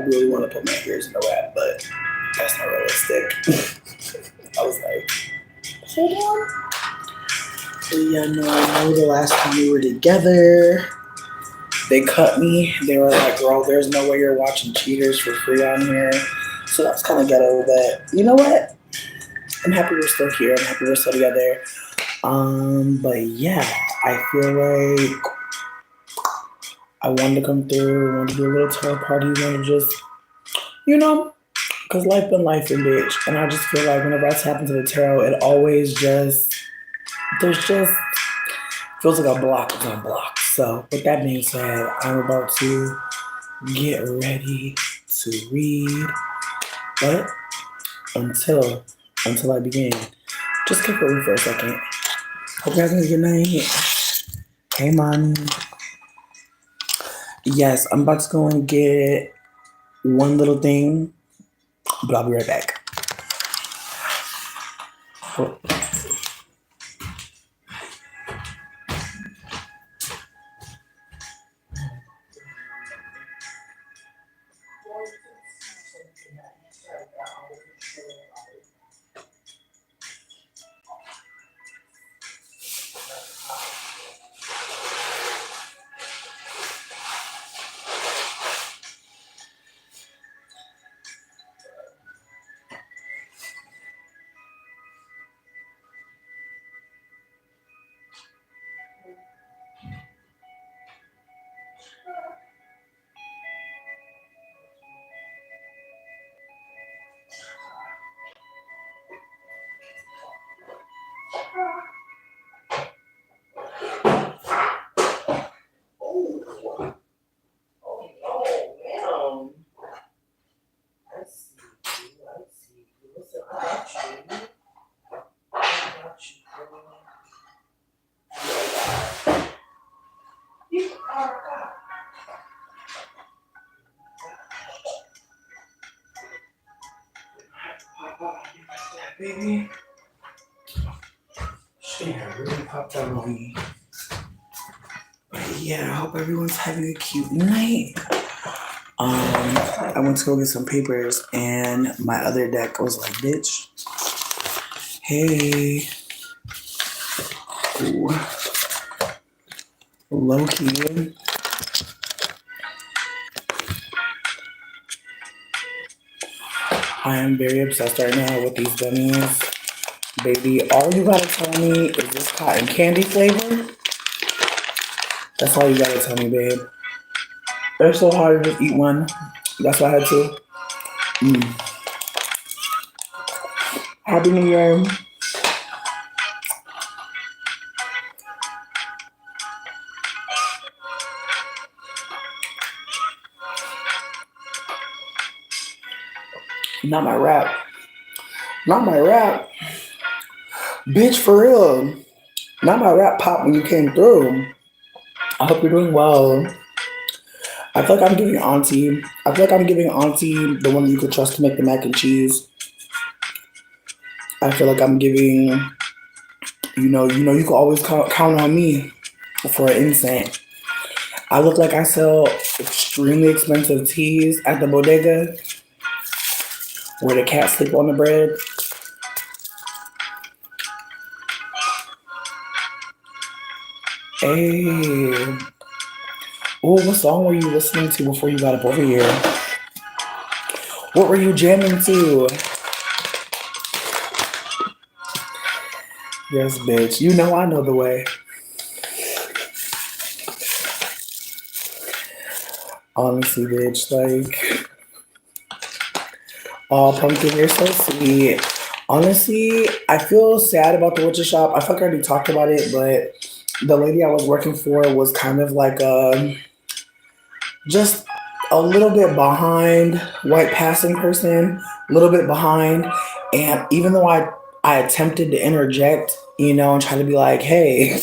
really want to put my ears in a wrap, but that's not realistic. I was like, hold on. But yeah, no, I know the last time we were together, they cut me. They were like, girl, there's no way you're watching cheaters for free on here. So that's kind of ghetto, but you know what? I'm happy we're still here. I'm happy we're still together. But yeah, I feel like I wanted to come through, wanted to do a little tarot party, wanted to just, you know, because life been life in bitch. And I just feel like whenever I tap into the tarot, it always just, there's just, feels like a block is on block. So with that being said, I'm about to get ready to read. But until, until I begin, just keep it with me for a second. Hope you guys have a good night. Hey, mommy. Yes, I'm about to go and get one little thing, but I'll be right back. Oh. Baby, she really popped out on me. But yeah, I hope everyone's having a cute night. I went to go get some papers, and my other deck was like, "Bitch, hey, ooh, low key." I am very obsessed right now with these gummies. Baby, all you gotta tell me is this cotton candy flavor. That's all you gotta tell me, babe. It's so hard to just eat one. That's why I had to. Mm. Happy New Year. Not my rap. Not my rap. Bitch, for real. Not my rap pop when you came through. I hope you're doing well. I feel like I'm giving Auntie. I feel like I'm giving Auntie the one you could trust to make the mac and cheese. I feel like I'm giving, you can always count on me for an incense. I look like I sell extremely expensive teas at the bodega where the cats sleep on the bread. Hey. Oh, what song were you listening to before you got up over here? What were you jamming to? Yes, bitch. You know I know the way. Honestly, bitch, like, oh, pumpkin, you're so sweet. Honestly, I feel sad about the witcher shop. I feel like I already talked about it, but the lady I was working for was kind of like just a little bit behind white passing person, a little bit behind. And even though I attempted to interject, and try to be like, hey,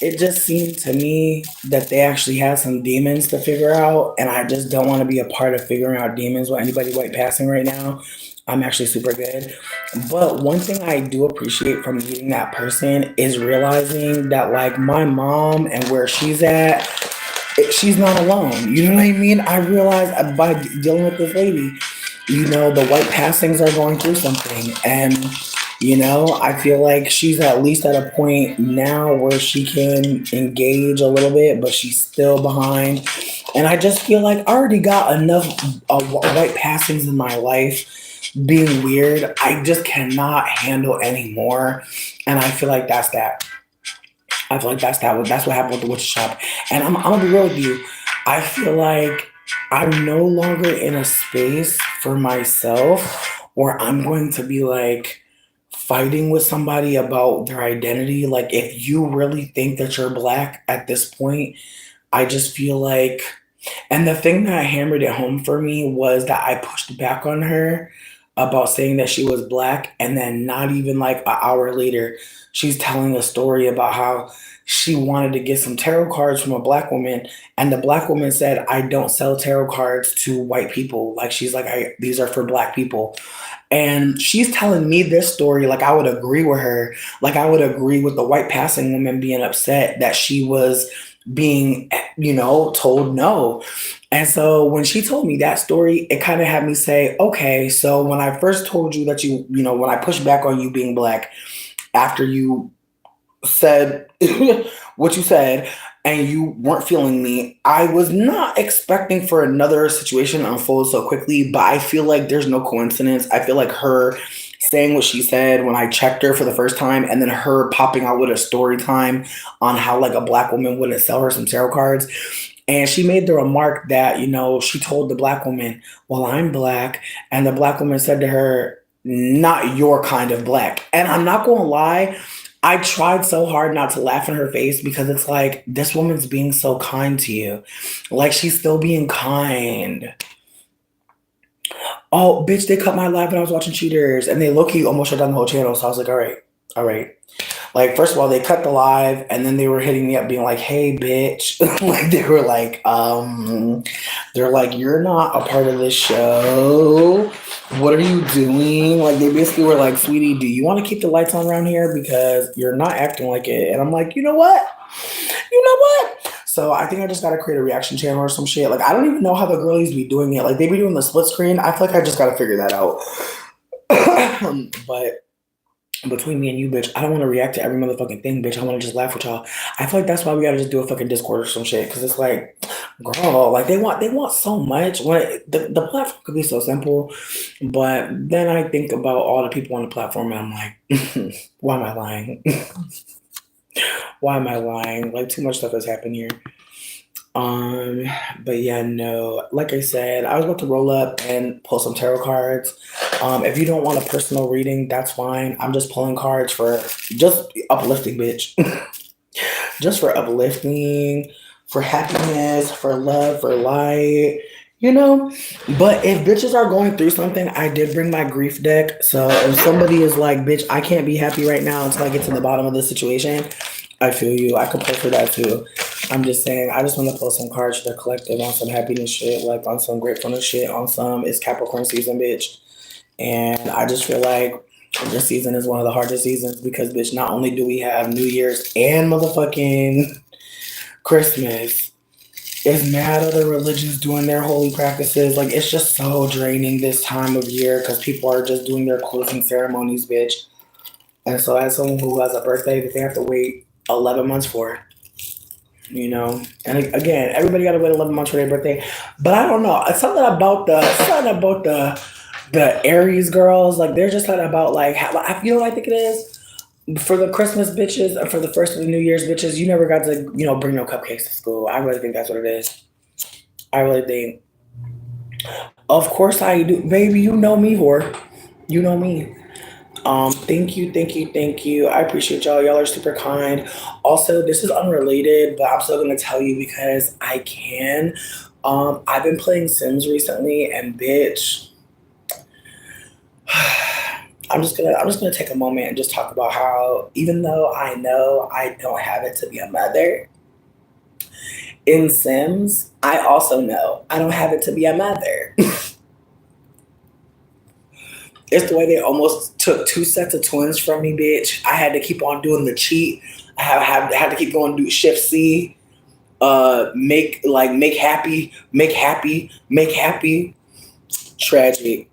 it just seemed to me that they actually had some demons to figure out, and I just don't want to be a part of figuring out demons with anybody white passing right now. I'm actually super good. But one thing I do appreciate from meeting that person is realizing that, like, my mom and where she's at she's not alone. You know what I mean? I realized by dealing with this lady, the white passings are going through something. And, I feel like she's at least at a point now where she can engage a little bit, but she's still behind. And I just feel like I already got enough white passings in my life being weird. I just cannot handle anymore. And I feel like that's that. I feel like that's that. That's what happened with the witch shop. And I'm gonna be real with you. I feel like I'm no longer in a space for myself where I'm going to be like fighting with somebody about their identity. Like, if you really think that you're black at this point, I just feel like, and the thing that hammered it home for me was that I pushed back on her about saying that she was black, and then not even like an hour later, she's telling a story about how she wanted to get some tarot cards from a black woman, and the black woman said, "I don't sell tarot cards to white people." Like, she's like, "These are for black people." And she's telling me this story like I would agree with her. Like, I would agree with the white passing woman being upset that she was being, told no. And so when she told me that story, it kind of had me say, okay, so when I first told you that when I pushed back on you being black after you said what you said and you weren't feeling me, I was not expecting for another situation to unfold so quickly, but I feel like there's no coincidence. I feel like her saying what she said when I checked her for the first time, and then her popping out with a story time on how like a black woman wouldn't sell her some tarot cards. And she made the remark that, she told the black woman, "Well, I'm black." And the black woman said to her, "Not your kind of black." And I'm not going to lie, I tried so hard not to laugh in her face because it's like, this woman's being so kind to you. Like, she's still being kind. Oh, bitch, they cut my live when I was watching Cheaters, and they low-key almost shut down the whole channel. So I was like, all right. Like, first of all, they cut the live, and then they were hitting me up being like, "Hey, bitch." Like, they were like, they're like, "You're not a part of this show. What are you doing?" Like, they basically were like, "Sweetie, do you want to keep the lights on around here? Because you're not acting like it." And I'm like, you know what? So I think I just got to create a reaction channel or some shit. Like, I don't even know how the girlies be doing it. Like, they be doing the split screen. I feel like I just got to figure that out. But between me and you, bitch, I don't want to react to every motherfucking thing, bitch. I want to just laugh with y'all. I feel like that's why we gotta just do a fucking Discord or some shit. Because it's like, girl, like they want so much. When the platform could be so simple, but then I think about all the people on the platform, and I'm like, why am I lying? Why am I lying? Like, too much stuff has happened here. But yeah, no, like I said, I was about to roll up and pull some tarot cards. If you don't want a personal reading, that's fine. I'm just pulling cards for just uplifting, bitch. Just for uplifting, for happiness, for love, for light, But if bitches are going through something, I did bring my grief deck. So if somebody is like, "Bitch, I can't be happy right now until I get to the bottom of this situation," I feel you. I could pull for that too. I'm just saying, I just want to pull some cards for the collective on some happiness shit, like on some gratefulness shit, on some it's Capricorn season, bitch. And I just feel like this season is one of the hardest seasons because, bitch, not only do we have New Year's and motherfucking Christmas, it's mad other religions doing their holy practices. Like, it's just so draining this time of year because people are just doing their closing ceremonies, bitch. And so as someone who has a birthday that they have to wait 11 months for, and again, everybody got to wait 11 months for their birthday. But I don't know. It's something about the Aries girls. Like, they're just something about, like, you know what I think it is? For the Christmas bitches and for the first of the New Year's bitches, you never got to, bring no cupcakes to school. I really think that's what it is. I really think. Of course I do. Baby, you know me, whore. You know me. Thank you. I appreciate y'all. Y'all are super kind. Also, this is unrelated, but I'm still gonna tell you because I can. I've been playing Sims recently, and bitch, I'm just gonna take a moment and just talk about how, even though I know I don't have it to be a mother in Sims, I also know I don't have it to be a mother. It's the way they almost took 2 sets of twins from me, bitch. I had to keep on doing the cheat. I had to keep going do Shift C make happy, make happy, make happy. Tragic,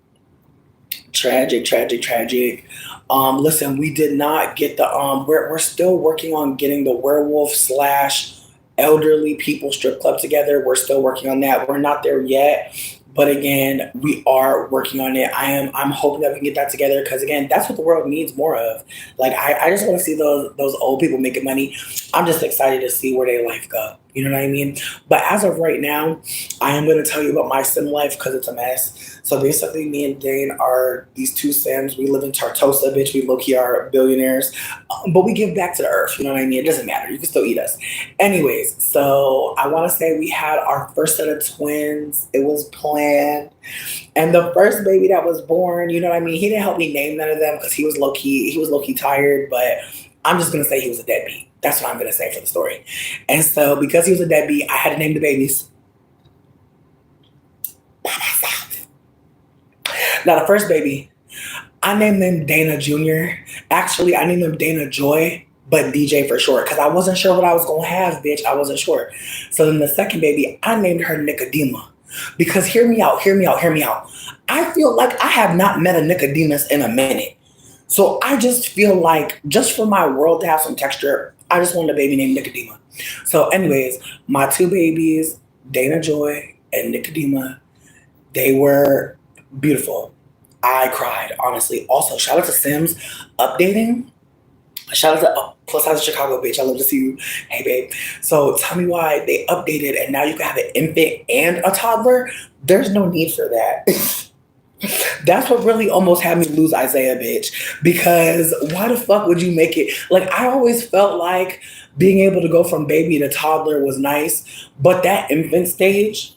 tragic, tragic, tragic. Listen, we did not get the we're still working on getting the werewolf slash elderly people strip club together. We're still working on that. We're not there yet. But again, we are working on it. I'm hoping that we can get that together because again, that's what the world needs more of. Like I just want to see those old people making money. I'm just excited to see where their life go. You know what I mean? But as of right now, I am going to tell you about my sim life because it's a mess. So basically, me and Dane are these two Sims. We live in Tartosa, bitch. We low-key are billionaires. But we give back to the earth. You know what I mean? It doesn't matter. You can still eat us. Anyways, so I want to say we had our first set of twins. It was planned. And the first baby that was born, you know what I mean? He didn't help me name none of them because he was low-key tired. But I'm just going to say he was a deadbeat. That's what I'm going to say for the story. And so because he was a deadbeat, I had to name the babies. Now, the first baby, I named him Dana Jr. Actually, I named him Dana Joy, but DJ for short, because I wasn't sure what I was going to have, bitch. I wasn't sure. So then the second baby, I named her Nicodema. Because hear me out. I feel like I have not met a Nicodemus in a minute. So I just feel like, just for my world to have some texture, I just wanted a baby named Nicodema. So anyways, my two babies, Dana Joy and Nicodema, they were beautiful. I cried, honestly. Also, shout out to Sims updating. Shout out to Plus Size Chicago, bitch. I love to see you. Hey, babe. So tell me why they updated and now you can have an infant and a toddler. There's no need for that. That's what really almost had me lose Isaiah, bitch. Because why the fuck would you make it? Like, I always felt like being able to go from baby to toddler was nice, but that infant stage,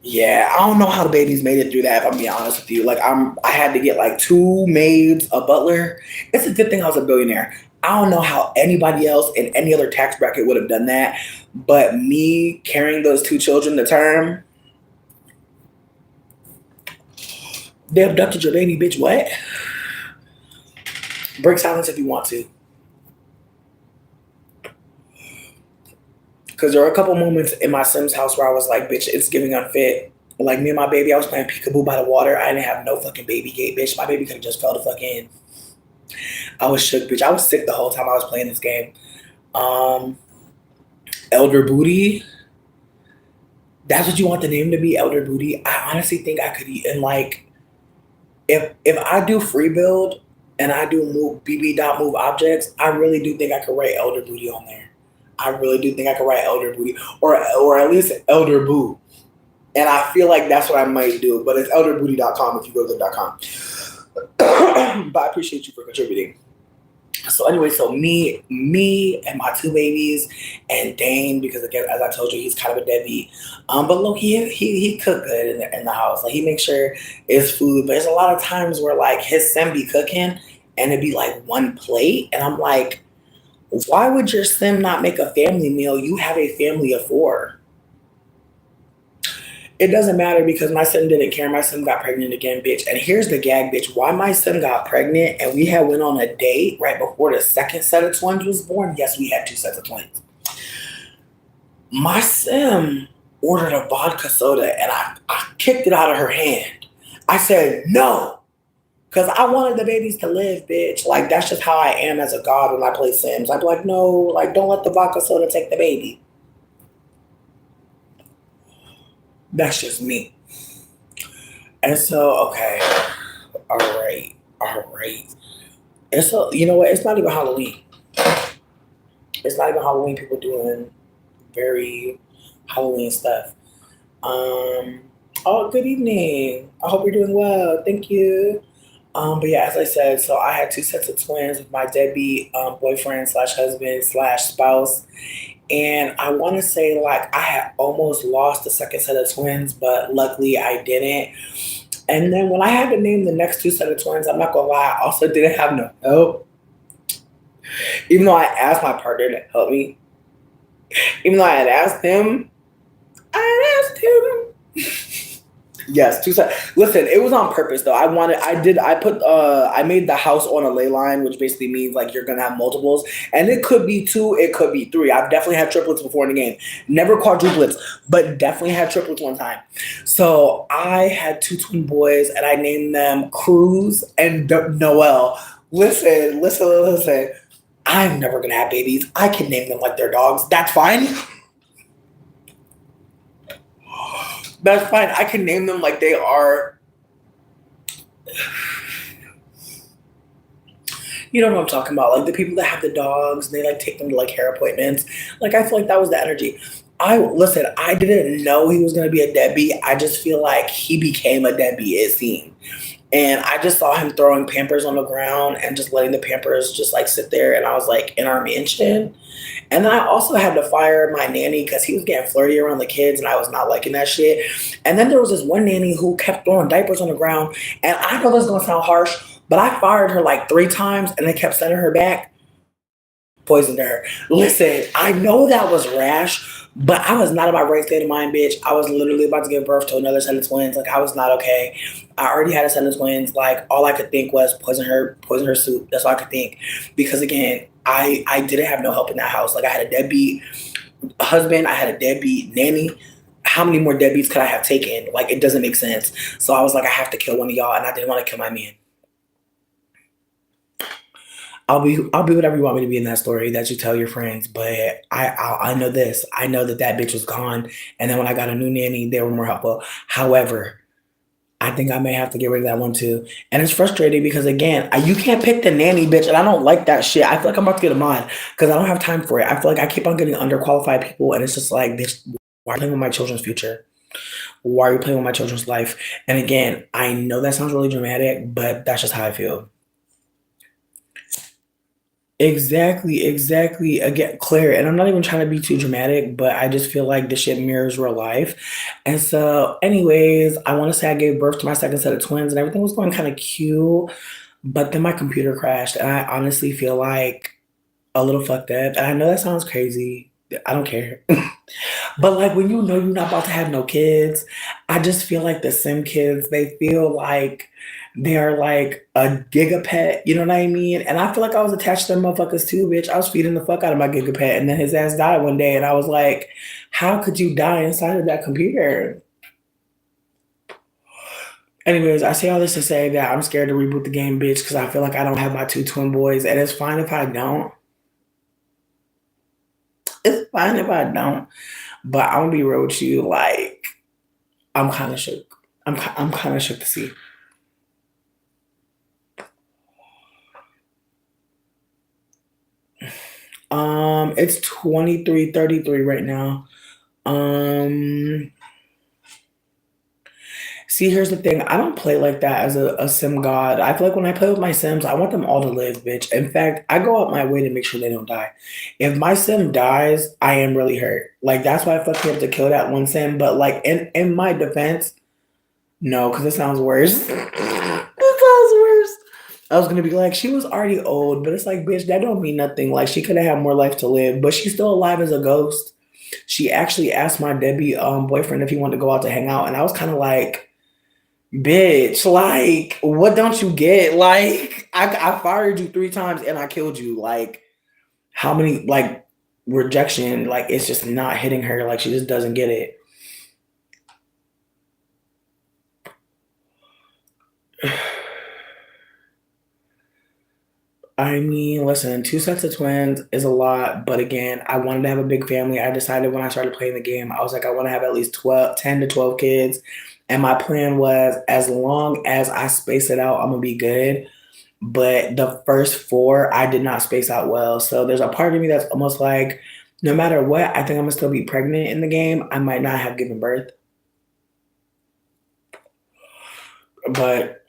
yeah, I don't know how the babies made it through that, if I'm being honest with you. Like I had to get like two maids, a butler. It's a good thing I was a billionaire. I don't know how anybody else in any other tax bracket would have done that. But me carrying those two children to term, they abducted your baby, bitch. What? Break silence if you want to. Because there were a couple moments in my Sims house where I was like, bitch, it's giving unfit. Like me and my baby, I was playing peekaboo by the water. I didn't have no fucking baby gate, bitch. My baby could have just fell the fuck in. I was shook, bitch. I was sick the whole time I was playing this game. Elder Booty. That's what you want the name to be, Elder Booty. I honestly think I could eat. And like, if I do free build and I do move bb.move objects, I really do think I could write Elder Booty on there. I really do think I could write Elder Booty or at least Elder Boo. And I feel like that's what I might do. But it's elderbooty.com if you go to the .com. But I appreciate you for contributing. So anyway, so me and my two babies and Dane, because again, as I told you, he's kind of a deadbeat. But look, he cooked good in the house. Like he makes sure it's food. But there's a lot of times where like his sim be cooking and it'd be like one plate, and I'm like, why would your sim not make a family meal? You have a family of 4. It doesn't matter because my sim didn't care. My sim got pregnant again, bitch. And here's the gag, bitch. Why my sim got pregnant and we had went on a date right before the second set of twins was born. Yes, we had 2 sets of twins. My sim ordered a vodka soda and I kicked it out of her hand. I said, no. Because I wanted the babies to live, bitch. Like, that's just how I am as a god when I play Sims. I'd be like, no, like, don't let the vodka soda take the baby. That's just me. And so, okay. All right. And so, you know what? It's not even Halloween. It's not even Halloween. People doing very Halloween stuff. Oh, good evening. I hope you're doing well. Thank you. But yeah, as I said, so I had 2 sets of twins with my deadbeat boyfriend slash husband slash spouse. And I want to say like I had almost lost the second set of twins, but luckily I didn't. And then when I had to name the next 2 set of twins, I'm not going to lie, I also didn't have no help. Even though I asked my partner to help me. Even though I had asked him. Yes, two sides. Listen, it was on purpose though. I made the house on a ley line, which basically means like you're gonna have multiples. And it could be two, it could be three. I've definitely had triplets before in the game. Never quadruplets, but definitely had triplets one time. So I had two twin boys and I named them Cruz and Noel. Listen. I'm never gonna have babies. I can name them like their dogs. That's fine. That's fine. I can name them like they are. You know what I'm talking about? Like the people that have the dogs, they like take them to like hair appointments. Like I feel like that was the energy. I didn't know he was gonna be a deadbeat. I just feel like he became a deadbeat, it seemed. And I just saw him throwing Pampers on the ground and just letting the Pampers just like sit there. And I was like in our mansion. And then I also had to fire my nanny because he was getting flirty around the kids and I was not liking that shit. And then there was this one nanny who kept throwing diapers on the ground. And I know this is going to sound harsh, but I fired her like 3 times and they kept sending her back. Poisoned her. Listen, I know that was rash, but I was not in my right state of mind, bitch. I was literally about to give birth to another set of twins. Like I was not okay. I already had a set of twins. Like all I could think was poison her soup. That's all I could think. Because again, I didn't have no help in that house. Like I had a deadbeat husband, I had a deadbeat nanny. How many more deadbeats could I have taken? Like it doesn't make sense. So I was like, I have to kill one of y'all, and I didn't want to kill my man. I'll be whatever you want me to be in that story that you tell your friends. But I know this. I know that that bitch was gone, and then when I got a new nanny, they were more helpful. However, I think I may have to get rid of that one too. And it's frustrating because again, you can't pick the nanny, bitch, and I don't like that shit. I feel like I'm about to get a mod because I don't have time for it. I feel like I keep on getting underqualified people, and it's just like, bitch, why are you playing with my children's future? Why are you playing with my children's life? And again, I know that sounds really dramatic, but that's just how I feel. Exactly. Again, Claire, and I'm not even trying to be too dramatic, but I just feel like this shit mirrors real life. And so, anyways, I want to say I gave birth to my second set of twins and everything was going kind of cute. But then my computer crashed, and I honestly feel like a little fucked up. And I know that sounds crazy. I don't care. But like when you know you're not about to have no kids, I just feel like the sim kids, they feel like they're like a gigapet, you know what I mean? And I feel like I was attached to them motherfuckers too, bitch. I was feeding the fuck out of my gigapet, and then his ass died one day, and I was like, how could you die inside of that computer? Anyways, I say all this to say that I'm scared to reboot the game, bitch, because I feel like I don't have my two twin boys, and it's fine if I don't. It's fine if I don't. But I'm gonna be real with you, like I'm kind of shook. I'm kind of shook to see. It's 23:33 right now. Um, See, here's the thing. I don't play like that as a sim god. I feel like when I play with my sims, I want them all to live, bitch. In fact, I go out my way to make sure they don't die. If my sim dies, I am really hurt. Like that's why I fucking have to kill that one sim. But like in my defense, no, because it sounds worse. It sounds worse. I was gonna be like, she was already old, but it's like, bitch, that don't mean nothing. Like she could have had more life to live, but she's still alive as a ghost. She actually asked my deadbeat boyfriend if he wanted to go out to hang out, and I was kind of like, bitch, like, what don't you get? Like, I fired you 3 times and I killed you. Like, how many like rejection? Like, it's just not hitting her. Like, she just doesn't get it. I mean, listen, 2 sets of twins is a lot, but again, I wanted to have a big family. I decided when I started playing the game, I was like, I want to have at least 12, 10 to 12 kids. And my plan was as long as I space it out, I'm gonna be good. But the first 4, I did not space out well. So there's a part of me that's almost like, no matter what, I think I'm gonna still be pregnant in the game. I might not have given birth, but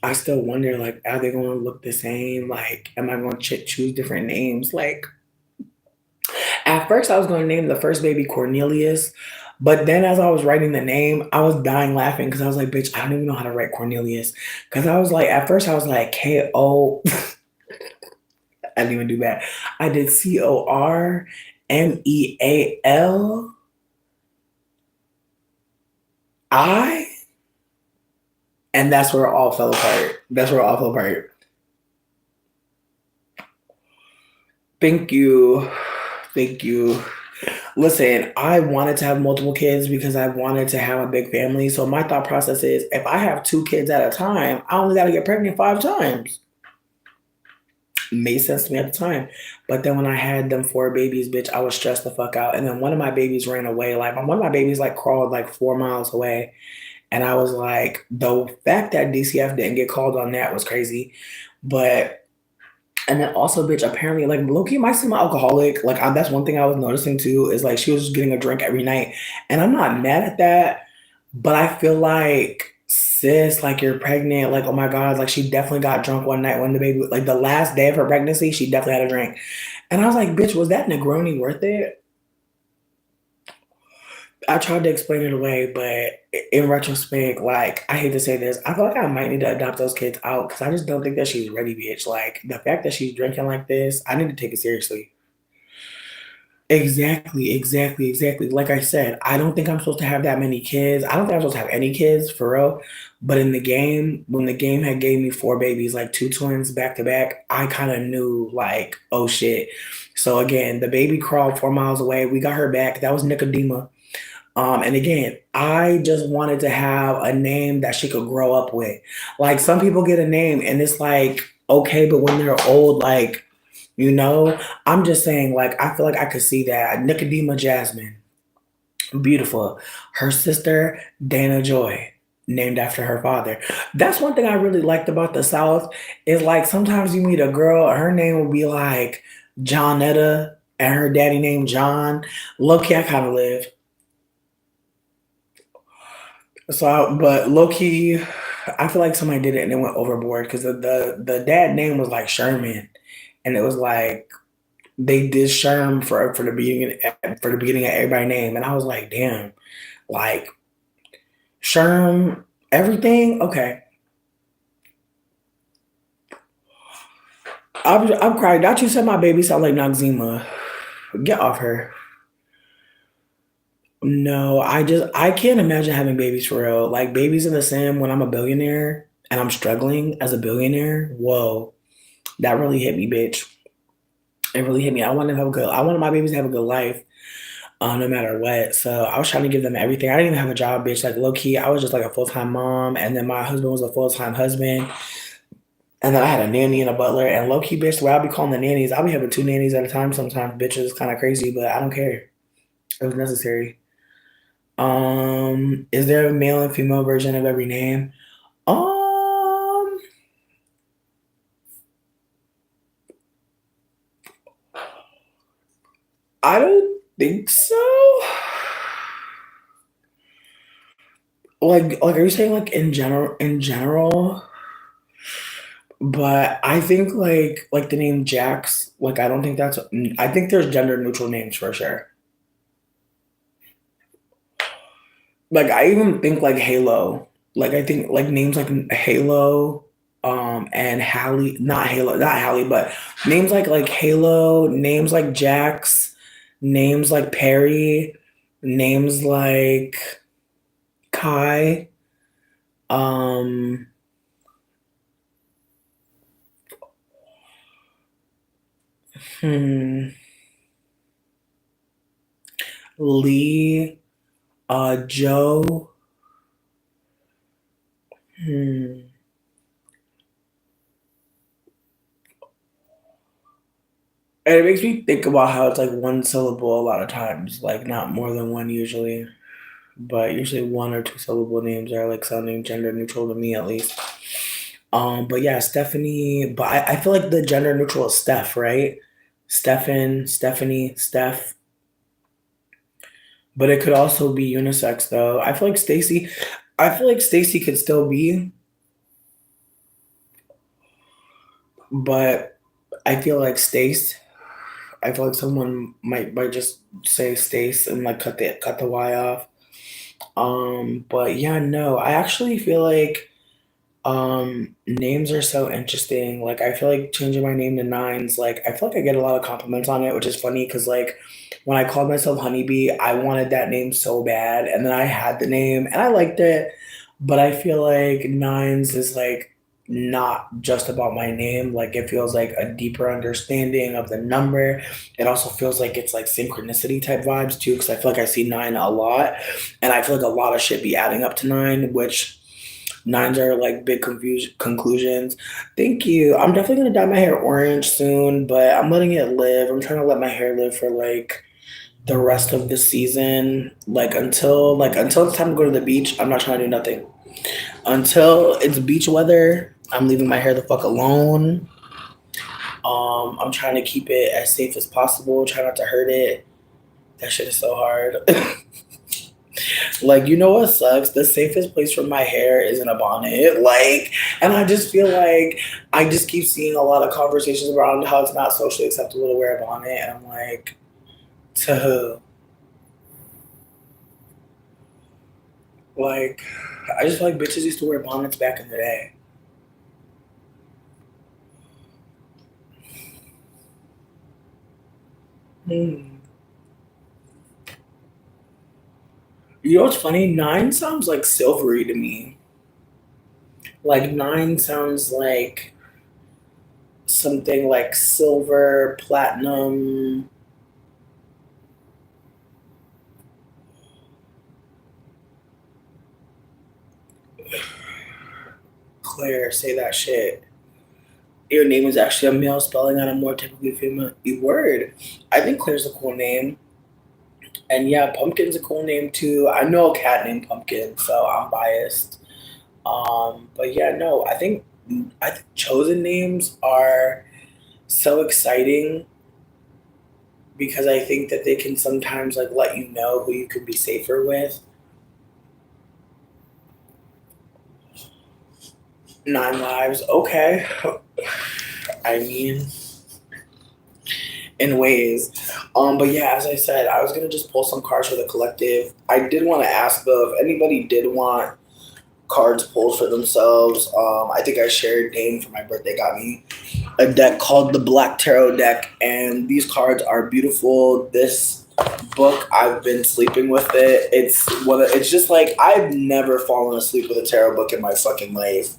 I still wonder, like, are they going to look the same? Like, am I going to choose different names? Like, at first, I was going to name the first baby Cornelius, but then as I was writing the name, I was dying laughing because I was like, bitch, I don't even know how to write Cornelius. Because I was like, at first, I was like, K-O. I didn't even do that. I did Cormeal. I and that's where it all fell apart. That's where it all fell apart. Thank you. Thank you. Listen, I wanted to have multiple kids because I wanted to have a big family. So my thought process is if I have two kids at a time, I only got to get pregnant 5 times. Made sense to me at the time. But then when I had them 4 babies, bitch, I was stressed the fuck out. And then one of my babies ran away. Like one of my babies like crawled like 4 miles away. And I was like, the fact that DCF didn't get called on that was crazy. But and then also, bitch, apparently, like Loki might seem alcoholic. Like that's one thing I was noticing too is like she was just getting a drink every night, and I'm not mad at that. But I feel like sis, like you're pregnant. Like oh my god, like she definitely got drunk one night when the baby, like the last day of her pregnancy, she definitely had a drink, and I was like, bitch, was that Negroni worth it? I tried to explain it away, but in retrospect, like I hate to say this, I feel like I might need to adopt those kids out because I just don't think that she's ready, bitch. Like the fact that she's drinking like this, I need to take it seriously. Exactly, exactly, exactly. Like I said, I don't think I'm supposed to have that many kids. I don't think I'm supposed to have any kids for real. But in the game, when the game had gave me 4 babies, like 2 twins back to back, I kind of knew like, oh shit. So again, the baby crawled 4 miles away. We got her back. That was Nicodema. And again, I just wanted to have a name that she could grow up with. Like some people get a name and it's like, okay, but when they're old, like, you know, I'm just saying, like, I feel like I could see that. Nicodema Jasmine, beautiful. Her sister, Dana Joy, named after her father. That's one thing I really liked about the South is like sometimes you meet a girl, her name will be like Johnetta and her daddy named John. Low key, I kind of live. But low key, I feel like somebody did it and it went overboard because the dad name was like Sherman, and it was like they did Sherm for the beginning of everybody's name, and I was like, damn, like Sherm, everything. Okay, I'm crying. Not you said my baby sound like Noxzema. Get off her. No, I can't imagine having babies for real. Like babies in the sim when I'm a billionaire and I'm struggling as a billionaire. Whoa, that really hit me, bitch. It really hit me. I wanted my babies to have a good life, no matter what. So I was trying to give them everything. I didn't even have a job, bitch. Like low key, I was just like a full time mom, and then my husband was a full time husband, and then I had a nanny and a butler. And low key, bitch, where I'll be calling the nannies, I'll be having 2 nannies at a time. Sometimes, bitch, it's kind of crazy, but I don't care. It was necessary. Is there a male and female version of every name? Um, I don't think so. Like, are you saying like in general? In general, but I think like the name Jax. Like, I don't think that's. I think there's gender neutral names for sure. Like, I even think like Halo. Like, I think like names like Halo, and Hallie. Not Hallie, but names like Halo. Names like Jax. Names like Perry. Names like Kai. Um, hmm, Lee, Joe. Hmm. And it makes me think about how it's like one syllable a lot of times, like not more than one usually, but usually 1 or 2 syllable names are like sounding gender neutral to me at least. But yeah, Stephanie, but I feel like the gender neutral is Steph, right? Stefan, Stephanie, Steph, but it could also be unisex though. I feel like Stacy could still be, but I feel like Stace. I feel like someone might just say Stace and like cut the Y off. But yeah, no, I actually feel like Names are so interesting. Like I feel like changing my name to Nines, like I feel like I get a lot of compliments on it, which is funny because like when I called myself Honeybee, I wanted that name so bad, and then I had the name and I liked it, but I feel like Nines is like not just about my name. Like it feels like a deeper understanding of the number. It also feels like it's like synchronicity type vibes too, because I feel like I see nine a lot, and I feel like a lot of shit be adding up to nine, which nines are like big conclusions. Thank you. I'm definitely gonna dye my hair orange soon, but I'm letting it live. I'm trying to let my hair live for like the rest of the season. Like until it's time to go to the beach, I'm not trying to do nothing. Until it's beach weather, I'm leaving my hair the fuck alone. I'm trying to keep it as safe as possible, try not to hurt it. That shit is so hard. Like, you know what sucks? The safest place for my hair is in a bonnet. Like, and I just feel like I just keep seeing a lot of conversations around how it's not socially acceptable to wear a bonnet. And I'm like, to who? Like, I just feel like bitches used to wear bonnets back in the day. Hmm. You know what's funny? Nine sounds like silvery to me. Like, nine sounds like something like silver, platinum. Claire, say that shit. Your name is actually a male spelling on a more typically female word. I think Claire's a cool name. And yeah, Pumpkin's a cool name too. I know a cat named Pumpkin, so I'm biased. But yeah, no, I think chosen names are so exciting because I think that they can sometimes like let you know who you can be safer with. Nine lives, okay. I mean, in ways. But yeah, as I said, I was gonna just pull some cards for the collective. I did want to ask though if anybody did want cards pulled for themselves. I think I shared Dane for my birthday got me a deck called the Black Tarot deck, and these cards are beautiful. This book, I've been sleeping with it. It's just like I've never fallen asleep with a tarot book in my fucking life.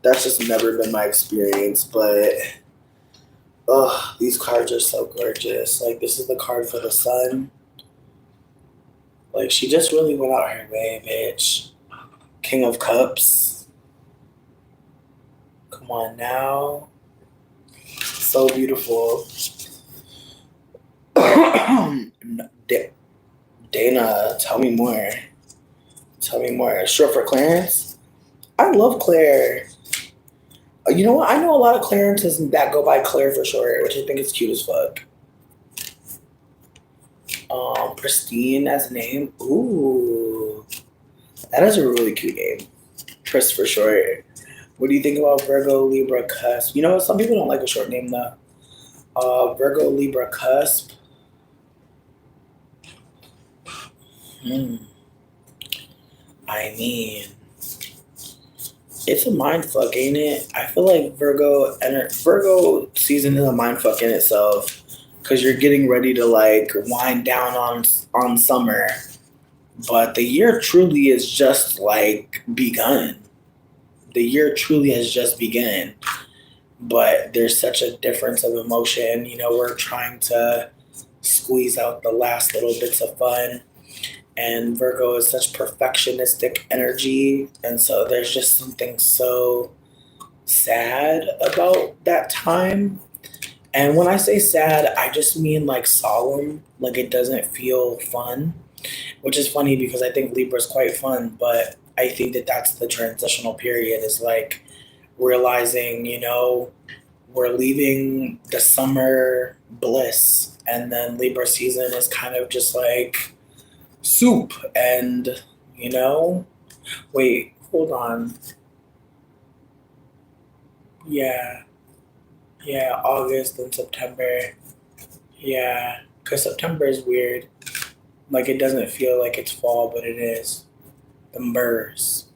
That's just never been my experience, but these cards are so gorgeous. Like this is the card for the sun. Like she just really went out her way, bitch. King of Cups. Come on now. So beautiful. Dana, tell me more. Tell me more. Short for Clarence? I love Claire. You know what? I know a lot of Clarences that go by Claire for short, which I think is cute as fuck. Pristine as a name. Ooh. That is a really cute name. Pris for short. What do you think about Virgo, Libra, Cusp? You know what? Some people don't like a short name though. Virgo, Libra, Cusp. Hmm. I mean, it's a mind fuck, ain't it? I feel like Virgo season is a mind fuck in itself because you're getting ready to like wind down on summer, but the year truly is just like begun. The year truly has just begun, but there's such a difference of emotion. You know, we're trying to squeeze out the last little bits of fun, and Virgo is such perfectionistic energy, and so there's just something so sad about that time. And when I say sad, I just mean like solemn, like it doesn't feel fun, which is funny because I think Libra is quite fun, but I think that that's the transitional period is like realizing, you know, we're leaving the summer bliss, and then Libra season is kind of just like soup and, you know, wait, hold on. Yeah, yeah, August and September. Yeah, because September is weird. Like it doesn't feel like it's fall, but it is. The Murs.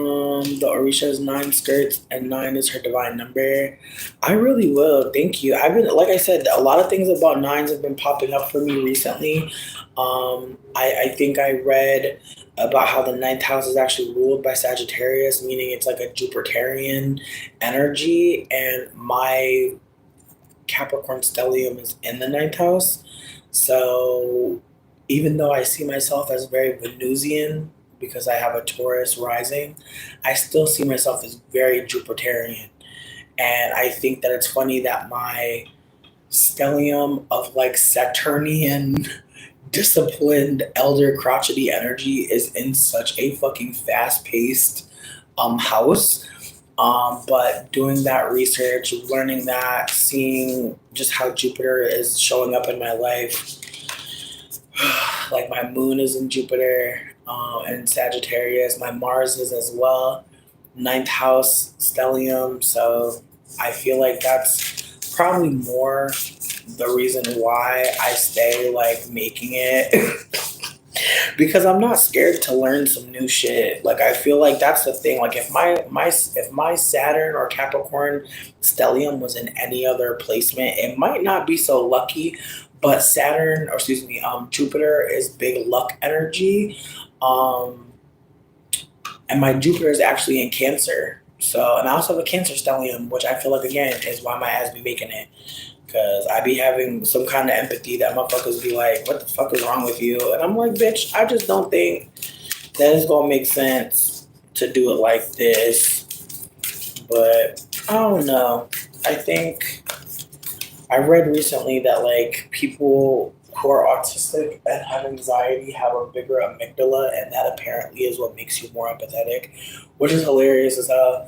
The Orisha is 9 skirts and 9 is her divine number. I really will. Thank you. I've been, like I said, a lot of things about nines have been popping up for me recently. I think I read about how the ninth house is actually ruled by Sagittarius, meaning it's like a Jupiterian energy, and my Capricorn stellium is in the ninth house. So even though I see myself as very Venusian because I have a Taurus rising, I still see myself as very Jupiterian. And I think that it's funny that my stellium of like Saturnian disciplined elder crotchety energy is in such a fucking fast paced house. But doing that research, learning that, seeing just how Jupiter is showing up in my life, like my moon is in Jupiter and Sagittarius, my Mars is as well, ninth house stellium. So I feel like that's probably more the reason why I stay like making it. Because I'm not scared to learn some new shit. Like I feel like that's the thing. Like if my Saturn or Capricorn stellium was in any other placement, it might not be so lucky. But Saturn, or excuse me, Jupiter is big luck energy, um, and my Jupiter is actually in Cancer. So, and I also have a Cancer stellium, which I feel like again is why my ass be making it. Cause I be having some kind of empathy that motherfuckers be like, "What the fuck is wrong with you?" And I'm like, "Bitch, I just don't think that it's gonna make sense to do it like this." But I don't know. I think I read recently that like people who are autistic and have anxiety have a bigger amygdala, and that apparently is what makes you more empathetic, which is hilarious as hell.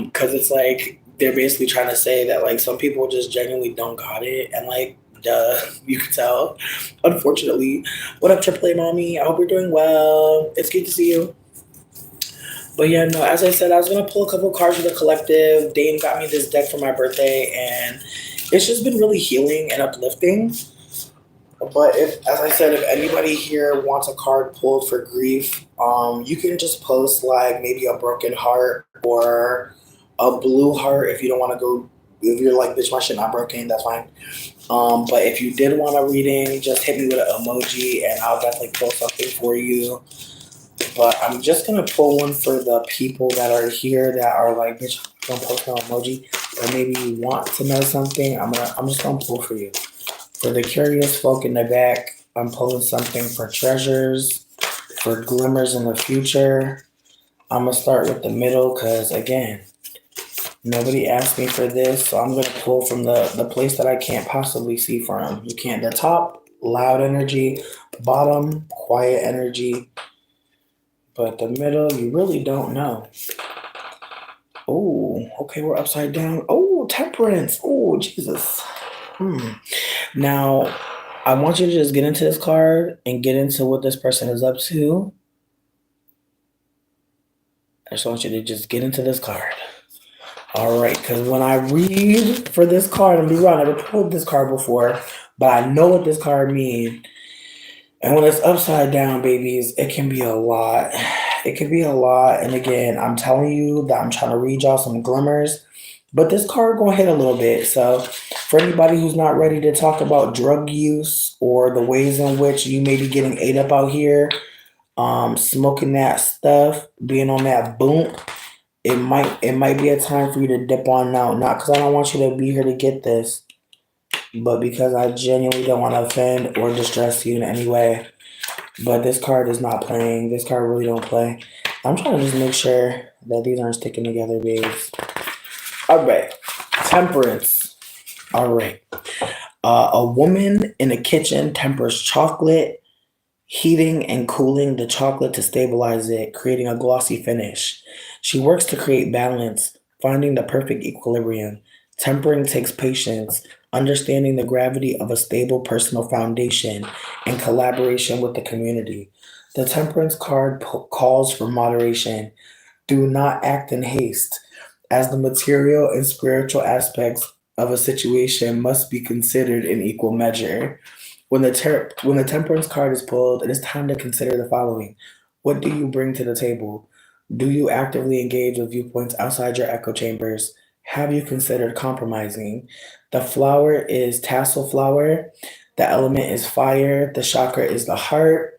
Because it's like they're basically trying to say that like some people just genuinely don't got it, and like duh, you can tell. Unfortunately, what up, Triple A mommy? I hope you're doing well. It's good to see you. But yeah, no, as I said, I was gonna pull a couple cards for the collective. Dane got me this deck for my birthday, and it's just been really healing and uplifting. But if, as I said, if anybody here wants a card pulled for grief, you can just post like maybe a broken heart or a blue heart if you don't want to go. If you're like, bitch, my shit not broken, that's fine. But if you did want a reading, just hit me with an emoji, and I'll definitely pull something for you. But I'm just gonna pull one for the people that are here that are like, bitch, don't post no emoji, or maybe you want to know something. I'm just gonna pull for you. For the curious folk in the back, I'm pulling something for treasures, for glimmers in the future. I'm gonna start with the middle because again, nobody asked me for this, so I'm gonna pull from the place that I can't possibly see from. You can't. The top, loud energy. Bottom, quiet energy. But the middle, you really don't know. Oh, okay, we're upside down. Oh, temperance. Oh, Jesus. Now, I want you to just get into this card and get into what this person is up to. I just want you to just get into this card. All right, because when I read for this card, and be wrong, I've never pulled this card before, but I know what this card means. And when it's upside down, babies, it can be a lot. It can be a lot. And again, I'm telling you that I'm trying to read y'all some glimmers. But this card gonna hit a little bit. So for anybody who's not ready to talk about drug use or the ways in which you may be getting ate up out here, smoking that stuff, being on that boom, it might be a time for you to dip on out. Not because I don't want you to be here to get this, but because I genuinely don't want to offend or distress you in any way. But this card is not playing. This card really don't play. I'm trying to just make sure that these aren't sticking together, babes. All right. Temperance. All right. A woman in a kitchen tempers chocolate, heating and cooling the chocolate to stabilize it, creating a glossy finish. She works to create balance, finding the perfect equilibrium. Tempering takes patience, understanding the gravity of a stable personal foundation, and collaboration with the community. The temperance card calls for moderation. Do not act in haste, as the material and spiritual aspects of a situation must be considered in equal measure. When the temperance card is pulled, it is time to consider the following. What do you bring to the table? Do you actively engage with viewpoints outside your echo chambers? Have you considered compromising? The flower is tassel flower. The element is fire. The chakra is the heart.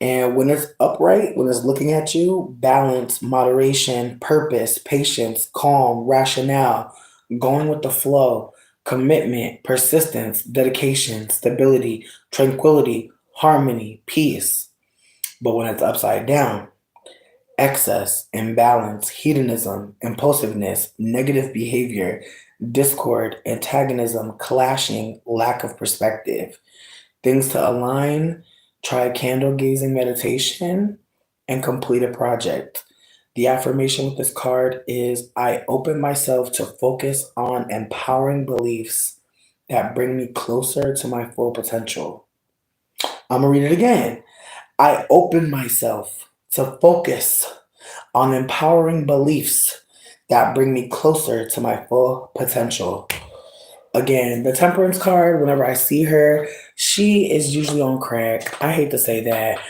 And when it's upright, when it's looking at you, balance, moderation, purpose, patience, calm, rationale, going with the flow, commitment, persistence, dedication, stability, tranquility, harmony, peace. But when it's upside down, excess, imbalance, hedonism, impulsiveness, negative behavior, discord, antagonism, clashing, lack of perspective. Things to align, try candle gazing meditation, and complete a project. The affirmation with this card is I open myself to focus on empowering beliefs that bring me closer to my full potential. I'm going to read it again. I open myself to focus on empowering beliefs that bring me closer to my full potential. Again, the temperance card, whenever I see her, she is usually on crack. I hate to say that.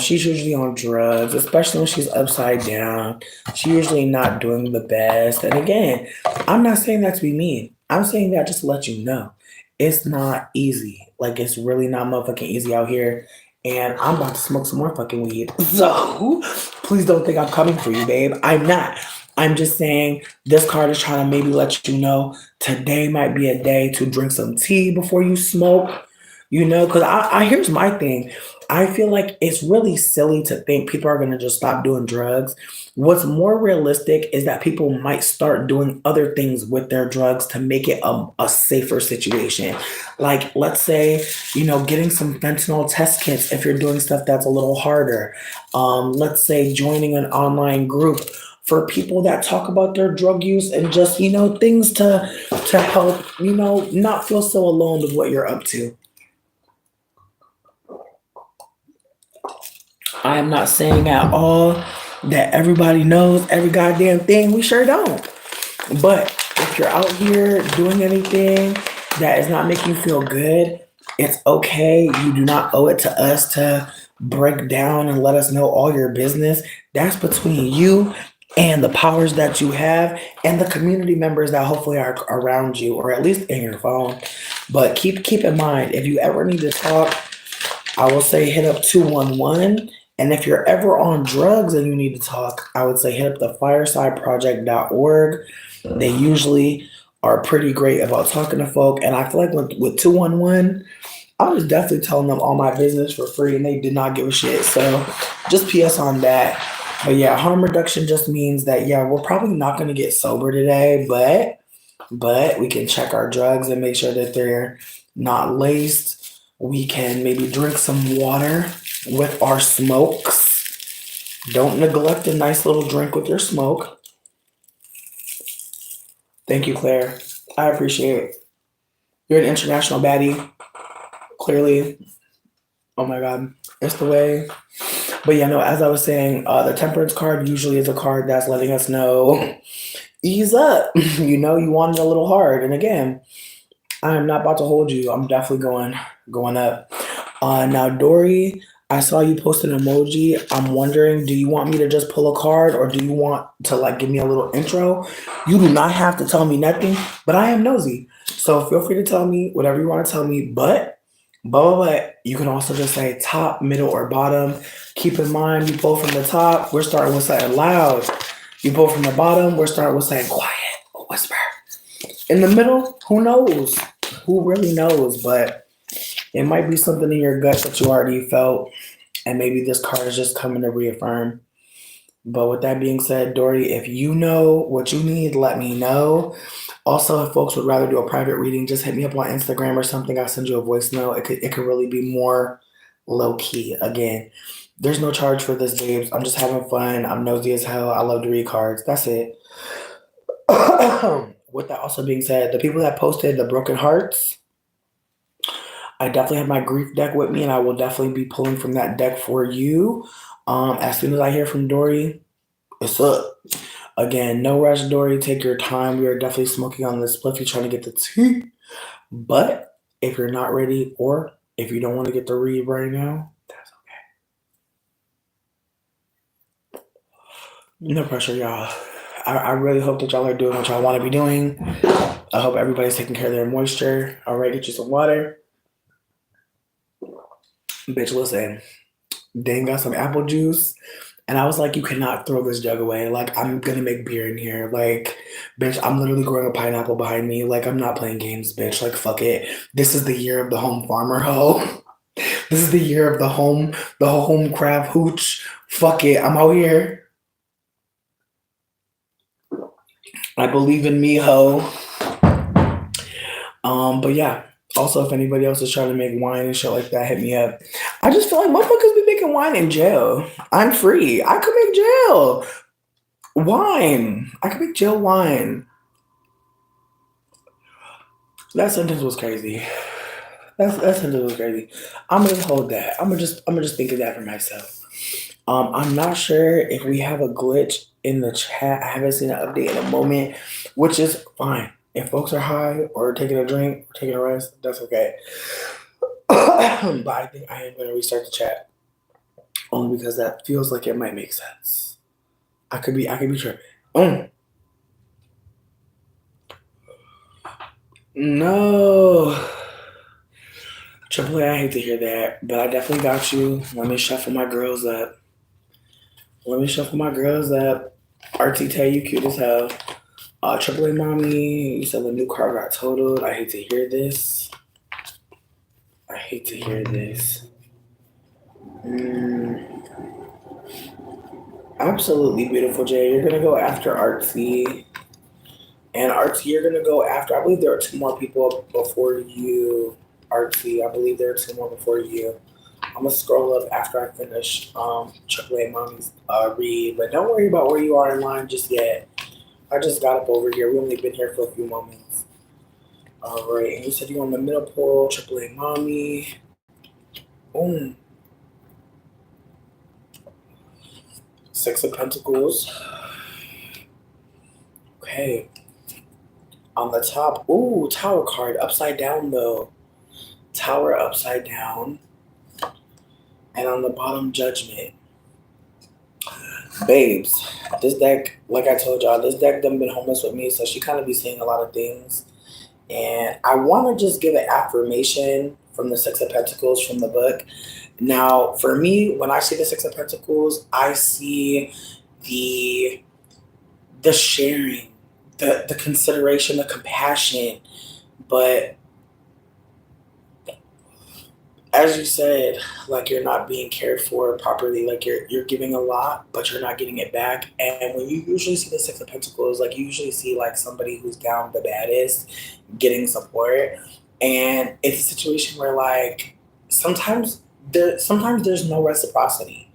She's usually on drugs, especially when she's upside down. She's usually not doing the best. And again, I'm not saying that to be mean. I'm saying that just to let you know. It's not easy. Like, it's really not motherfucking easy out here. And I'm about to smoke some more fucking weed. So, please don't think I'm coming for you, babe. I'm not. I'm just saying this card is trying to maybe let you know today might be a day to drink some tea before you smoke. Because I here's my thing. I feel like it's really silly to think people are going to just stop doing drugs. What's more realistic is that people might start doing other things with their drugs to make it a safer situation. Like, let's say, getting some fentanyl test kits if you're doing stuff that's a little harder. Let's say joining an online group for people that talk about their drug use and just, things to help, not feel so alone with what you're up to. I am not saying at all that everybody knows every goddamn thing. We sure don't. But if you're out here doing anything that is not making you feel good, it's okay. You do not owe it to us to break down and let us know all your business. That's between you and the powers that you have and the community members that hopefully are around you or at least in your phone. But keep in mind, if you ever need to talk, I will say hit up 211. And if you're ever on drugs and you need to talk, I would say hit up the firesideproject.org. They usually are pretty great about talking to folk. And I feel like with 211, I was definitely telling them all my business for free and they did not give a shit. So just PS on that. But yeah, harm reduction just means that, yeah, we're probably not going to get sober today, but we can check our drugs and make sure that they're not laced. We can maybe drink some water with our smokes. Don't neglect a nice little drink with your smoke. Thank you, Claire. I appreciate it. You're an international baddie. Clearly. Oh my God. It's the way. But yeah, no, as I was saying, the temperance card usually is a card that's letting us know, ease up. You want it a little hard. And again, I'm not about to hold you. I'm definitely going up. Now, Dory, I saw you post an emoji. I'm wondering, do you want me to just pull a card or do you want to like give me a little intro? You do not have to tell me nothing, but I am nosy. So feel free to tell me whatever you want to tell me. But you can also just say top, middle, or bottom. Keep in mind, you pull from the top, we're starting with something loud. You pull from the bottom, we're starting with something quiet or whisper. In the middle, who knows? Who really knows? But it might be something in your gut that you already felt, and maybe this card is just coming to reaffirm. But with that being said, Dory, if you know what you need, let me know. Also, if folks would rather do a private reading, just hit me up on Instagram or something. I'll send you a voice note. It could really be more low key. Again, there's no charge for this, babes. I'm just having fun. I'm nosy as hell. I love to read cards. That's it. With that also being said, the people that posted the broken hearts, I definitely have my grief deck with me, and I will definitely be pulling from that deck for you. As soon as I hear from Dory, it's up. Again, no rush, Dory. Take your time. We are definitely smoking on this spliff. You're trying to get the tea. But if you're not ready, or if you don't want to get the read right now, that's No pressure, y'all. I really hope that y'all are doing what y'all want to be doing. I hope everybody's taking care of their moisture. All right, get you some water. Bitch, listen. Dane got some apple juice. And I was like, you cannot throw this jug away. Like, I'm gonna make beer in here. Like, bitch, I'm literally growing a pineapple behind me. Like, I'm not playing games, bitch. Like, fuck it. This is the year of the home farmer hoe. This is the year of the home craft hooch. Fuck it. I'm out here. I believe in me, hoe. But yeah. Also, if anybody else is trying to make wine and shit like that, hit me up. I just feel like motherfuckers be making wine in jail. I'm free. I could make jail wine. I could make jail wine. That sentence was crazy. That sentence was crazy. I'm gonna just hold that. I'm gonna just think of that for myself. I'm not sure if we have a glitch in the chat. I haven't seen an update in a moment, which is fine. If folks are high or taking a drink or taking a rest, that's okay. But I think I am gonna restart the chat only because that feels like it might make sense. I could be tripping. No. Triple A, I hate to hear that, but I definitely got you. Let me shuffle my girls up. RT Tay, you cute as hell. Triple A mommy, you said the new car got totaled. I hate to hear this. Absolutely beautiful, Jay. You're gonna go after Artsy. And Artsy, you're gonna go after. I believe there are two more people before you, Artsy. I believe there are two more before you. I'm gonna scroll up after I finish Triple A Mommy's read, but don't worry about where you are in line just yet. I just got up over here. We only been here for a few moments. All right, and you said you're on the middle pole, Triple A Mommy. Boom. Six of Pentacles. Okay. On the top, ooh, Tower card upside down though. Tower upside down. And on the bottom, Judgment. Babes, this deck, like I told y'all, this deck done been homeless with me, so she kind of be seeing a lot of things. And I want to just give an affirmation from the Six of Pentacles from the book. Now, for me, when I see the Six of Pentacles, I see the sharing, the consideration, the compassion. But as you said, like you're not being cared for properly. Like you're giving a lot, but you're not getting it back. And when you usually see the Six of Pentacles, like you usually see like somebody who's down the baddest getting support. And it's a situation where like sometimes there's no reciprocity.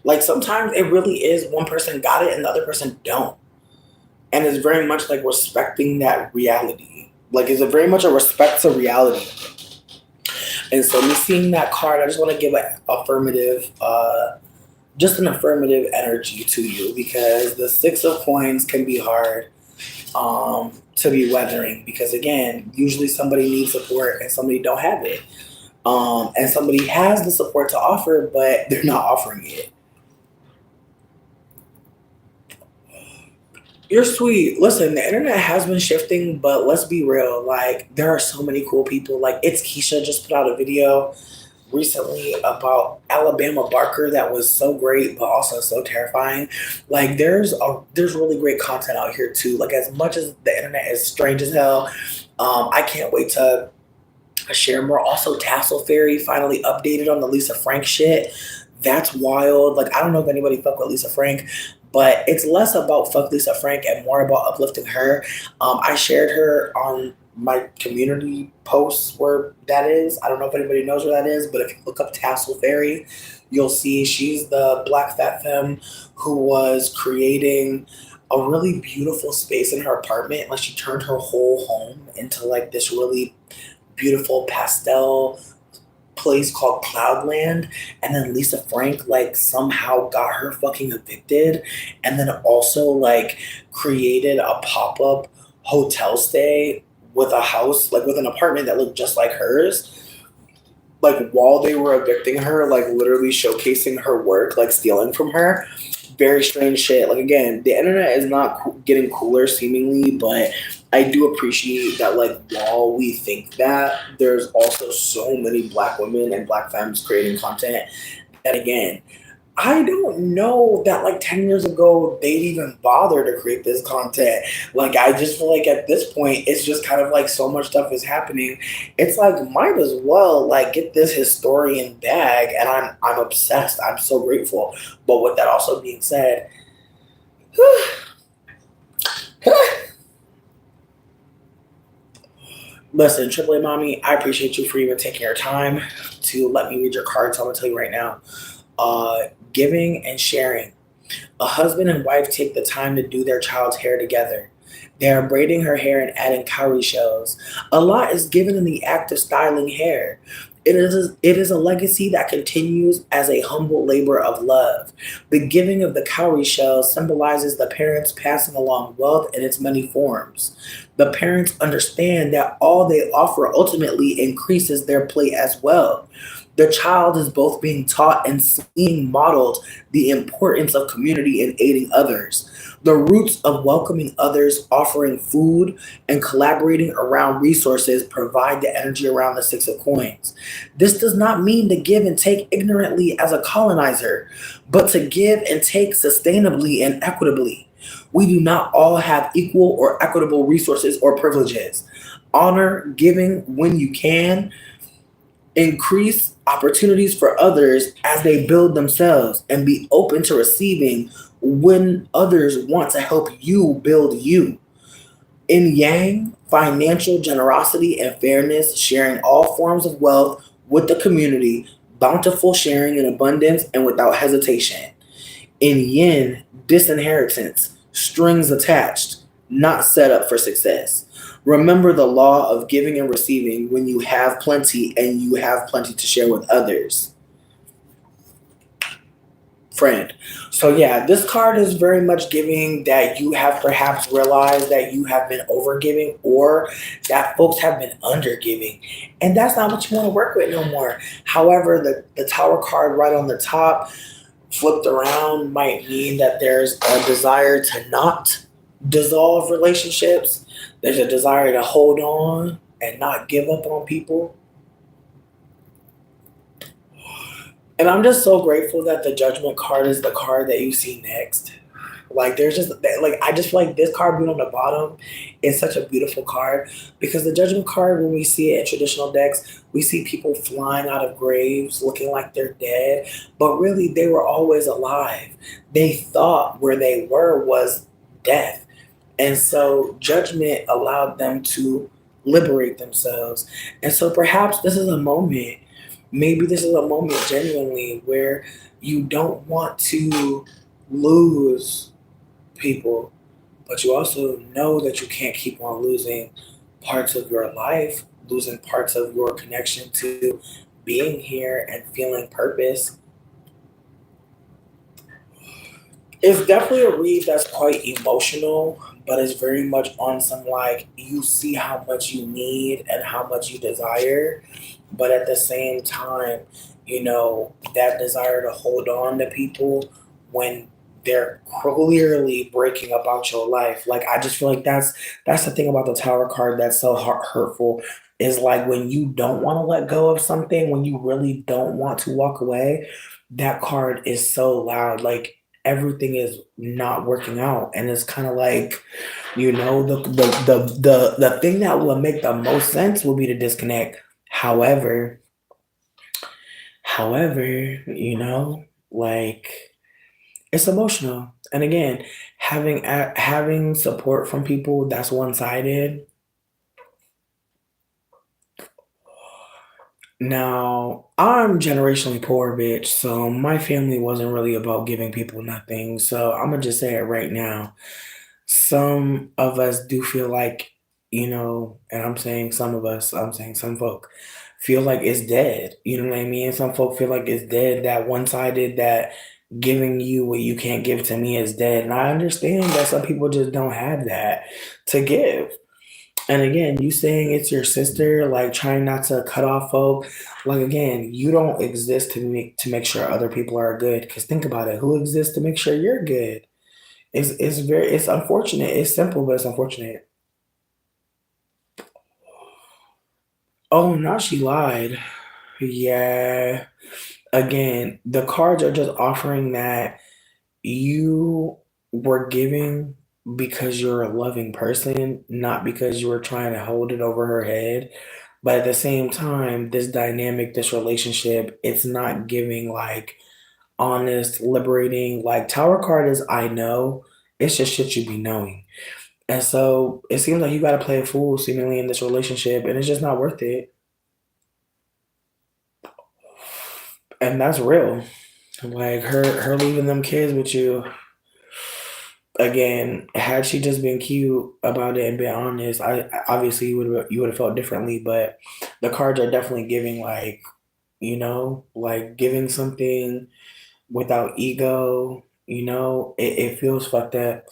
Like sometimes it really is one person got it and the other person don't. And it's very much like respecting that reality. Like it's a very much a respect to reality. And so me seeing that card, I just want to give an affirmative, just an affirmative energy to you because the Six of Coins can be hard to be weathering because again, usually somebody needs support and somebody don't have it. And somebody has the support to offer, but they're not offering it. You're sweet. Listen, the internet has been shifting, but let's be real. Like, there are so many cool people. Like, It's Keisha just put out a video recently about Alabama Barker that was so great, but also so terrifying. Like, there's really great content out here too. Like, as much as the internet is strange as hell, I can't wait to share more. Also, Tassel Fairy finally updated on the Lisa Frank shit. That's wild. Like, I don't know if anybody fuck with Lisa Frank, but it's less about fuck Lisa Frank and more about uplifting her. I shared her on my community posts where that is. I don't know if anybody knows where that is, but if you look up Tassel Fairy, you'll see she's the black fat femme who was creating a really beautiful space in her apartment. Like she turned her whole home into like this really beautiful pastel place called Cloudland, and then Lisa Frank like somehow got her fucking evicted, and then also like created a pop-up hotel stay with a house, like with an apartment that looked just like hers. Like while they were evicting her, like literally showcasing her work, like stealing from her. very strange shit. Like again, the internet is not getting cooler seemingly, but I do appreciate that. Like while we think that, there's also so many Black women and Black femmes creating content that again, I don't know that like 10 years ago they'd even bother to create this content. Like I just feel like at this point it's just kind of like so much stuff is happening. It's like might as well like get this historian bag, and I'm obsessed. I'm so grateful. But with that also being said, listen, AAA mommy, I appreciate you for even taking your time to let me read your cards. So I'm gonna tell you right now. Giving and sharing. A husband and wife take the time to do their child's hair together. They are braiding her hair and adding cowrie shells. A lot is given in the act of styling hair. It is a legacy that continues as a humble labor of love. The giving of the cowrie shells symbolizes the parents passing along wealth in its many forms. The parents understand that all they offer ultimately increases their plate as well. The child is both being taught and seeing modeled the importance of community and aiding others. The roots of welcoming others, offering food, and collaborating around resources provide the energy around the Six of Coins. This does not mean to give and take ignorantly as a colonizer, but to give and take sustainably and equitably. We do not all have equal or equitable resources or privileges. Honor giving when you can, increase opportunities for others as they build themselves, and be open to receiving when others want to help you build you. In Yang, financial generosity and fairness, sharing all forms of wealth with the community, bountiful sharing in abundance and without hesitation. In Yin, disinheritance, strings attached, not set up for success. Remember the law of giving and receiving when you have plenty and you have plenty to share with others. Friend. So yeah, this card is very much giving that you have perhaps realized that you have been overgiving or that folks have been undergiving. And that's not what you want to work with no more. However, the Tower card right on the top flipped around might mean that there's a desire to not dissolve relationships. There's a desire to hold on and not give up on people. And I'm just so grateful that the Judgment card is the card that you see next. Like there's just like I just feel like this card being on the bottom is such a beautiful card because the Judgment card, when we see it in traditional decks, we see people flying out of graves looking like they're dead, but really they were always alive. They thought where they were was death. And so Judgment allowed them to liberate themselves. And so perhaps this is a moment, maybe this is a moment genuinely where you don't want to lose people, but you also know that you can't keep on losing parts of your life, losing parts of your connection to being here and feeling purpose. It's definitely a read that's quite emotional, but it's very much on some like you see how much you need and how much you desire, but at the same time, that desire to hold on to people when they're clearly breaking up out your life. Like I just feel like that's the thing about the Tower card that's so hurtful is like when you don't want to let go of something, when you really don't want to walk away, that card is so loud. Like everything is not working out, and it's kind of like the thing that will make the most sense will be to disconnect. However, like it's emotional. And again, having support from people that's one-sided. Now, I'm generationally poor, bitch, so my family wasn't really about giving people nothing. So I'm gonna just say it right now. Some of us do feel like, and I'm saying some of us, I'm saying some folk feel like it's dead. You know what I mean? Some folk feel like it's dead, that one-sided, that giving you what you can't give to me is dead. And I understand that some people just don't have that to give. And again, you saying it's your sister, like trying not to cut off folk. Like again, you don't exist to make sure other people are good. Because think about it, who exists to make sure you're good? It's unfortunate. It's simple, but it's unfortunate. Oh, now she lied. Yeah. Again, the cards are just offering that you were giving because you're a loving person, not because you were trying to hold it over her head. But at the same time, this dynamic, this relationship, it's not giving like honest, liberating. Like Tower card is I know. It's just shit you be knowing. And so it seems like you gotta play a fool seemingly in this relationship and it's just not worth it. And that's real. Like her leaving them kids with you. Again, had she just been cute about it and been honest, I obviously you would have felt differently. But the cards are definitely giving like like giving something without ego. It feels fucked up,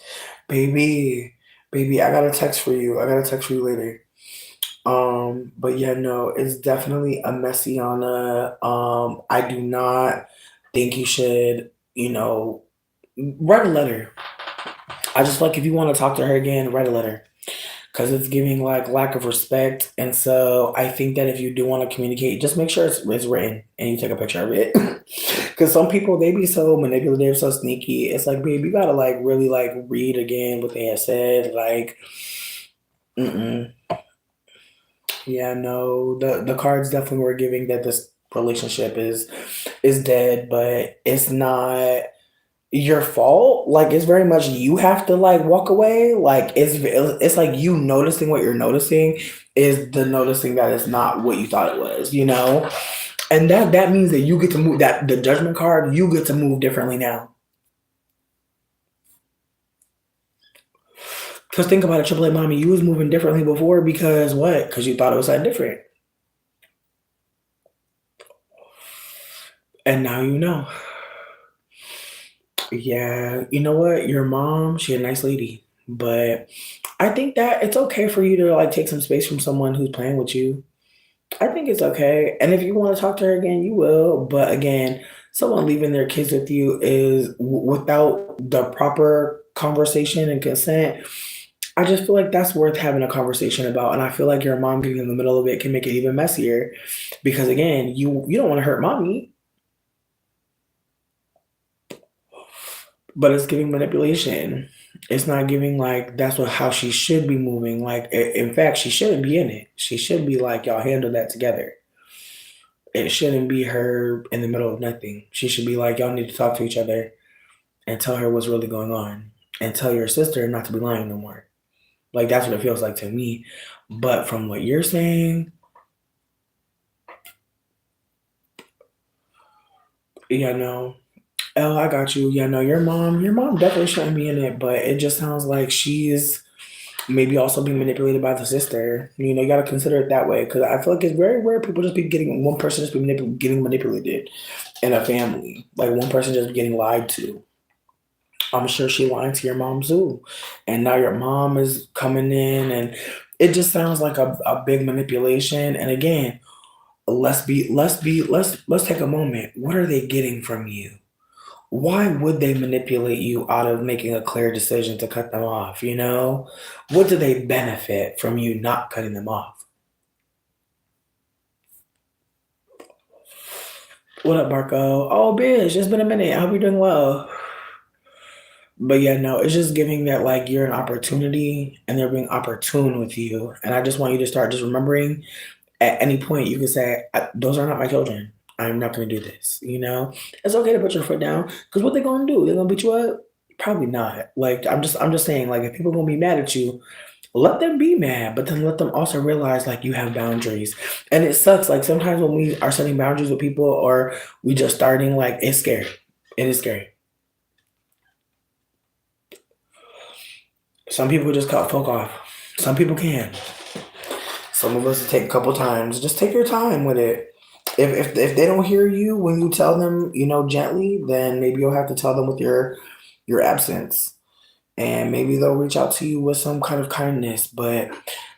baby. Baby, I got a text for you. I got a text for you later. But yeah, no, it's definitely a messiana. I do not think you should, write a letter. I just feel like if you want to talk to her again, write a letter because it's giving like lack of respect. And so I think that if you do want to communicate, just make sure it's written and you take a picture of it. Because some people they be so manipulative, so sneaky. It's like, babe, you gotta like really like read again what they have said. Like, mm-mm. Yeah, no, the cards definitely were giving that this relationship is dead, but it's not your fault. Like it's very much you have to like walk away. Like it's like you noticing what you're noticing is the noticing that it's not what you thought it was. And that means that you get to move that the judgment card, you get to move differently now. Cause think about it, Triple A mommy, you was moving differently before because what? Because you thought it was that different. And now you know. Yeah, you know what? Your mom, she a nice lady. But I think that it's okay for you to like take some space from someone who's playing with you. I think it's okay. And if you want to talk to her again, you will. But again, someone leaving their kids with you is without the proper conversation and consent. I just feel like that's worth having a conversation about. And I feel like your mom getting in the middle of it can make it even messier because again, you don't want to hurt mommy, but it's giving manipulation. It's not giving like that's what how she should be moving. Like in fact, she shouldn't be in it. She should be like y'all handle that together. It shouldn't be her in the middle of nothing. She should be like y'all need to talk to each other and tell her what's really going on and tell your sister not to be lying no more. Like that's what it feels like to me. But from what you're saying, yeah, no. Oh, I got you. Yeah, no, your mom definitely shouldn't be in it, but it just sounds like she's maybe also being manipulated by the sister. You got to consider it that way because I feel like it's very rare people just be getting one person just be getting manipulated in a family. Like one person just getting lied to. I'm sure she lied to your mom too, and now your mom is coming in, and it just sounds like a big manipulation. And again, let's take a moment. What are they getting from you? Why would they manipulate you out of making a clear decision to cut them off? What do they benefit from you not cutting them off? What up, Marco? Oh, bitch, it's been a minute. I hope you're doing well. But yeah, no, it's just giving that like you're an opportunity and they're being opportune with you. And I just want you to start just remembering at any point you can say, those are not my children. I'm not going to do this. It's okay to put your foot down because what they going to do? They're going to beat you up? Probably not. Like I'm just saying, like if people are gonna be mad at you, let them be mad, but then let them also realize like you have boundaries. And it sucks. Like sometimes when we are setting boundaries with people or we just starting, like it's scary. It is scary. Some people just cut folk off. Some people can. Some of us take a couple times. Just take your time with it. If they don't hear you when you tell them, gently, then maybe you'll have to tell them with your absence. And maybe they'll reach out to you with some kind of kindness. But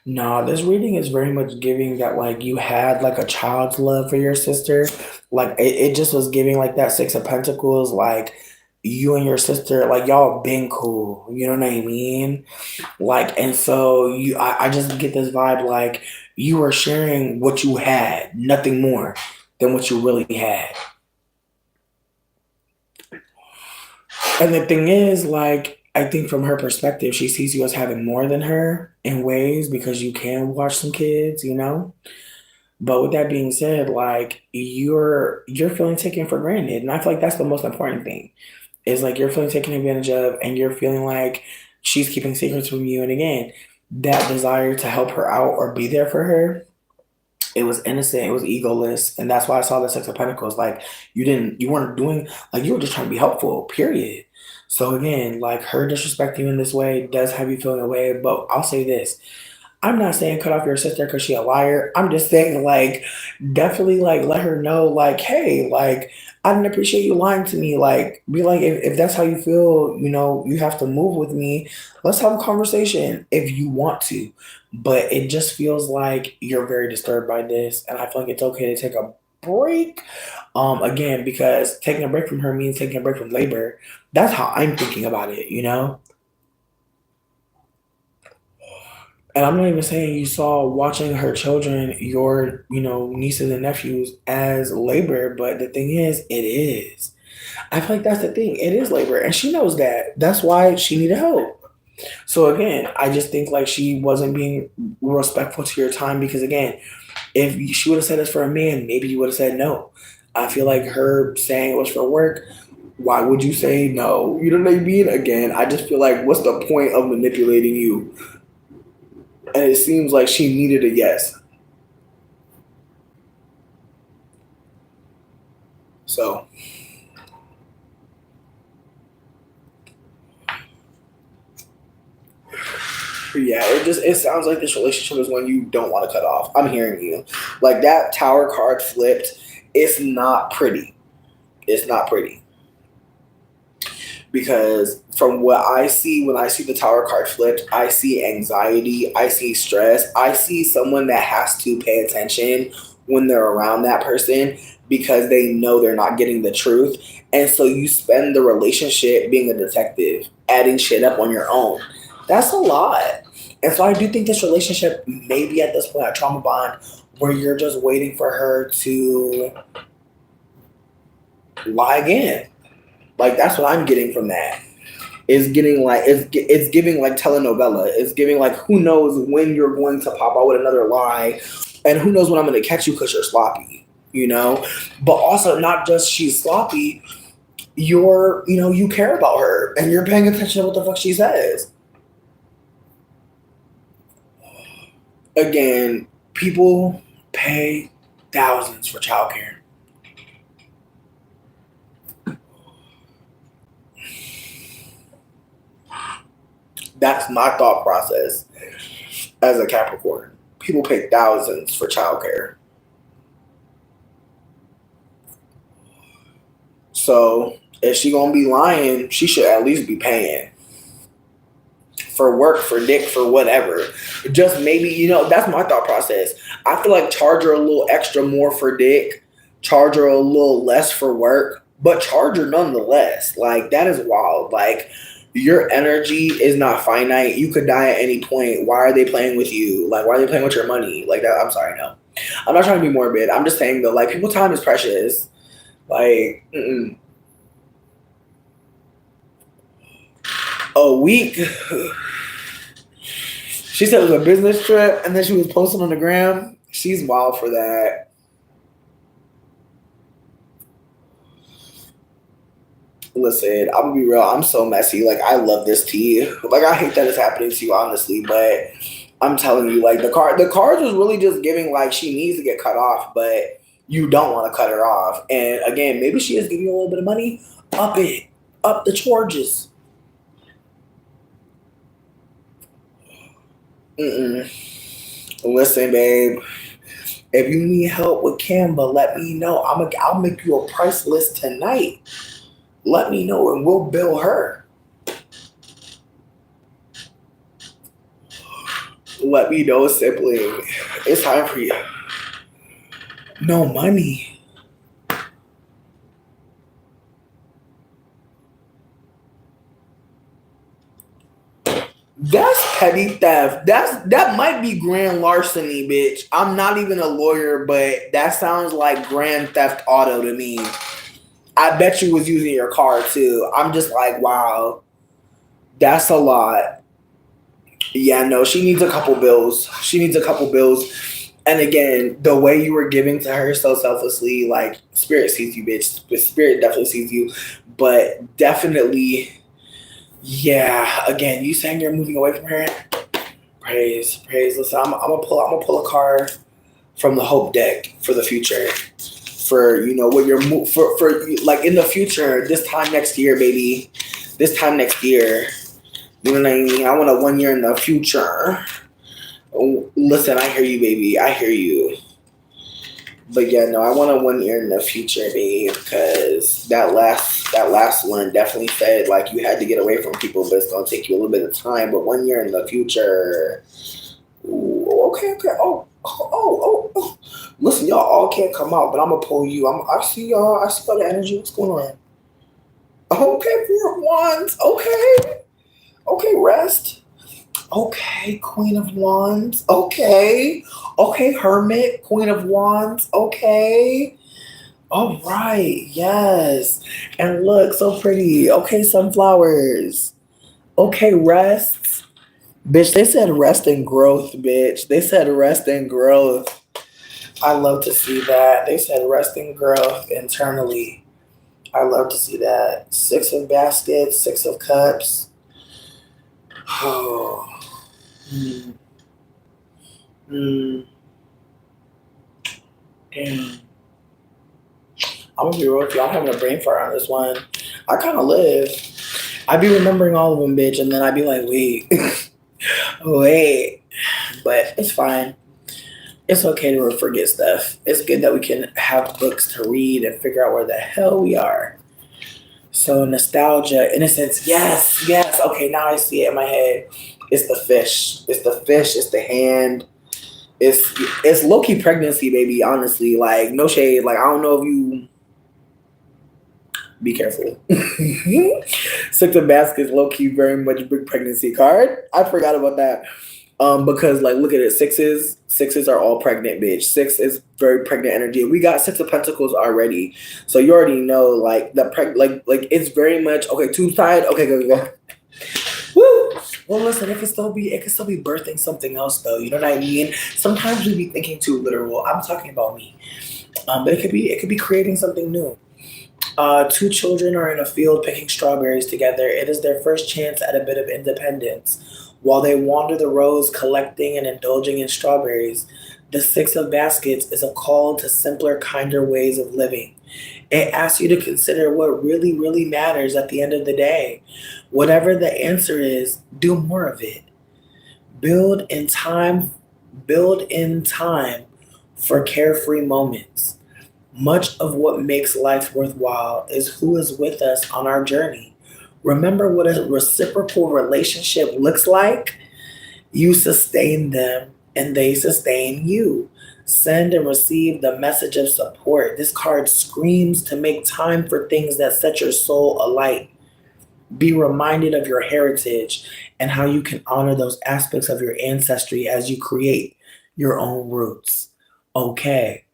Nah, this reading is very much giving that like you had like a child's love for your sister. Like it just was giving like that Six of Pentacles, like you and your sister, like y'all been cool. You know what I mean? Like, and so I just get this vibe like you were sharing what you had, nothing more than what you really had. And the thing is, like, I think from her perspective, she sees you as having more than her in ways because you can watch some kids, you know? But with that being said, like you're feeling taken for granted. And I feel like that's the most important thing. Is like you're feeling taken advantage of and you're feeling like she's keeping secrets from you. And again, that desire to help her out or be there for her, it was innocent, it was egoless, and that's why I saw the Six of Pentacles. Like you weren't doing like you were just trying to be helpful, period. So again, like her disrespecting you in this way does have you feeling away, but I'll say this. I'm not saying cut off your sister because she a liar. I'm just saying like definitely like let her know like hey like I didn't appreciate you lying to me. Like be like if that's how you feel, you know you have to move with me. Let's have a conversation if you want to. But it just feels like you're very disturbed by this, and I feel like it's okay to take a break. Again, because taking a break from her means taking a break from labor. That's how I'm thinking about it. You know. And I'm not even saying you saw watching her children, your, nieces and nephews as labor, but the thing is, it is. I feel like that's the thing. It is labor. And she knows that. That's why she needed help. So again, I just think like she wasn't being respectful to your time because again, if she would have said this for a man, maybe you would have said no. I feel like her saying it was for work. Why would you say no? You know what I mean? Again, I just feel like what's the point of manipulating you? And it seems like she needed a yes. So yeah, it sounds like this relationship is one you don't want to cut off. I'm hearing you. Like that tower card flipped, it's not pretty. It's not pretty. Because from what I see when I see the tower card flipped, I see anxiety, I see stress, I see someone that has to pay attention when they're around that person because they know they're not getting the truth. And so you spend the relationship being a detective, adding shit up on your own. That's a lot. And so I do think this relationship may be at this point a trauma bond where you're just waiting for her to lie again. Like that's what I'm getting from that. Is getting like it's giving like telenovela. It's giving like who knows when you're going to pop out with another lie, and who knows when I'm going to catch you because you're sloppy. You know, but also not just she's sloppy. You care about her and you're paying attention to what the fuck she says. Again, people pay thousands for childcare. That's my thought process as a Capricorn. People pay thousands for childcare. So if she gonna be lying, she should at least be paying for work, for dick, for whatever. Just maybe, that's my thought process. I feel like charge her a little extra more for dick, charge her a little less for work, but charge her nonetheless. Like that is wild. Like your energy is not finite. You could die at any point. Why are they playing with you? Like why are they playing with your money? Like that. I'm sorry, no. I'm not trying to be morbid. I'm just saying though, like people's time is precious. Like a week. She said it was a business trip, and then she was posting on the gram. She's wild for that. Listen, I'm gonna be real. I'm so messy. Like I love this tea. Like I hate that it's happening to you, honestly. But I'm telling you, like the cards was really just giving like she needs to get cut off, but you don't want to cut her off. And again, maybe she is giving you a little bit of money. Up it, up the charges. Listen, babe. If you need help with Canva, let me know. I'll make you a price list tonight. Let me know and we'll bill her. Let me know, sibling. It's time for you. No money. That's petty theft. That might be grand larceny, bitch. I'm not even a lawyer, but that sounds like grand theft auto to me. I bet you was using your car too. I'm just like, wow, that's a lot. Yeah, no, she needs a couple bills. She needs a couple bills. And again, the way you were giving to her so selflessly, like spirit sees you, bitch. Spirit definitely sees you, but definitely. Yeah, again, you saying you're moving away from her. Praise, praise. Listen, I'm gonna pull a card from the hope deck for the future. For what you're for like in the future, this time next year, baby. This time next year. You know what I mean? I want a 1 year in the future. Oh, listen, I hear you, baby. I hear you. But yeah, no, I want a 1 year in the future, babe, because that last one definitely said like you had to get away from people, but it's gonna take you a little bit of time. But 1 year in the future, ooh, okay. Oh. Listen, y'all all can't come out, but I'm gonna pull you. I see y'all. I see all the energy. What's going on? Okay, Four of Wands. Okay, rest. Okay, Queen of Wands. Okay, Hermit, Queen of Wands. Okay. All right. Yes. And look, so pretty. Okay, sunflowers. Okay, rest. Bitch, they said rest and growth, bitch. They said rest and growth. I love to see that. They said rest and growth internally. I love to see that. 6 of baskets, 6 of cups. Oh. Damn. I'm gonna be real with you. I'm having a brain fart on this one. I kind of live. I be remembering all of them, bitch, and then I be like, wait, wait. But it's fine. It's okay to forget stuff. It's good that we can have books to read and figure out where the hell we are. So nostalgia, innocence, yes. Okay, now I see it in my head. It's the fish. It's the hand. It's low-key pregnancy, baby, honestly. Like, no shade. Like, I don't know if you... Be careful. 6 of baskets, low-key, very much big pregnancy card. I forgot about that. Because, like, look at it. Sixes are all pregnant, bitch. 6 is very pregnant energy. We got 6 of pentacles already. So you already know, like, like it's very much... Okay, 2 side. Okay, go. Woo! Well, listen, it can still be birthing something else, though. You know what I mean? Sometimes we be thinking too literal. I'm talking about me. But it could be creating something new. 2 children are in a field picking strawberries together. It is their first chance at a bit of independence. While they wander the rows collecting and indulging in strawberries, the 6 of baskets is a call to simpler, kinder ways of living. It asks you to consider what really, really matters at the end of the day. Whatever the answer is, do more of it. Build in time for carefree moments. Much of what makes life worthwhile is who is with us on our journey. Remember what a reciprocal relationship looks like? You sustain them and they sustain you. Send and receive the message of support. This card screams to make time for things that set your soul alight. Be reminded of your heritage and how you can honor those aspects of your ancestry as you create your own roots. Okay.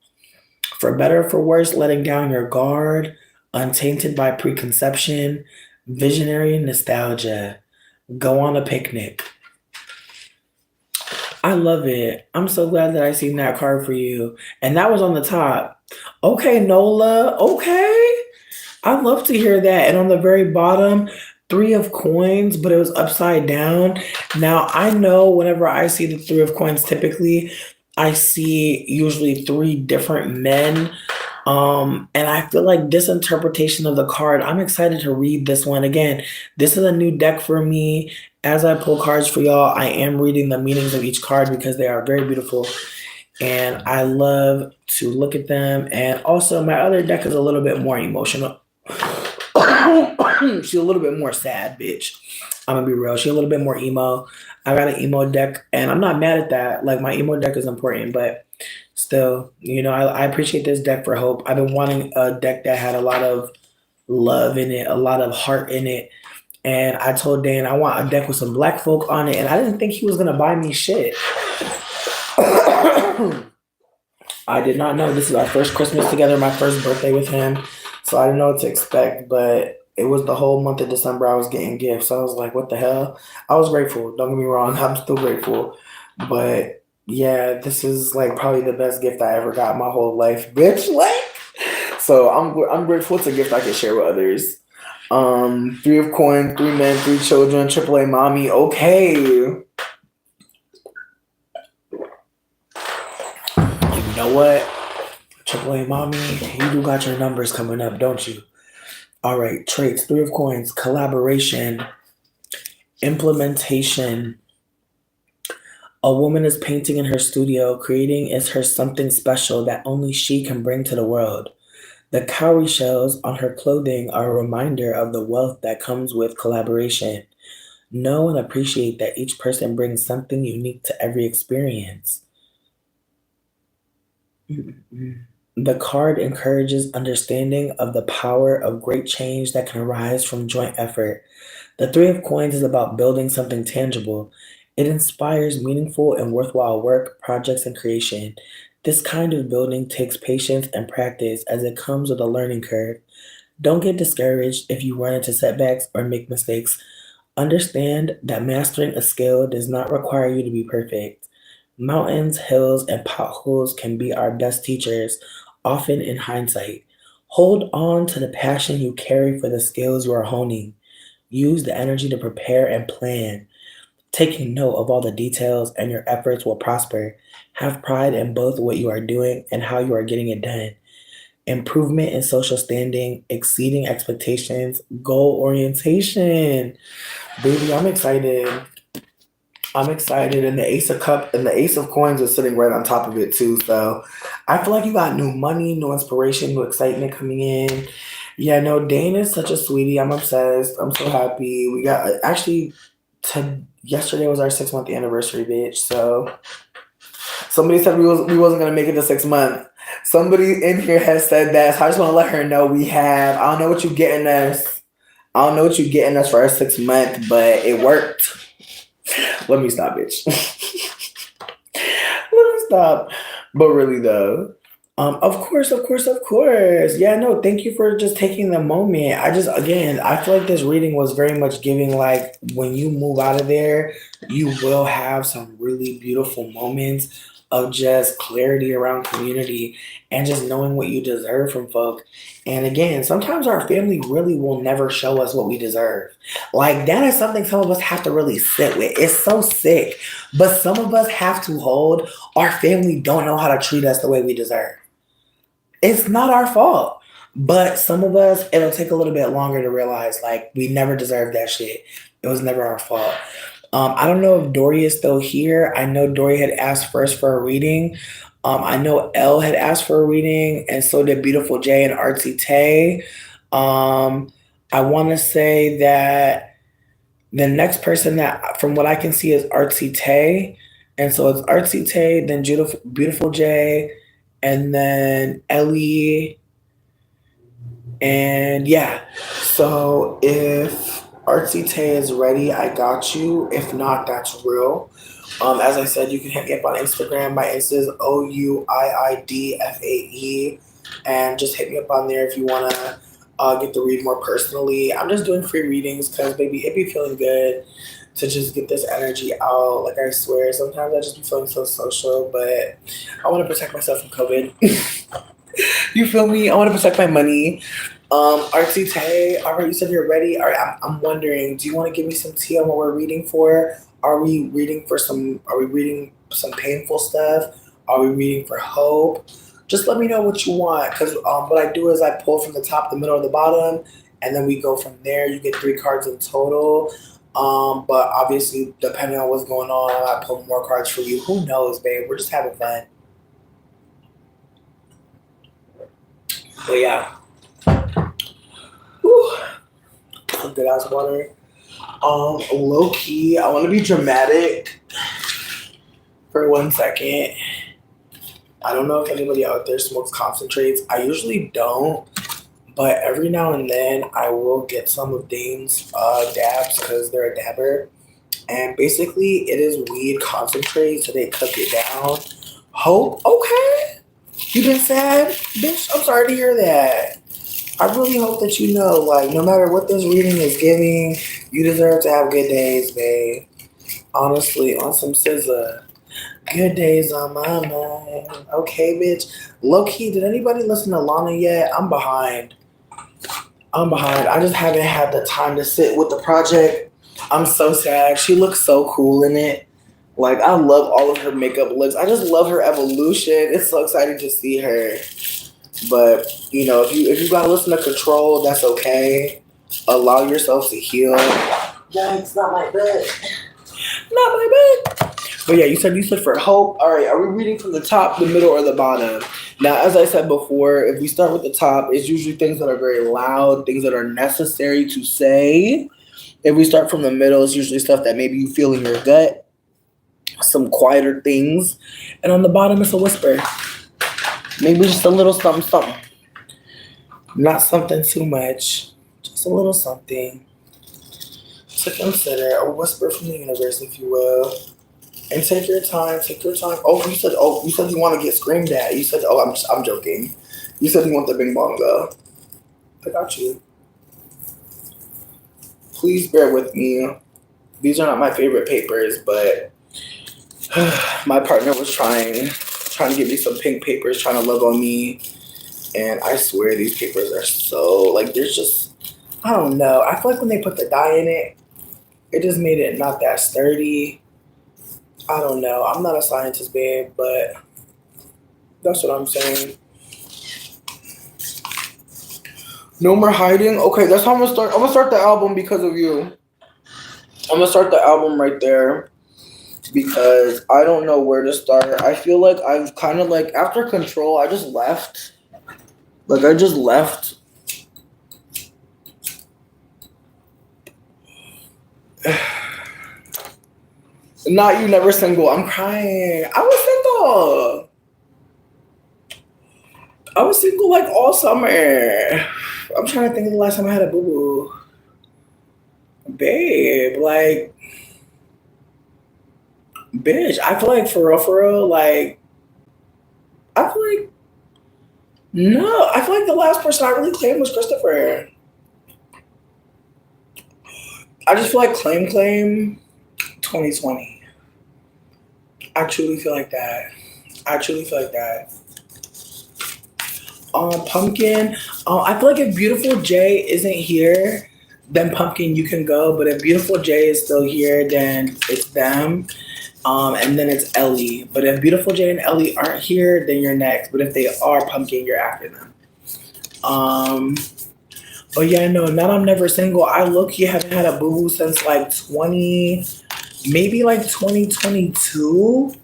For better or for worse, letting down your guard, untainted by preconception, visionary nostalgia. Go on a picnic. I love it. I'm so glad that I seen that card for you. And that was on the top. Okay, Nola. Okay. I'd love to hear that. And on the very bottom, 3 of coins, but it was upside down. Now, I know whenever I see the 3 of coins, typically, I see usually 3 different men. And I feel like this interpretation of the card, I'm excited to read this one. Again, this is a new deck for me. As I pull cards for y'all, I am reading the meanings of each card because they are very beautiful. And I love to look at them. And also, my other deck is a little bit more emotional. She's a little bit more sad, bitch. I'm gonna be real. She's a little bit more emo. I got an emo deck, and I'm not mad at that. Like my emo deck is important, but still, I appreciate this deck for hope. I've been wanting a deck that had a lot of love in it, a lot of heart in it. And I told Dan I want a deck with some black folk on it, and I didn't think he was gonna buy me shit. I did not know this is our first Christmas together, my first birthday with him, so I didn't know what to expect. But it was the whole month of December I was getting gifts. So I was like, what the hell? I was grateful. Don't get me wrong, I'm still grateful. But yeah, this is like probably the best gift I ever got in my whole life, bitch. Like, so I'm grateful. It's a gift I can share with others. Three of coins, three men, three children, AAA mommy. Okay. You know what? AAA mommy, you do got your numbers coming up, don't you? All right, traits, three of coins, collaboration, implementation. A woman is painting in her studio, creating is her something special that only she can bring to the world. The cowrie shells on her clothing are a reminder of the wealth that comes with collaboration. Know and appreciate that each person brings something unique to every experience. The card encourages understanding of the power of great change that can arise from joint effort. The Three of Coins is about building something tangible. It inspires meaningful and worthwhile work, projects, and creation. This kind of building takes patience and practice as it comes with a learning curve. Don't get discouraged if you run into setbacks or make mistakes. Understand that mastering a skill does not require you to be perfect. Mountains, hills, and potholes can be our best teachers, often in hindsight. Hold on to the passion you carry for the skills you are honing. Use the energy to prepare and plan. Taking note of all the details and your efforts will prosper. Have pride in both what you are doing and how you are getting it done. Improvement in social standing, exceeding expectations, goal orientation. Baby, I'm excited. I'm excited, and the Ace of Cup and the Ace of Coins is sitting right on top of it too. So I feel like you got new money, new inspiration, new excitement coming in. Yeah, no, Dane is such a sweetie. I'm obsessed. I'm so happy. We got actually yesterday was our 6 month anniversary, bitch. So somebody said we wasn't gonna make it to 6 months. Somebody in here has said that. So I just want to let her know we have. I don't know what you getting us. I don't know what you getting us for our 6 month, but it worked. Let me stop, bitch. Let me stop. But really, though, of course, of course, of course. Yeah, no, thank you for just taking the moment. Again, I feel like this reading was very much giving, like, when you move out of there, you will have some really beautiful moments of just clarity around community and just knowing what you deserve from folk. And again, sometimes our family really will never show us what we deserve. Like, that is something some of us have to really sit with. It's so sick. But some of us have to hold our family don't know how to treat us the way we deserve. It's not our fault. But some of us, it'll take a little bit longer to realize, like, we never deserved that shit. It was never our fault. I don't know if Dory is still here. I know Dory had asked first for a reading. I know Elle had asked for a reading, and so did Beautiful J and Artsy Tay. I want to say that the next person that, from what I can see, is Artsy Tay. And so it's Artsy Tay, then Beautiful J, and then Ellie. And yeah, so if Artsy Tay is ready, I got you. If not, that's real. As I said, you can hit me up on Instagram. My Insta is OUIIDFAE. And just hit me up on there if you want to get to read more personally. I'm just doing free readings because, baby, it be feeling good to just get this energy out. Like, I swear, sometimes I just be feeling so social, but I want to protect myself from COVID. You feel me? I want to protect my money. Artsy Tay, all right, you said you're ready. All right, I'm wondering, do you want to give me some tea on what we're reading for? Are we reading some painful stuff? Are we reading for hope? Just let me know what you want, because what I do is I pull from the top, the middle, and the bottom, and then we go from there. You get 3 cards in total. But obviously, depending on what's going on, I might pull more cards for you. Who knows, babe? We're just having fun. But yeah. Whew. Some good ass water. Low key, I want to be dramatic for 1 second. I don't know if anybody out there smokes concentrates. I usually don't, but every now and then I will get some of Dane's dabs because they're a dabber. And basically, it is weed concentrate, so they cook it down. Hope, okay. You been sad? Bitch, I'm sorry to hear that. I really hope that you know, like, no matter what this reading is giving, you deserve to have good days, babe. Honestly, on some scissor. Good days on my mind. Okay, bitch. Low key, did anybody listen to Lana yet? I'm behind. I just haven't had the time to sit with the project. I'm so sad. She looks so cool in it. Like, I love all of her makeup looks. I just love her evolution. It's so exciting to see her. But, you know, if you gotta listen to Control, that's okay. Allow yourself to heal. Yikes, not my bed. Not my bed. But yeah, you said for Hope. All right, are we reading from the top, the middle, or the bottom? Now, as I said before, if we start with the top, it's usually things that are very loud, things that are necessary to say. If we start from the middle, it's usually stuff that maybe you feel in your gut, some quieter things. And on the bottom, it's a whisper. Maybe just a little something, something. Not something too much, just a little something to consider, a whisper from the universe, if you will. And take your time, take your time. Oh, you said you want to get screamed at. You said, I'm joking. You said you want the bing bong though. I got you. Please bear with me. These are not my favorite papers, but my partner was trying to give me some pink papers, trying to love on me. And I swear these papers are so, like, there's just, I don't know. I feel like when they put the dye in it, it just made it not that sturdy. I don't know. I'm not a scientist, babe, but that's what I'm saying. No more hiding. Okay, that's how I'm gonna start. I'm gonna start the album because of you. I'm gonna start the album right there because I don't know where to start. I feel like I've kind of like after Control, I just left. Like I just left. Not you, never single. I'm crying. I was single like all summer. I'm trying to think of the last time I had a boo boo. Babe, like, bitch, I feel like for real, like, I feel like, no, I feel like the last person I really claimed was Christopher. I just feel like claim 2020. I truly feel like that. Pumpkin. I feel like if Beautiful J isn't here, then Pumpkin you can go. But if Beautiful J is still here, then it's them. And then it's Ellie. But if Beautiful J and Ellie aren't here, then you're next. But if they are, Pumpkin, you're after them. But yeah, no, now I'm never single. I low-key haven't had a boo-boo since like 2022.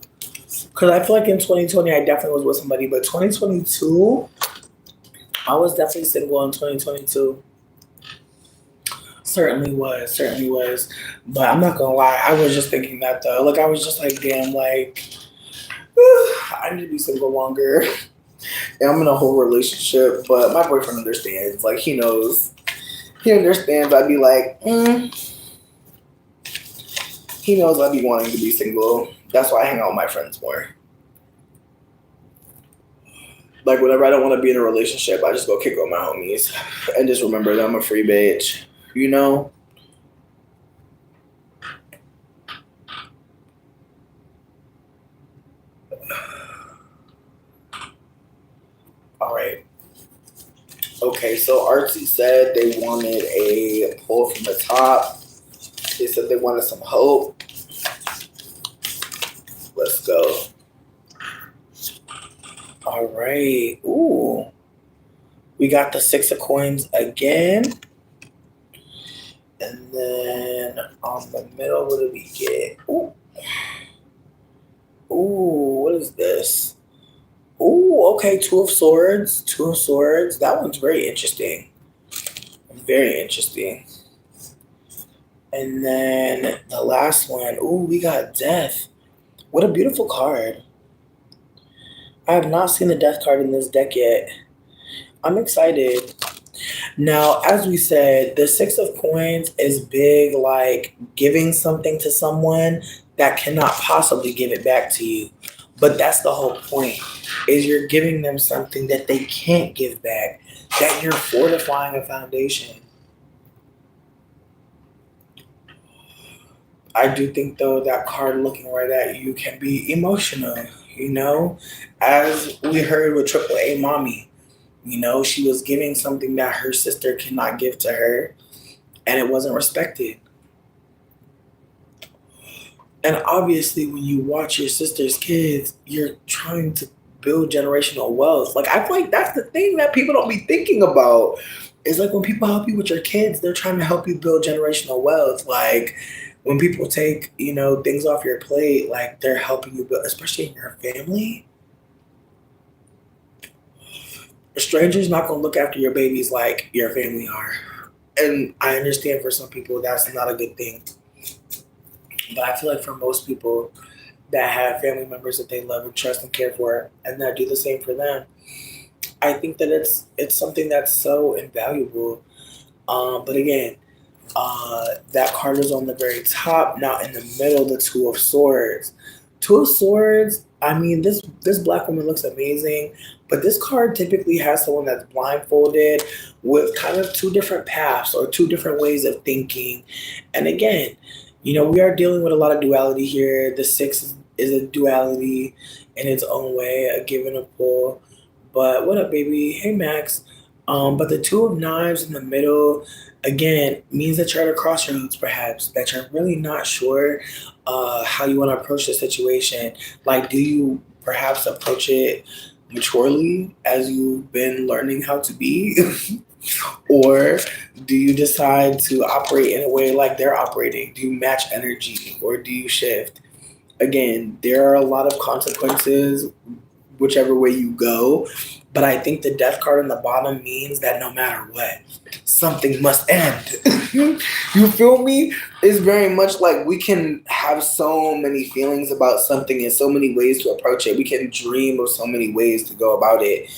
Because I feel like in 2020, I definitely was with somebody. But 2022, I was definitely single in 2022. Certainly was. But I'm not gonna lie, I was just thinking that though. Like I was just like, damn, like I need to be single longer. And I'm in a whole relationship, but my boyfriend understands. Like he knows. He understands. I'd be like, he knows I'd be wanting to be single. That's why I hang out with my friends more. Like whenever I don't want to be in a relationship, I just go kick with my homies and just remember that I'm a free bitch. You know? All right. Okay, so Artsy said they wanted a pull from the top. They said they wanted some hope. Let's go. All right. Ooh. We got the 6 of coins again. And then on the middle, what did we get? Ooh. Ooh, what is this? Ooh, okay, 2 of Swords. 2 of Swords. That one's very interesting. Very interesting. And then the last one, ooh, we got death. What a beautiful card. I have not seen the death card in this deck yet. I'm excited. Now, as we said, the Six of Coins is big, like giving something to someone that cannot possibly give it back to you. But that's the whole point, is you're giving them something that they can't give back, that you're fortifying a foundation. I do think, though, that card looking right at you can be emotional, you know? As we heard with Triple A Mommy, she was giving something that her sister cannot give to her, and it wasn't respected. And obviously, when you watch your sister's kids, you're trying to build generational wealth. Like, I feel like that's the thing that people don't be thinking about. It's like when people help you with your kids, they're trying to help you build generational wealth. Like, when people take, things off your plate, like, they're helping you build, especially in your family. A stranger's not going to look after your babies like your family are. And I understand for some people that's not a good thing. But I feel like for most people that have family members that they love and trust and care for, and that do the same for them, I think that it's something that's so invaluable. But again, that card is on the very top. Now in the middle, the Two of Swords. Two of Swords. I mean, this black woman looks amazing, but this card typically has someone that's blindfolded with kind of two different paths or two different ways of thinking. And again, we are dealing with a lot of duality here. The six is a duality in its own way, a give and a pull. But what up, baby? Hey, Max. But the Two of Knives in the middle, again, means that you're at a crossroads, perhaps, that you're really not sure how you want to approach the situation. Like, do you perhaps approach it maturely as you've been learning how to be? Or do you decide to operate in a way like they're operating? Do you match energy or do you shift? Again, there are a lot of consequences whichever way you go. But I think the death card on the bottom means that no matter what, something must end. You feel me? It's very much like we can have so many feelings about something and so many ways to approach it. We can dream of so many ways to go about it.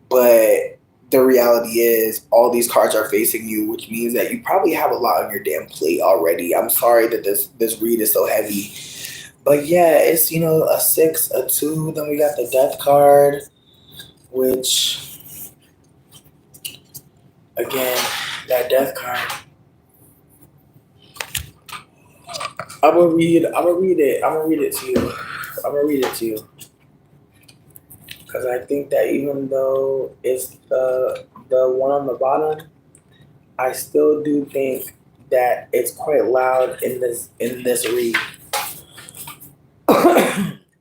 But the reality is all these cards are facing you, which means that you probably have a lot on your damn plate already. I'm sorry that this read is so heavy. But yeah, it's a 6, a 2, then we got the death card, which again, that death card. I'm gonna read it. I'm gonna read it to you. I'm gonna read it to you. Because I think that even though it's the one on the bottom, I still do think that it's quite loud in this read.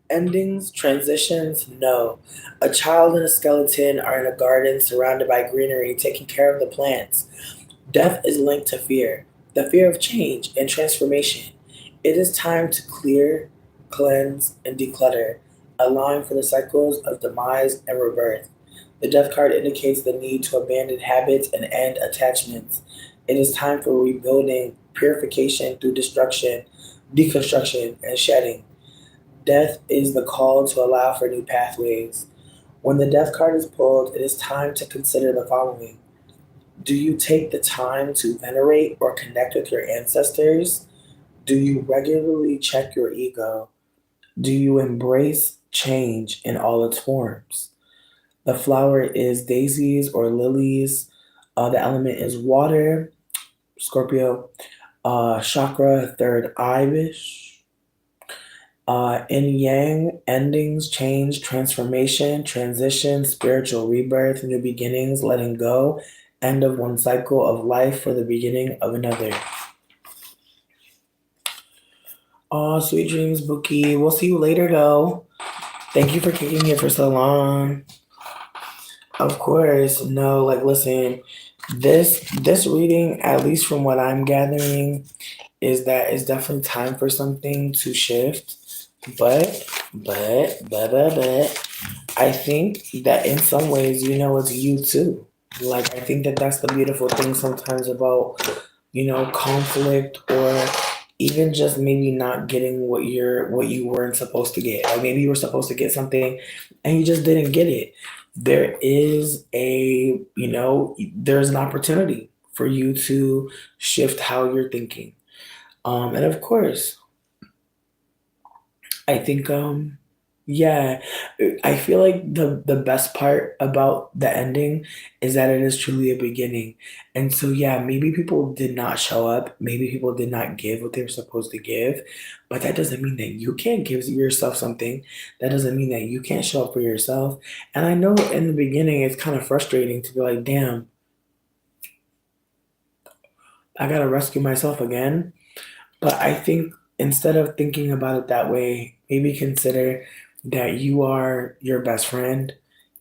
Endings, transitions, no. A child and a skeleton are in a garden surrounded by greenery, taking care of the plants. Death is linked to fear, the fear of change and transformation. It is time to clear, cleanse, and declutter, allowing for the cycles of demise and rebirth. The death card indicates the need to abandon habits and end attachments. It is time for rebuilding, purification through destruction, deconstruction, and shedding. Death is the call to allow for new pathways. When the death card is pulled, it is time to consider the following. Do you take the time to venerate or connect with your ancestors? Do you regularly check your ego? Do you embrace change in all its forms? The flower is daisies or lilies. The element is water, Scorpio. Chakra, third eye-ish. In Yang, endings, change, transformation, transition, spiritual rebirth, new beginnings, letting go, end of one cycle of life for the beginning of another. Oh, sweet dreams, Bookie. We'll see you later, though. Thank you for kicking it for so long. Of course. No, like, listen, this reading, at least from what I'm gathering, is that it's definitely time for something to shift. But, I think that in some ways, it's you too. Like, I think that that's the beautiful thing sometimes about conflict, or even just maybe not getting what you weren't supposed to get. Like maybe you were supposed to get something and you just didn't get it. There's an opportunity for you to shift how you're thinking. And of course, I think yeah, I feel like the best part about the ending is that it is truly a beginning. And so yeah, maybe people did not show up, maybe people did not give what they were supposed to give, but that doesn't mean that you can't give yourself something. That doesn't mean that you can't show up for yourself. And I know in the beginning it's kind of frustrating to be like, damn, I gotta rescue myself again. But I think instead of thinking about it that way, maybe consider that you are your best friend,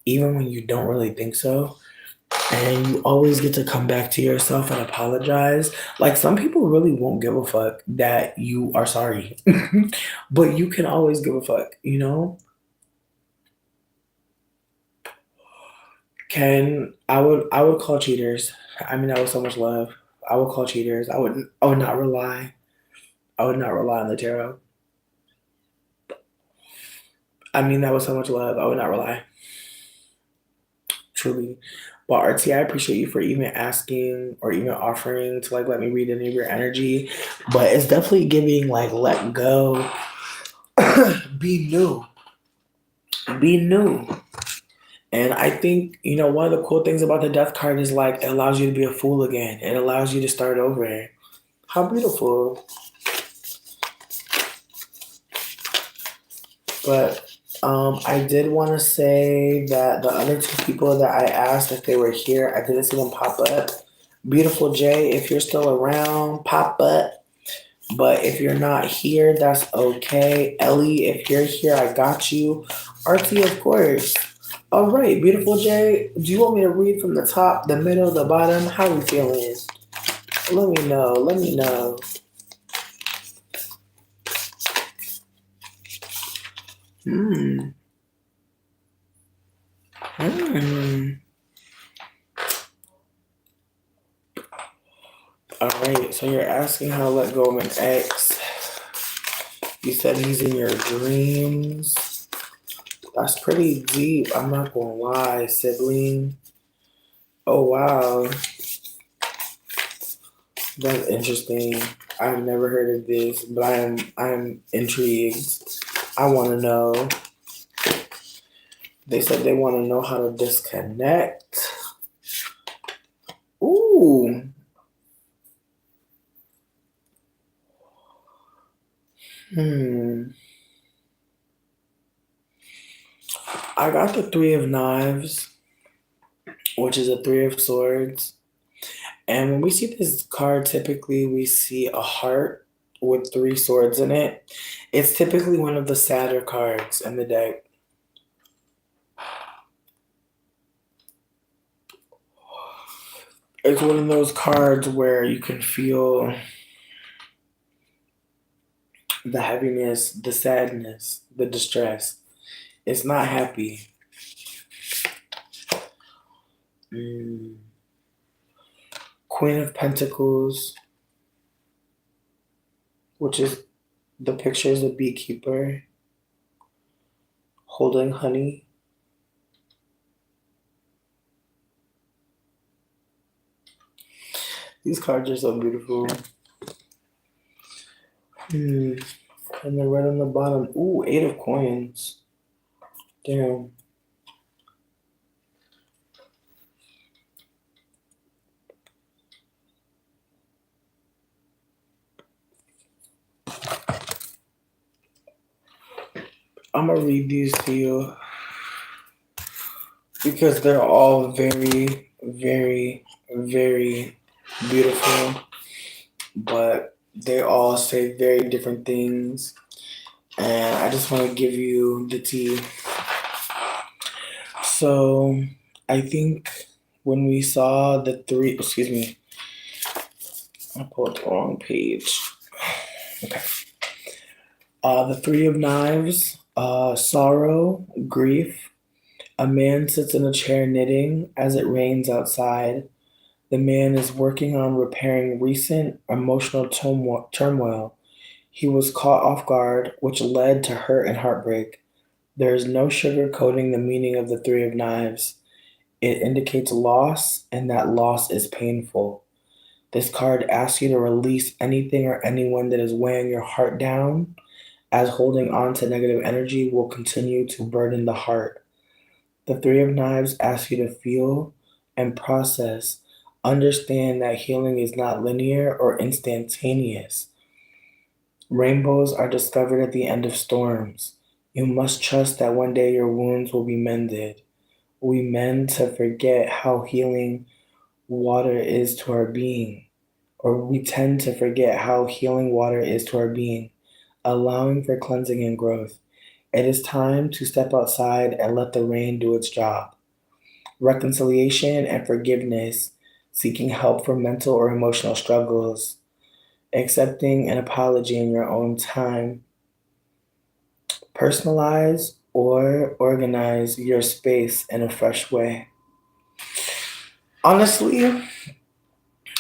even when you don't really think so. And you always get to come back to yourself and apologize. Like some people really won't give a fuck that you are sorry, but you can always give a fuck, you know? I would call cheaters. I mean, that was so much love. I would call cheaters. I would not rely. I would not rely on the tarot. I mean, that was so much love. I would not rely. Truly. But RT, I appreciate you for even asking or even offering to like let me read any of your energy. But it's definitely giving like let go, be new, be new. And I think, one of the cool things about the death card is like it allows you to be a fool again. It allows you to start over. How beautiful. But I did want to say that the other two people that I asked if they were here, I didn't see them pop up. Beautiful Jay, if you're still around, pop up. But if you're not here, that's okay. Ellie, if you're here, I got you. RT, of course. All right, beautiful Jay. Do you want me to read from the top, the middle, the bottom? How are you feeling? Let me know. Let me know. Hmm. Hmm. All right, so you're asking how to let go of an ex. You said he's in your dreams. That's pretty deep. I'm not gonna lie, sibling. Oh wow, that's interesting. I've never heard of this, but I'm intrigued. I want to know. They said they want to know how to disconnect. Ooh. Hmm. I got the Three of Knives, which is a Three of Swords. And when we see this card, typically we see a heart with three swords in it. It's typically one of the sadder cards in the deck. It's one of those cards where you can feel the heaviness, the sadness, the distress. It's not happy. Mm. Queen of Pentacles, which is the picture is a beekeeper holding honey. These cards are so beautiful. Hmm. And then right on the bottom, ooh, Eight of Coins. Damn. I'm gonna read these to you because they're all very, very, very beautiful, but they all say very different things. And I just want to give you the tea. So I think when we saw the three, excuse me, I pulled the wrong page. Okay. The Three of Knives, sorrow, grief. A man sits in a chair knitting as it rains outside. The man is working on repairing recent emotional turmoil. He was caught off guard, which led to hurt and heartbreak. There is no sugarcoating the meaning of the Three of Knives. It indicates loss, and that loss is painful. This card asks you to release anything or anyone that is weighing your heart down, as holding on to negative energy will continue to burden the heart. The Three of Knives asks you to feel and process. Understand that healing is not linear or instantaneous. Rainbows are discovered at the end of storms. You must trust that one day your wounds will be mended. We mend to forget how healing water is to our being, or we tend to forget how healing water is to our being, allowing for cleansing and growth. It is time to step outside and let the rain do its job. Reconciliation and forgiveness, seeking help for mental or emotional struggles, accepting an apology in your own time. Personalize or organize your space in a fresh way. Honestly,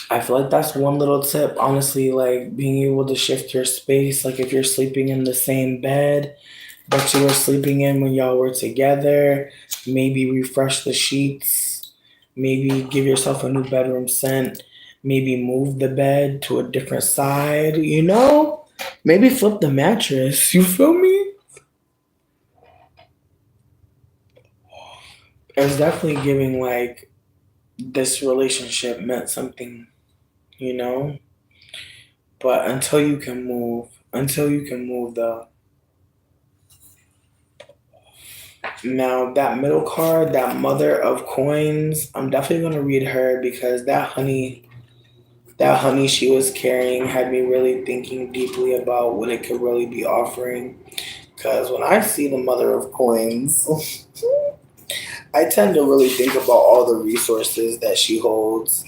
I feel like that's one little tip. Honestly, like being able to shift your space. Like if you're sleeping in the same bed that you were sleeping in when y'all were together, maybe refresh the sheets, maybe give yourself a new bedroom scent, maybe move the bed to a different side, Maybe flip the mattress. You feel me? It's definitely giving like this relationship meant something, you know? But until you can move though. Now that middle card, that mother of coins, I'm definitely gonna read her because that honey she was carrying had me really thinking deeply about what it could really be offering. Because when I see the mother of coins, I tend to really think about all the resources that she holds.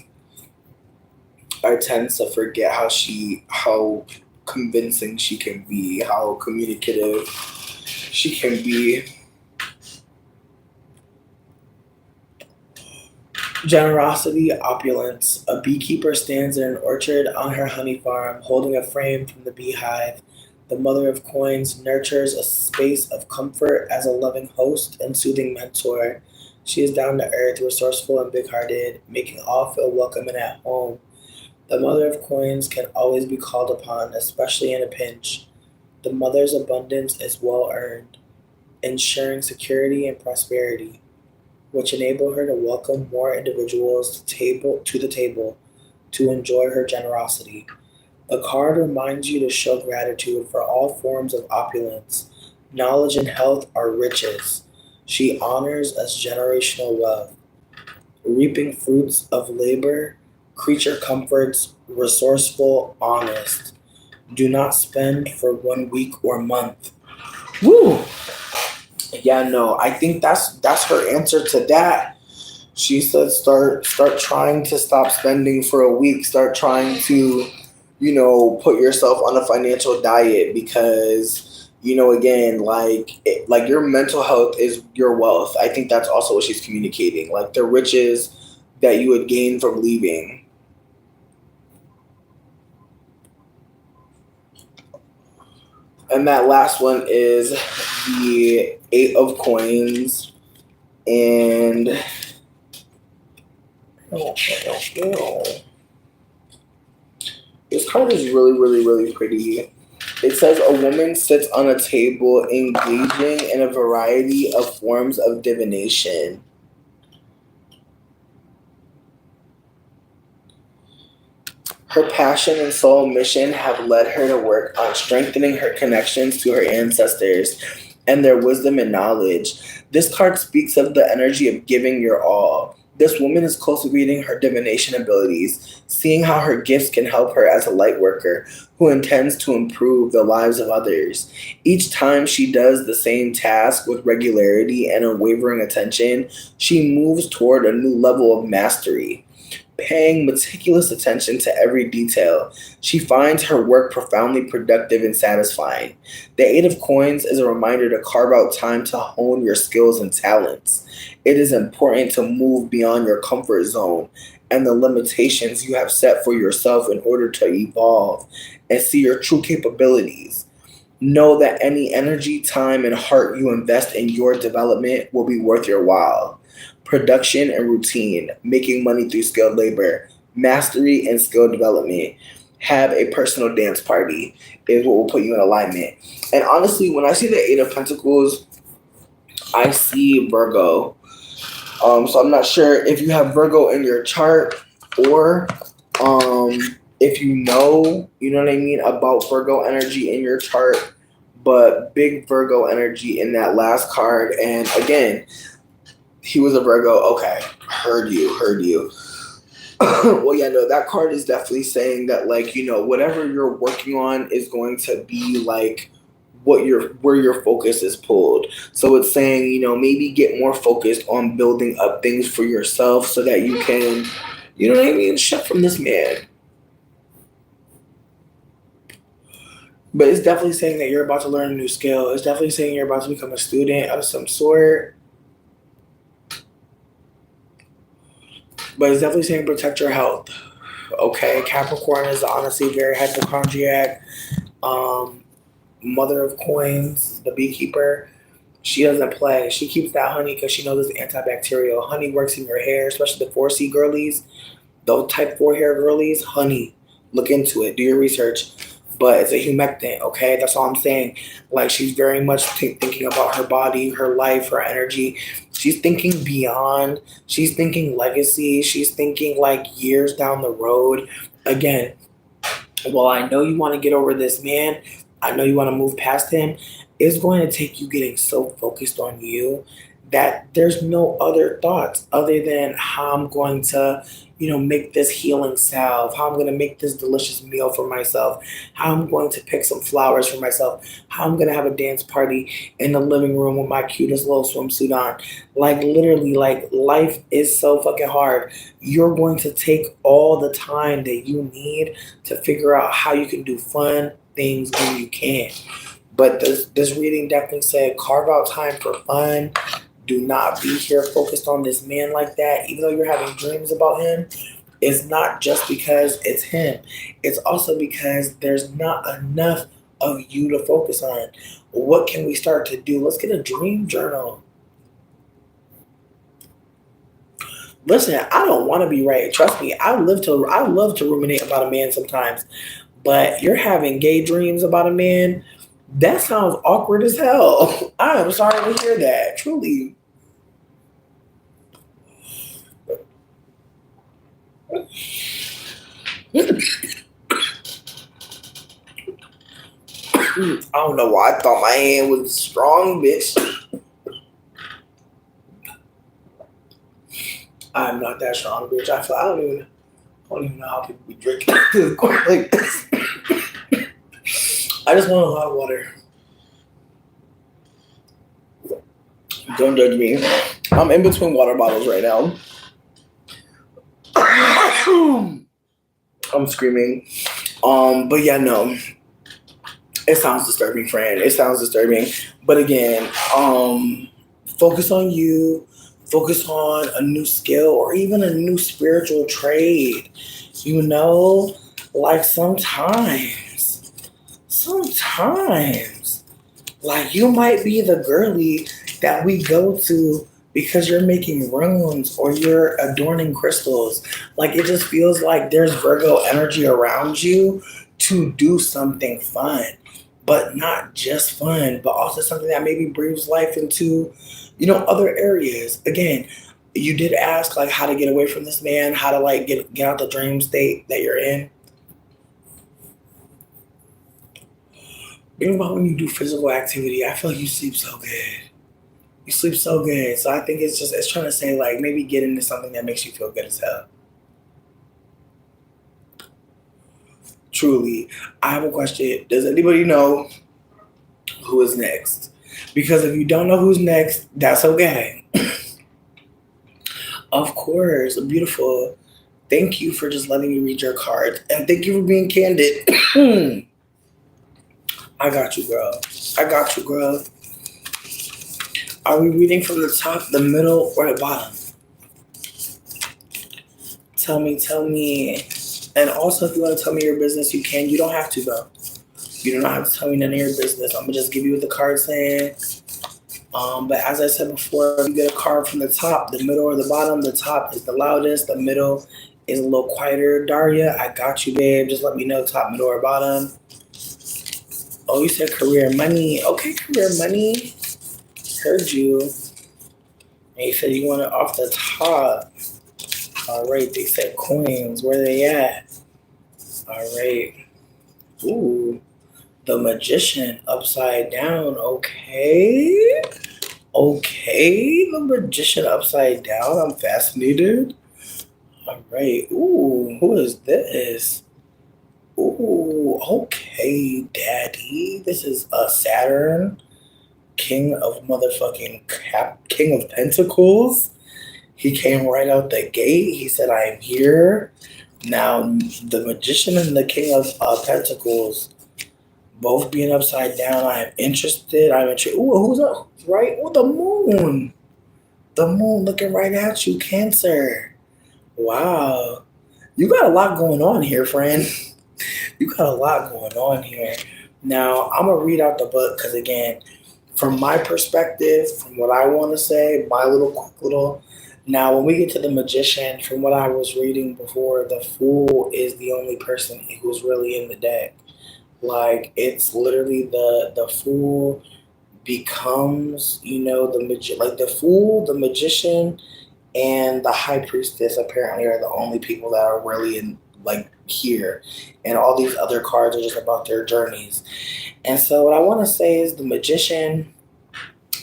I tend to forget how convincing she can be, how communicative she can be. Generosity, opulence. A beekeeper stands in an orchard on her honey farm, holding a frame from the beehive. The mother of coins nurtures a space of comfort as a loving host and soothing mentor. She is down to earth, resourceful, and big hearted, making all feel welcome and at home. The mother of coins can always be called upon, especially in a pinch. The mother's abundance is well earned, ensuring security and prosperity, which enable her to welcome more individuals to the table to enjoy her generosity. The card reminds you to show gratitude for all forms of opulence. Knowledge and health are riches. She honors as generational wealth, reaping fruits of labor, creature comforts, resourceful, honest. Do not spend for 1 week or month. Woo! Yeah, no, I think that's her answer to that. She said start trying to stop spending for a week. Start trying to, put yourself on a financial diet because again, like your mental health is your wealth. I think that's also what she's communicating. Like the riches that you would gain from leaving. And that last one is the Eight of Coins. And this card is really, really, really pretty. It says a woman sits on a table engaging in a variety of forms of divination. Her passion and soul mission have led her to work on strengthening her connections to her ancestors and their wisdom and knowledge. This card speaks of the energy of giving your all. This woman is cultivating her divination abilities, seeing how her gifts can help her as a light worker who intends to improve the lives of others. Each time she does the same task with regularity and unwavering attention, she moves toward a new level of mastery. Paying meticulous attention to every detail, she finds her work profoundly productive and satisfying. The Eight of Coins is a reminder to carve out time to hone your skills and talents. It is important to move beyond your comfort zone and the limitations you have set for yourself in order to evolve and see your true capabilities. Know that any energy, time, and heart you invest in your development will be worth your while. Production and routine, making money through skilled labor, mastery and skill development. Have a personal dance party is what will put you in alignment. And honestly, when I see the Eight of Pentacles, I see Virgo. So I'm not sure if you have Virgo in your chart or if you know what I mean, about Virgo energy in your chart, but big Virgo energy in that last card. And again, he was a Virgo. Okay, heard you. Well, yeah, no, that card is definitely saying that, like, you know, whatever you're working on is going to be like where your focus is pulled. So it's saying, you know, maybe get more focused on building up things for yourself so that you can, you know what I mean, shut from this man. But it's definitely saying that you're about to learn a new skill. It's definitely saying you're about to become a student of some sort. But it's definitely saying protect your health. Okay, Capricorn is honestly very hypochondriac. Mother of coins, the beekeeper. She doesn't play. She keeps that honey because she knows it's antibacterial. Honey works in your hair, especially the 4C girlies. Those type 4 hair girlies, honey. Look into it. Do your research. But it's a humectant, okay? That's all I'm saying. Like, she's very much thinking about her body, her life, her energy. She's thinking beyond. She's thinking legacy. She's thinking, like, years down the road. Again, well, I know you want to get over this man. I know you want to move past him. It's going to take you getting so focused on you that there's no other thoughts other than how I'm going to, you know, make this healing salve, how I'm going to make this delicious meal for myself, how I'm going to pick some flowers for myself, how I'm going to have a dance party in the living room with my cutest little swimsuit on. Like, literally, like, life is so fucking hard. You're going to take all the time that you need to figure out how you can do fun things when you can. But this reading definitely said carve out time for fun. Do not be here focused on this man like that. Even though you're having dreams about him, it's not just because it's him. It's also because there's not enough of you to focus on. What can we start to do? Let's get a dream journal. Listen, I don't want to be right. Trust me, I love to ruminate about a man sometimes. But you're having gay dreams about a man. That sounds awkward as hell. I am sorry to hear that. Truly. I don't know why I thought my hand was strong, bitch. I'm not that strong, bitch. I don't even know how people be drinking like this. I just want a lot of water. Don't judge me. I'm in between water bottles right now. I'm screaming. But yeah, no. It sounds disturbing, friend. It sounds disturbing. But again, focus on you. Focus on a new skill or even a new spiritual trade. You know, like sometimes, like you might be the girly that we go to because you're making runes or you're adorning crystals. Like, it just feels like there's Virgo energy around you to do something fun, but not just fun, but also something that maybe breathes life into, you know, other areas. Again, you did ask like how to get away from this man, how to like get out the dream state that you're in. Think about when you do physical activity. I feel like you sleep so good. You sleep so good. So I think it's trying to say like maybe get into something that makes you feel good as hell. Truly. I have a question. Does anybody know who is next? Because if you don't know who's next, that's okay. Of course. Beautiful. Thank you for just letting me read your cards. And thank you for being candid. I got you, girl. Are we reading from the top, the middle, or the bottom? Tell me. And also, if you want to tell me your business, you can. You don't have to, though. You do not have to tell me none of your business. I'm gonna just give you what the card saying. But as I said before, you get a card from the top, the middle, or the bottom. The top is the loudest. The middle is a little quieter. Daria, I got you, babe. Just let me know top, middle, or bottom. Oh, you said career money. Okay, career money. Heard you. And you said you want it off the top. All right, they said coins. Where they at? All right. Ooh, the magician upside down. Okay. Okay, the magician upside down. I'm fascinated. All right. Ooh, who is this? Ooh, okay, daddy. This is Saturn, king of motherfucking king of pentacles. He came right out the gate. He said, I am here. Now, the magician and the king of pentacles, both being upside down, I am interested. I'm interested. Ooh, who's up? Right? Oh, the moon. The moon looking right at you, Cancer. Wow. You got a lot going on here, friend. You got a lot going on here. Now, I'm going to read out the book because, again, from my perspective, from what I want to say, my little quick little. Now, when we get to the magician, from what I was reading before, the fool is the only person who's really in the deck. Like, it's literally the fool becomes, like the fool, the magician, and the high priestess apparently are the only people that are really in like here, and all these other cards are just about their journeys. And so what I want to say is the magician,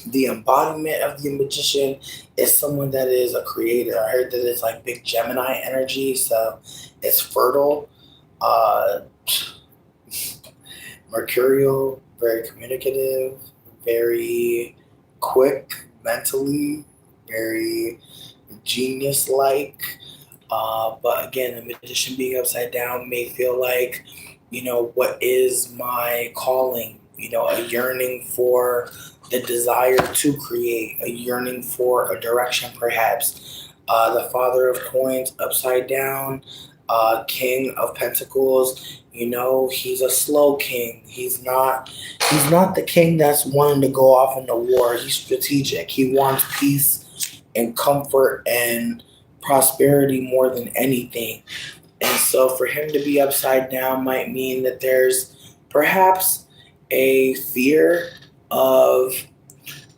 the embodiment of the magician is someone that is a creator. I heard that it's like big Gemini energy, so it's fertile, uh mercurial, very communicative, very quick mentally, very genius like. But again, the magician being upside down may feel like, what is my calling? A yearning for the desire to create, a yearning for a direction, perhaps. The Father of Coins upside down, King of Pentacles. He's a slow king. He's not. He's not the king that's wanting to go off into war. He's strategic. He wants peace and comfort and prosperity more than anything. And so for him to be upside down might mean that there's perhaps a fear of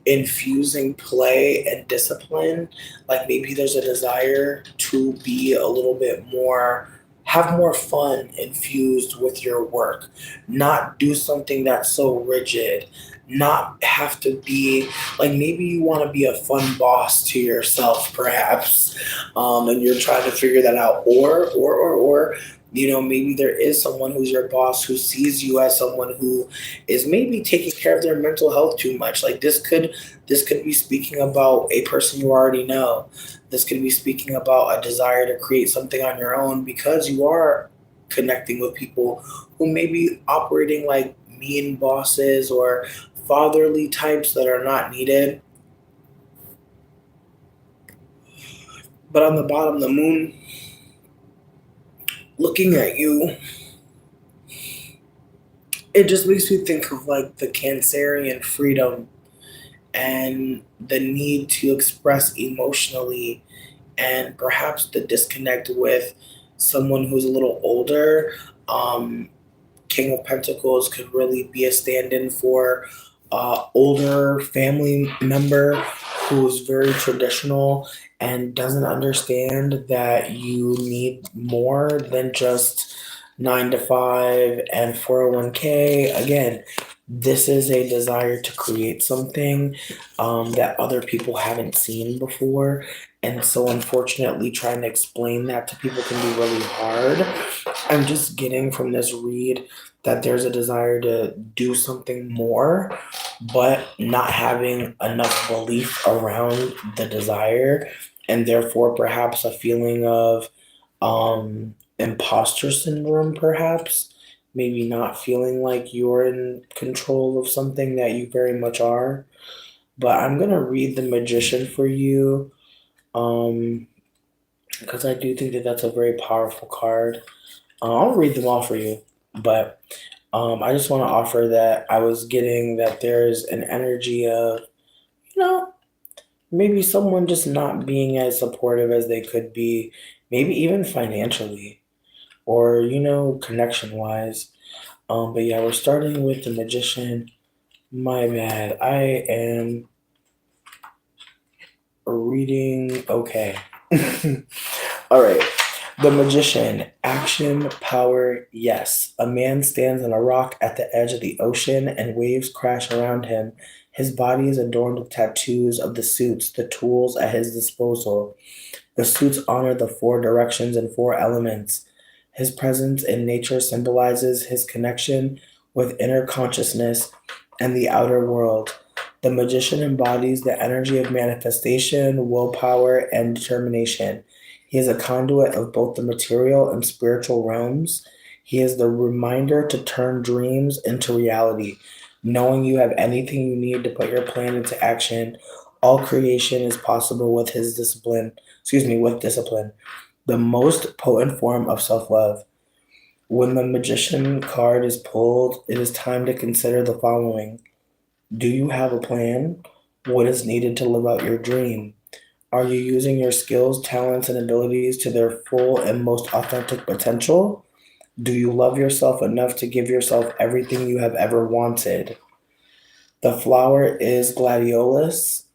infusing play and discipline. Like maybe there's a desire to be a little bit more, have more fun infused with your work, not do something that's so rigid, not have to be like maybe you want to be a fun boss to yourself, perhaps, and you're trying to figure that out, or maybe there is someone who's your boss who sees you as someone who is maybe taking care of their mental health too much. Like this could be speaking about a person you already know. This could be speaking about a desire to create something on your own because you are connecting with people who may be operating like mean bosses or fatherly types that are not needed. But on the bottom, the moon looking at you, it just makes me think of like the Cancerian freedom and the need to express emotionally, and perhaps the disconnect with someone who's a little older. Um, King of Pentacles could really be a stand-in for older family member who's very traditional and doesn't understand that you need more than just 9 to 5 and 401k. Again, this is a desire to create something that other people haven't seen before. And so, unfortunately, trying to explain that to people can be really hard. I'm just getting from this read that there's a desire to do something more, but not having enough belief around the desire, and therefore perhaps a feeling of imposter syndrome, perhaps. Maybe not feeling like you're in control of something that you very much are. But I'm going to read the magician for you. Um, because I do think that that's a very powerful card. I'll read them all for you, but I just want to offer that I was getting that there's an energy of, you know, maybe someone just not being as supportive as they could be, maybe even financially or, connection wise. But yeah, we're starting with the magician. My bad. I am reading. Okay. All right. The magician. Action, power, yes. A man stands on a rock at the edge of the ocean and waves crash around him. His body is adorned with tattoos of the suits, the tools at his disposal. The suits honor the four directions and four elements. His presence in nature symbolizes his connection with inner consciousness and the outer world. The magician embodies the energy of manifestation, willpower, and determination. He is a conduit of both the material and spiritual realms. He is the reminder to turn dreams into reality. Knowing you have anything you need to put your plan into action, all creation is possible with his discipline. With discipline. The most potent form of self love. When the magician card is pulled, it is time to consider the following. Do you have a plan? What is needed to live out your dream? Are you using your skills, talents, and abilities to their full and most authentic potential? Do you love yourself enough to give yourself everything you have ever wanted? The flower is gladiolus,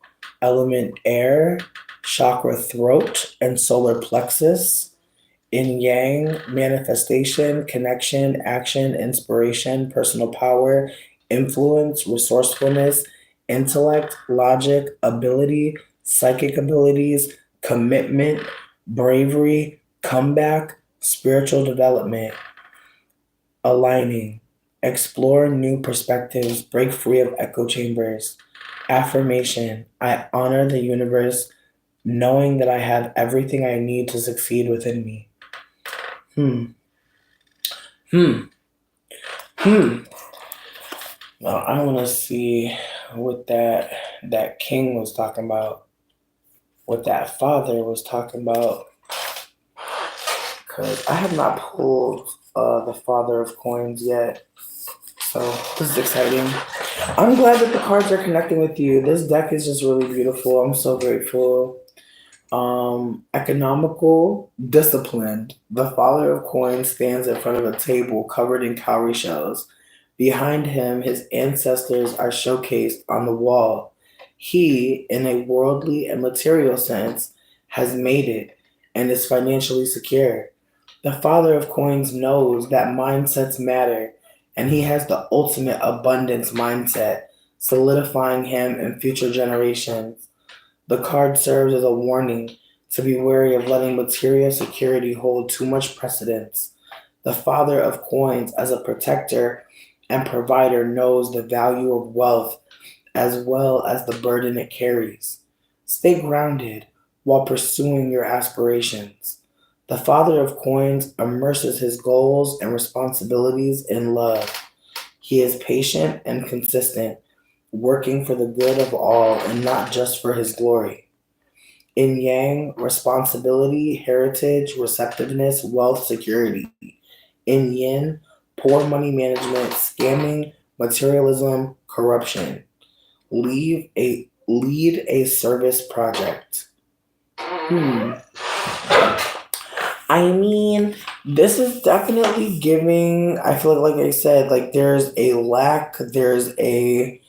element air, chakra throat, and solar plexus. In yang, manifestation, connection, action, inspiration, personal power, influence, resourcefulness, intellect, logic, ability, psychic abilities, commitment, bravery, comeback, spiritual development, aligning, explore new perspectives, break free of echo chambers, affirmation, I honor the universe, knowing that I have everything I need to succeed within me. Hmm. Hmm. Hmm. Now I want to see what that king was talking about, what that father was talking about, because I have not pulled the father of coins yet. So this is exciting. I'm glad that the cards are connecting with you. This deck is just really beautiful. I'm so grateful. Economical, disciplined. The father of coins stands in front of a table covered in cowrie shells. Behind him, his ancestors are showcased on the wall. He, in a worldly and material sense, has made it and is financially secure. The father of coins knows that mindsets matter, and he has the ultimate abundance mindset, solidifying him in future generations. The card serves as a warning to be wary of letting material security hold too much precedence. The father of coins, as a protector and provider, knows the value of wealth as well as the burden it carries. Stay grounded while pursuing your aspirations. The father of coins immerses his goals and responsibilities in love. He is patient and consistent, working for the good of all and not just for his glory. In yang, responsibility, heritage, receptiveness, wealth, security. In yin, poor money management, scamming, materialism, corruption. Lead a service project. I mean, this is definitely giving. I feel like I said, like there's a lack. There's a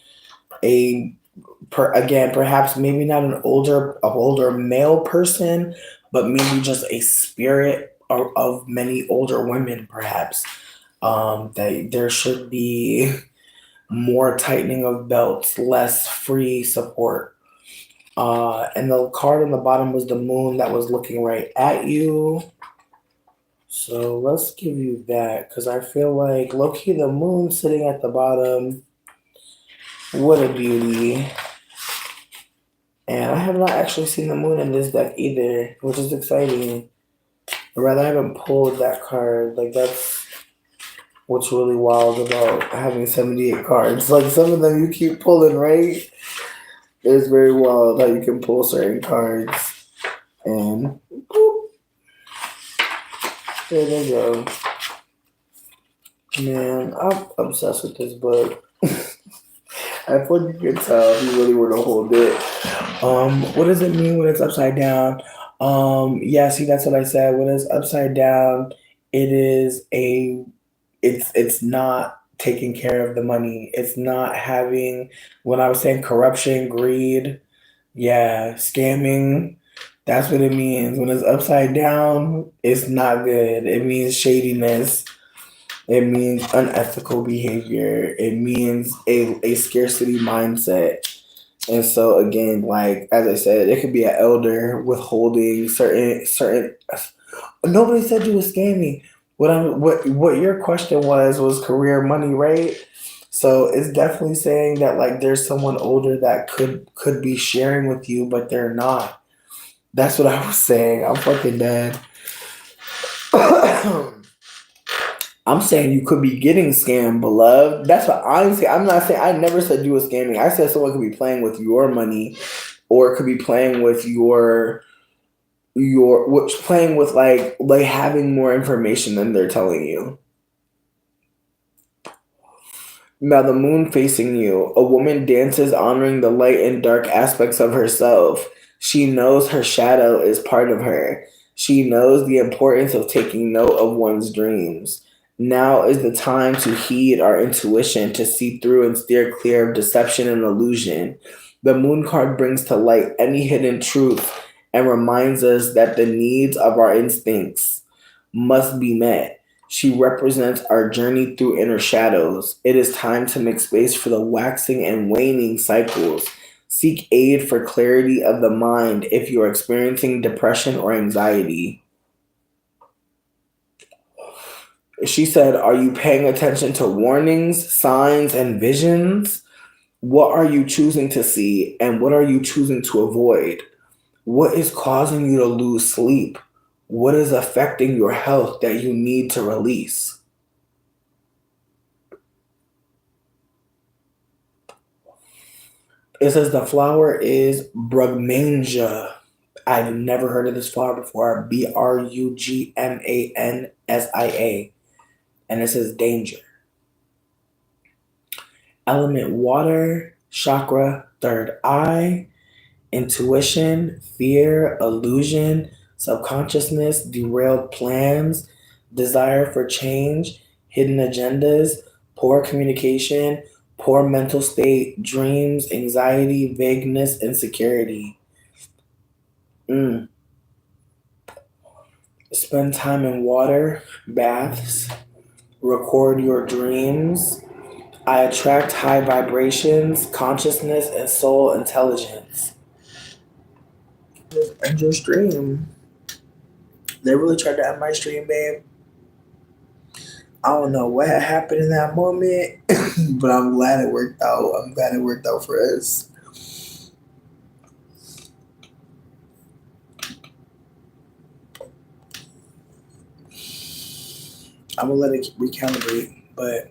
again, perhaps maybe not an older male person, but maybe just a spirit of many older women, perhaps. That there should be more tightening of belts, less free support. And the card on the bottom was the moon that was looking right at you. So let's give you that, because I feel like low-key the moon sitting at the bottom. What a beauty. And I have not actually seen the moon in this deck either, which is exciting. Or rather, I haven't pulled that card. Like, that's what's really wild about having 78 cards. Like, some of them you keep pulling, right? It's very wild how you can pull certain cards. And boop. There they go. Man, I'm obsessed with this book. I thought you could tell if you really were to hold it. What does it mean when it's upside down? Yeah, see, that's what I said. When it's upside down, it is a it's not taking care of the money. It's not having, when I was saying corruption, greed, yeah, scamming. That's what it means. When it's upside down, it's not good. It means shadiness. It means unethical behavior. It means a scarcity mindset. And so again, like as I said, it could be an elder withholding certain. Nobody said you was scamming. What your question was career money, right? So it's definitely saying that like there's someone older that could be sharing with you, but they're not. That's what I was saying. I'm fucking dead. I'm saying you could be getting scammed, beloved. That's what I'm saying. I'm not saying, I never said you were scamming. I said someone could be playing with your money, or it could be playing with which playing with like having more information than they're telling you. Now the moon facing you, a woman dances honoring the light and dark aspects of herself. She knows her shadow is part of her. She knows the importance of taking note of one's dreams. Now is the time to heed our intuition, to see through and steer clear of deception and illusion. The moon card brings to light any hidden truth and reminds us that the needs of our instincts must be met. She represents our journey through inner shadows. It is time to make space for the waxing and waning cycles. Seek aid for clarity of the mind if you are experiencing depression or anxiety. She said, are you paying attention to warnings, signs, and visions? What are you choosing to see, and what are you choosing to avoid? What is causing you to lose sleep? What is affecting your health that you need to release? It says the flower is Brugmansia. I've never heard of this flower before. Brugmansia. And it says danger. Element water, chakra, third eye, intuition, fear, illusion, subconsciousness, derailed plans, desire for change, hidden agendas, poor communication, poor mental state, dreams, anxiety, vagueness, insecurity. Spend time in water, baths, record your dreams. I attract high vibrations, consciousness, and soul intelligence. End your stream. They really tried to end my stream, babe. I don't know what had happened in that moment, but I'm glad it worked out. I'm glad it worked out for us. I'm gonna let it recalibrate, but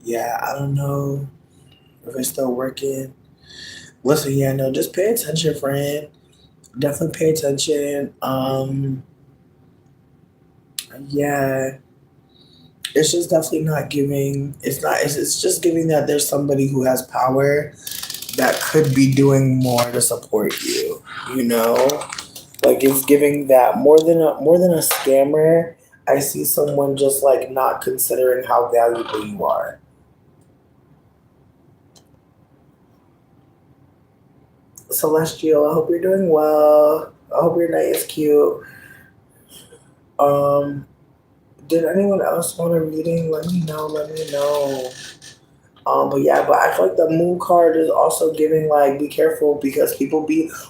yeah, I don't know if it's still working. Listen, yeah, no, just pay attention, friend. Definitely pay attention. Yeah, it's just definitely not giving. It's not. It's just giving that there's somebody who has power that could be doing more to support you. You know, like it's giving that more than a scammer. I see someone just like not considering how valuable you are. Celestial, I hope you're doing well. I hope your night is cute. Um, did anyone else want a reading? Let me know. Let me know. But yeah, but I feel like the moon card is also giving like be careful because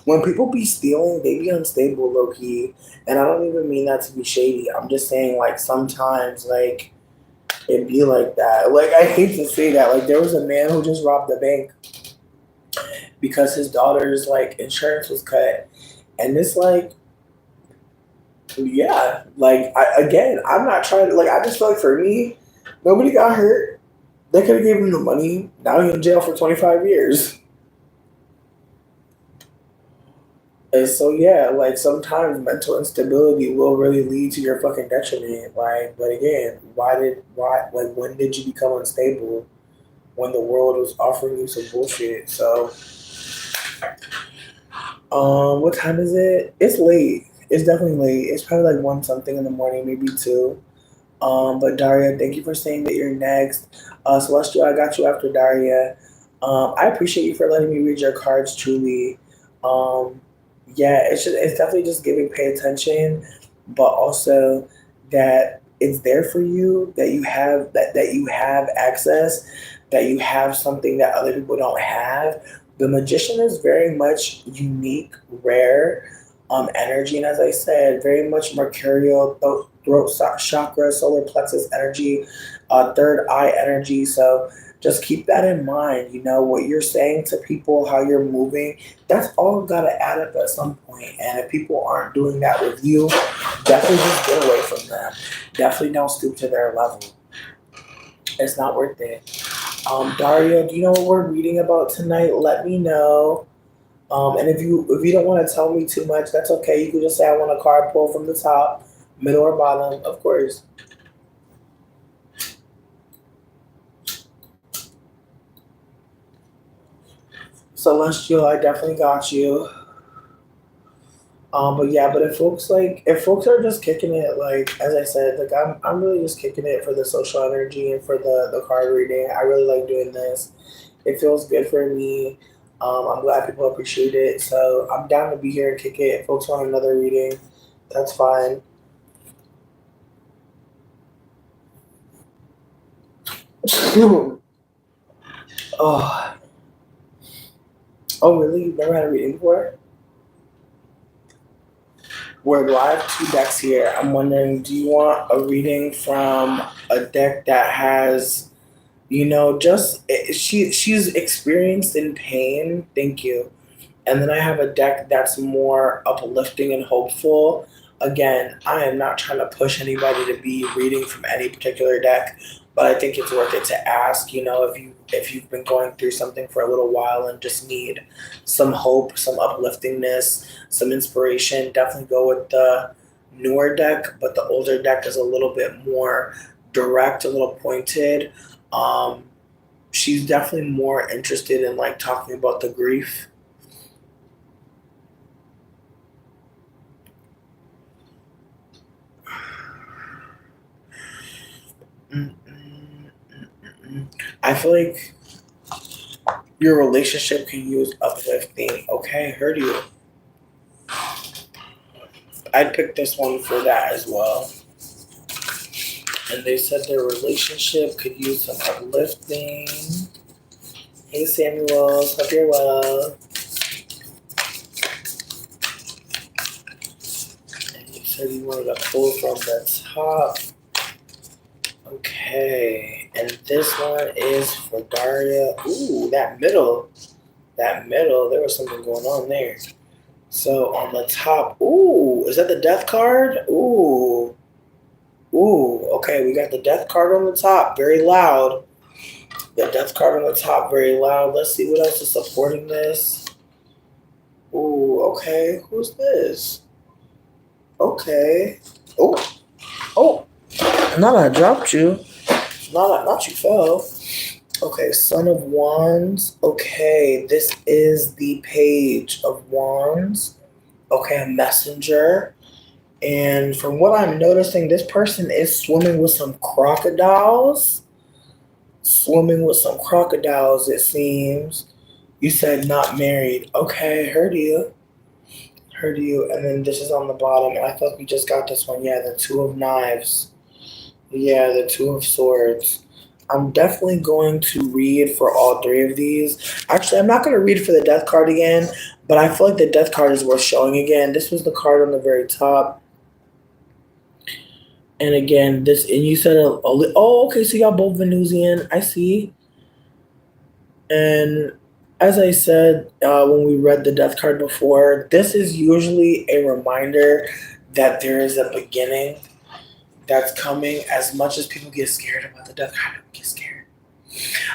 when people be stealing, they be unstable low key. And I don't even mean that to be shady. I'm just saying like sometimes like it be like that. Like I hate to say that. Like there was a man who just robbed the bank because his daughter's like insurance was cut. And it's like Yeah, like I'm not trying to like. I just feel like for me, nobody got hurt. They could have given him the money. Now he's in jail for 25 years. And so yeah, like sometimes mental instability will really lead to your fucking detriment. Like, but again, like when did you become unstable? When the world was offering you some bullshit. So, what time is it? It's late. It's definitely late. It's probably like one something in the morning, maybe two. But Daria, thank you for saying that you're next. Celestial, I got you after Daria. I appreciate you for letting me read your cards. Truly, um, yeah, it's definitely just giving pay attention, but also that it's there for you. That you have that you have access. That you have something that other people don't have. The magician is very much unique, rare energy, and as I said, very much mercurial, throat chakra, solar plexus energy, third eye energy. So just keep that in mind. You know what you're saying to people, how you're moving. That's all got to add up at some point. And if people aren't doing that with you, definitely just get away from them. Definitely don't stoop to their level. It's not worth it. Daria, do you know what we're reading about tonight? Let me know. And if you don't want to tell me too much, that's okay. You can just say I want a card pull from the top, middle or bottom, of course. Celestial, I definitely got you. But yeah, but if folks are just kicking it, like as I said, like I'm really just kicking it for the social energy and for the card reading. I really like doing this. It feels good for me. I'm glad people appreciate it. So I'm down to be here and kick it. If folks want another reading, that's fine. Oh, oh, really? You've never had a reading before? Where do I have two decks here? I'm wondering, do you want a reading from a deck that has, just she's experienced in pain. Thank you. And then I have a deck that's more uplifting and hopeful. Again, I am not trying to push anybody to be reading from any particular deck, but I think it's worth it to ask, if you've been going through something for a little while and just need some hope, some upliftingness, some inspiration, definitely go with the newer deck, but the older deck is a little bit more direct, a little pointed. Um, she's definitely more interested in like talking about the grief. Mm, mm, mm, mm. I feel like your relationship can use uplifting. Okay, heard you. I'd pick this one for that as well. And they said their relationship could use some uplifting. Hey Samuel, hope you're well. And you said you wanted to pull from the top. Okay, and this one is for Daria. Ooh, that middle. That middle, there was something going on there. So on the top, ooh, is that the death card? Ooh, ooh, okay, we got the death card on the top, very loud. The death card on the top, very loud. Let's see what else is supporting this. Ooh, okay, who's this? Okay. Oh, oh, not I dropped you. Not you fell. Okay, Son of Wands. Okay, this is the Page of Wands. Okay, a messenger. And from what I'm noticing, this person is swimming with some crocodiles. Swimming with some crocodiles, it seems. You said not married. Okay, heard you. Heard you. And then this is on the bottom. And I thought we just got this one. Yeah, the Two of Knives. Yeah, the Two of Swords. I'm definitely going to read for all three of these. Actually, I'm not going to read for the death card again, but I feel like the death card is worth showing again. This was the card on the very top. And again, and you said, oh, okay, so y'all both Venusian. I see. And as I said when we read the death card before, this is usually a reminder that there is a beginning that's coming. As much as people get scared about the death, I know we get scared.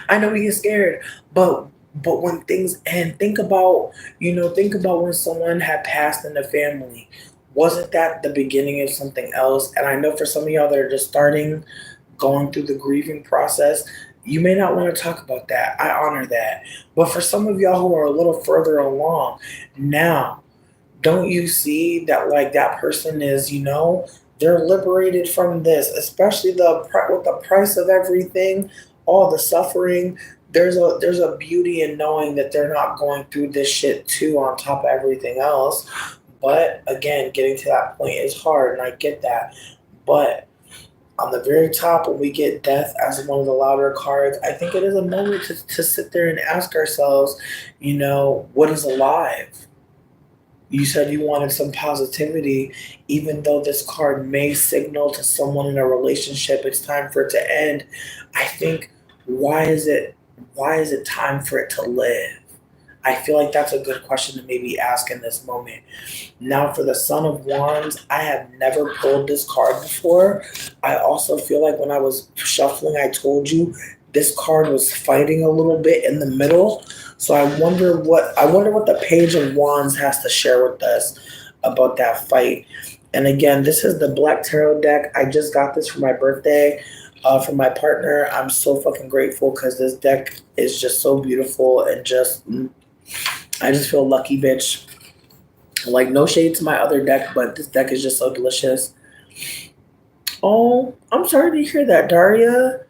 I know we get scared, but when things end, think about when someone had passed in the family. Wasn't that the beginning of something else? And I know for some of y'all that are just starting, going through the grieving process, you may not want to talk about that. I honor that. But for some of y'all who are a little further along, now, don't you see that like that person is, they're liberated from this, especially with the price of everything, all the suffering. There's a beauty in knowing that they're not going through this shit too on top of everything else. But again, getting to that point is hard, and I get that. But on the very top, when we get death as one of the louder cards, I think it is a moment to sit there and ask ourselves, what is alive? You said you wanted some positivity, even though this card may signal to someone in a relationship it's time for it to end. I think why is it time for it to live? I feel like that's a good question to maybe ask in this moment. Now, for the Son of Wands, I have never pulled this card before. I also feel like when I was shuffling, I told you this card was fighting a little bit in the middle. So I wonder what the Page of Wands has to share with us about that fight. And again, this is the Black Tarot deck. I just got this for my birthday. From my partner. I'm so fucking grateful because this deck is just so beautiful and I just feel lucky, bitch. Like, no shade to my other deck, but this deck is just so delicious. Oh, I'm sorry to hear that, Daria.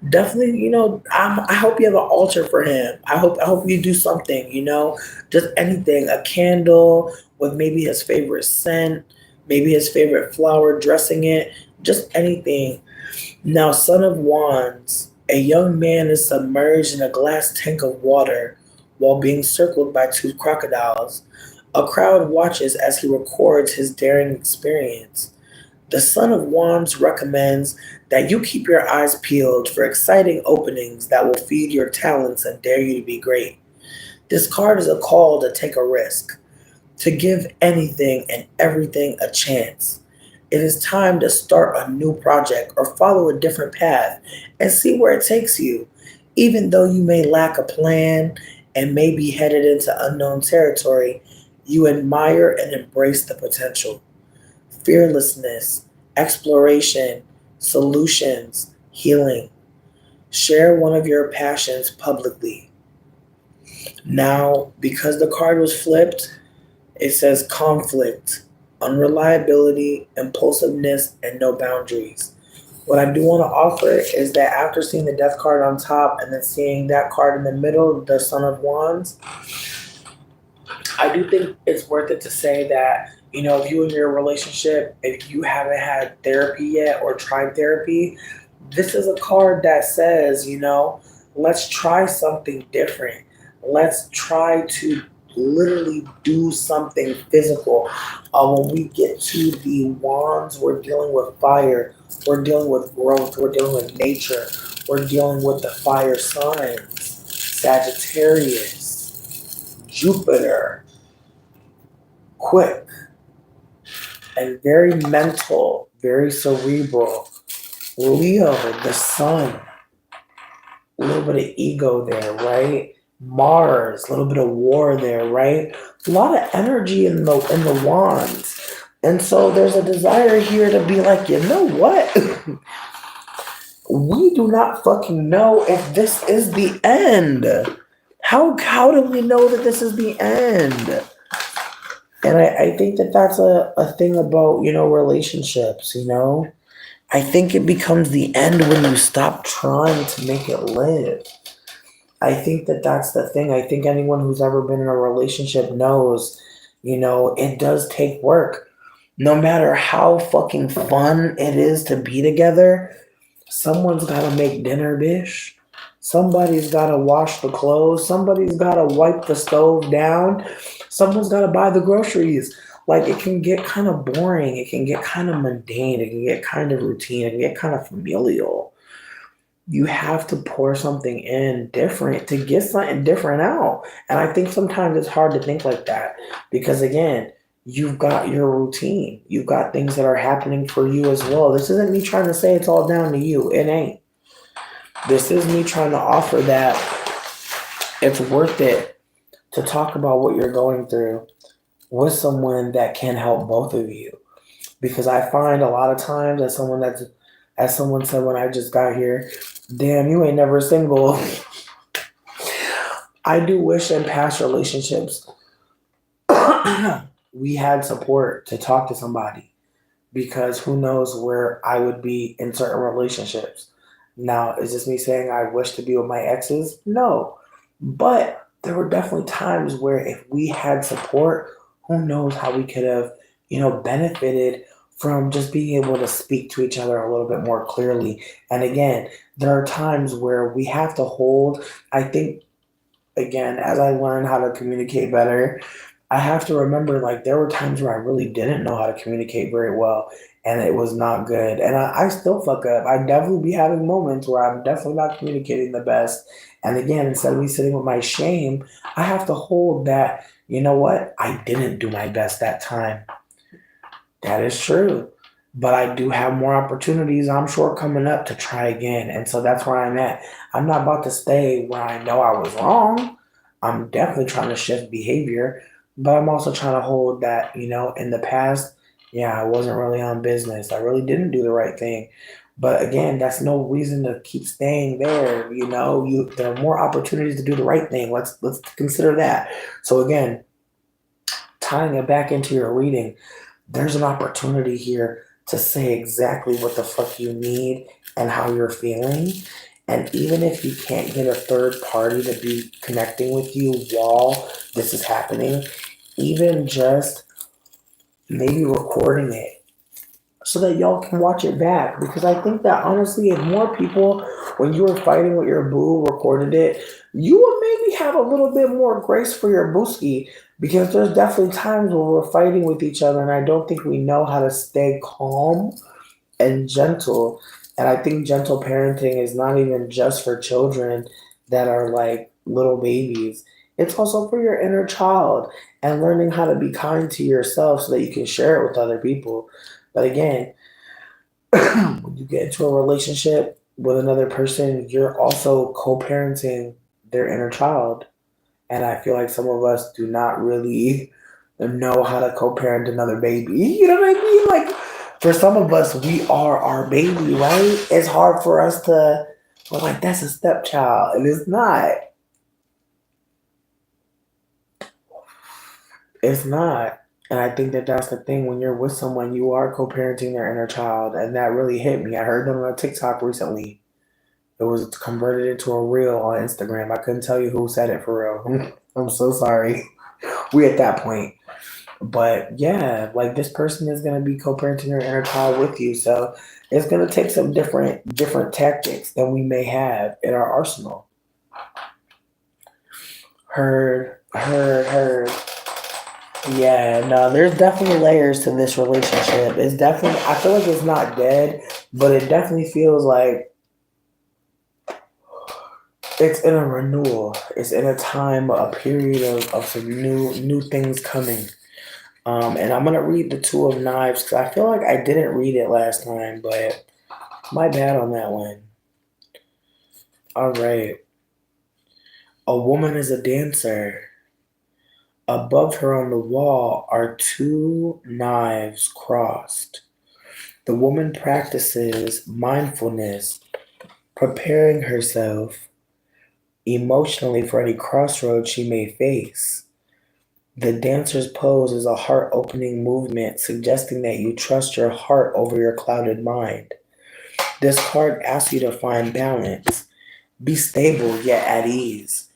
Definitely, I hope you have an altar for him. I hope you do something, just anything, a candle with maybe his favorite scent, maybe his favorite flower, dressing it, just anything. Now, Son of Wands, a young man is submerged in a glass tank of water while being circled by two crocodiles. A crowd watches as he records his daring experience. The Son of Wands recommends that you keep your eyes peeled for exciting openings that will feed your talents and dare you to be great. This card is a call to take a risk, to give anything and everything a chance. It is time to start a new project or follow a different path and see where it takes you. Even though you may lack a plan and may be headed into unknown territory, you admire and embrace the potential. Fearlessness, exploration, solutions, healing. Share one of your passions publicly. Now, because the card was flipped, it says conflict, unreliability, impulsiveness, and no boundaries. What I do want to offer is that after seeing the death card on top and then seeing that card in the middle, the Son of Wands, I do think it's worth it to say that, if you in your relationship, if you haven't had therapy yet or tried therapy, this is a card that says, let's try something different. Let's try to literally do something physical. When we get to the wands, we're dealing with fire, we're dealing with growth, we're dealing with nature, we're dealing with the fire signs, Sagittarius, Jupiter, quick, and very mental, very cerebral. Leo, the sun, a little bit of ego there, right? Mars, a little bit of war there, right? A lot of energy in the wands. And so there's a desire here to be like, you know what? We do not fucking know if this is the end. How do we know that this is the end? And I think that that's a thing about, relationships, I think it becomes the end when you stop trying to make it live. I think that that's the thing. I think anyone who's ever been in a relationship knows, it does take work. No matter how fucking fun it is to be together, someone's got to make dinner, bitch. Somebody's got to wash the clothes. Somebody's got to wipe the stove down. Someone's got to buy the groceries. Like, it can get kind of boring. It can get kind of mundane. It can get kind of routine. It can get kind of familial. You have to pour something in different to get something different out. And I think sometimes it's hard to think like that because, again, you've got your routine. You've got things that are happening for you as well. This isn't me trying to say it's all down to you. It ain't. This is me trying to offer that it's worth it to talk about what you're going through with someone that can help both of you. Because I find a lot of times as someone said when I just got here, damn, you ain't never single. I do wish in past relationships we had support to talk to somebody because who knows where I would be in certain relationships. Now, is this me saying I wish to be with my exes? No. But there were definitely times where if we had support, who knows how we could have, benefited from just being able to speak to each other a little bit more clearly. And again, there are times where we have to hold, I think, again, as I learn how to communicate better, I have to remember like there were times where I really didn't know how to communicate very well and it was not good. And I still fuck up. I definitely be having moments where I'm definitely not communicating the best. And again, instead of me sitting with my shame, I have to hold that, you know what? I didn't do my best that time. That is true. But I do have more opportunities, I'm sure, coming up to try again. And so that's where I'm at. I'm not about to stay where I know I was wrong. I'm definitely trying to shift behavior, but I'm also trying to hold that, in the past, yeah, I wasn't really on business. I really didn't do the right thing. But again, that's no reason to keep staying there. There are more opportunities to do the right thing. Let's consider that. So again, tying it back into your reading, there's an opportunity here to say exactly what the fuck you need and how you're feeling. And even if you can't get a third party to be connecting with you while this is happening, even just maybe recording it so that y'all can watch it back. Because I think that honestly, if more people, when you were fighting with your boo, recorded it, you would maybe have a little bit more grace for your booski. Because there's definitely times where we're fighting with each other, and I don't think we know how to stay calm and gentle. And I think gentle parenting is not even just for children that are like little babies. It's also for your inner child and learning how to be kind to yourself so that you can share it with other people. But again, when you get into a relationship with another person, you're also co parenting their inner child. And I feel like some of us do not really know how to co-parent another baby. You know what I mean? Like for some of us, we are our baby, right? It's hard for us to, we're like, that's a stepchild. And it's not. It's not. And I think that that's the thing. When you're with someone, you are co-parenting their inner child. And that really hit me. I heard them on TikTok recently. It was converted into a reel on Instagram. I couldn't tell you who said it for real. I'm so sorry. We at that point. But yeah, like this person is gonna be co-parenting your inner child with you. So it's gonna take some different tactics than we may have in our arsenal. Heard. Yeah, no, there's definitely layers to this relationship. It's definitely I feel like it's not dead, but it definitely feels like it's in a renewal. It's in a time, a period of some new things coming. And I'm gonna read the Two of Knives because I feel like I didn't read it last time, but my bad on that one. All right. A woman is a dancer. Above her on the wall are two knives crossed. The woman practices mindfulness, preparing herself emotionally for any crossroads she may face. The dancer's pose is a heart opening movement, suggesting that you trust your heart over your clouded mind. This card asks you to find balance. Be stable yet at ease.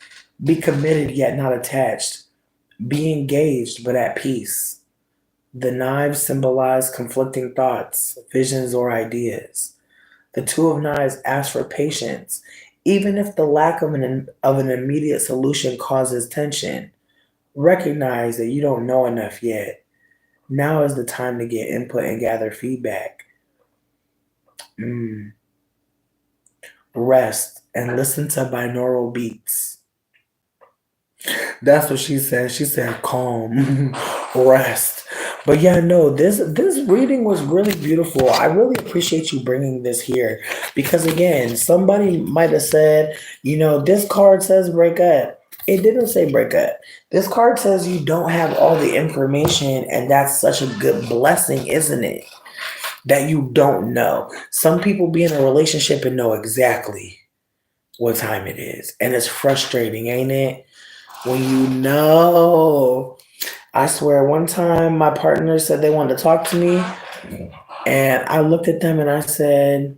Be committed yet not attached. Be engaged but at peace. The knives symbolize conflicting thoughts, visions, or ideas. The Two of Knives asks for patience, even if the lack of an immediate solution causes tension. Recognize that you don't know enough yet. Now is the time to get input and gather feedback. Rest and listen to binaural beats. That's what she said. She said calm, rest. But yeah, no, this reading was really beautiful. I really appreciate you bringing this here because again, somebody might have said, this card says break up. It didn't say break up. This card says you don't have all the information, and that's such a good blessing, isn't it? That you don't know. Some people be in a relationship and know exactly what time it is, and it's frustrating, ain't it? When you know. I swear, one time my partner said they wanted to talk to me, and I looked at them and I said,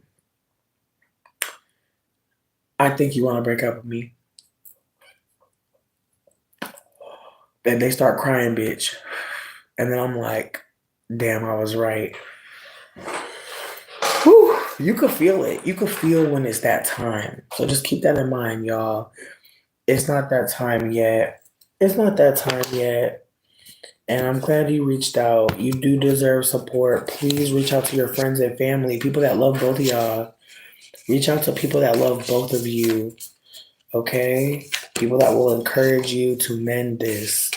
I think you want to break up with me. And they start crying, bitch. And then I'm like, damn, I was right. Whew, you could feel it. You could feel when it's that time. So just keep that in mind, y'all. It's not that time yet. It's not that time yet. And I'm glad you reached out. You do deserve support. Please reach out to your friends and family, people that love both of y'all. Reach out to people that love both of you, okay? People that will encourage you to mend this.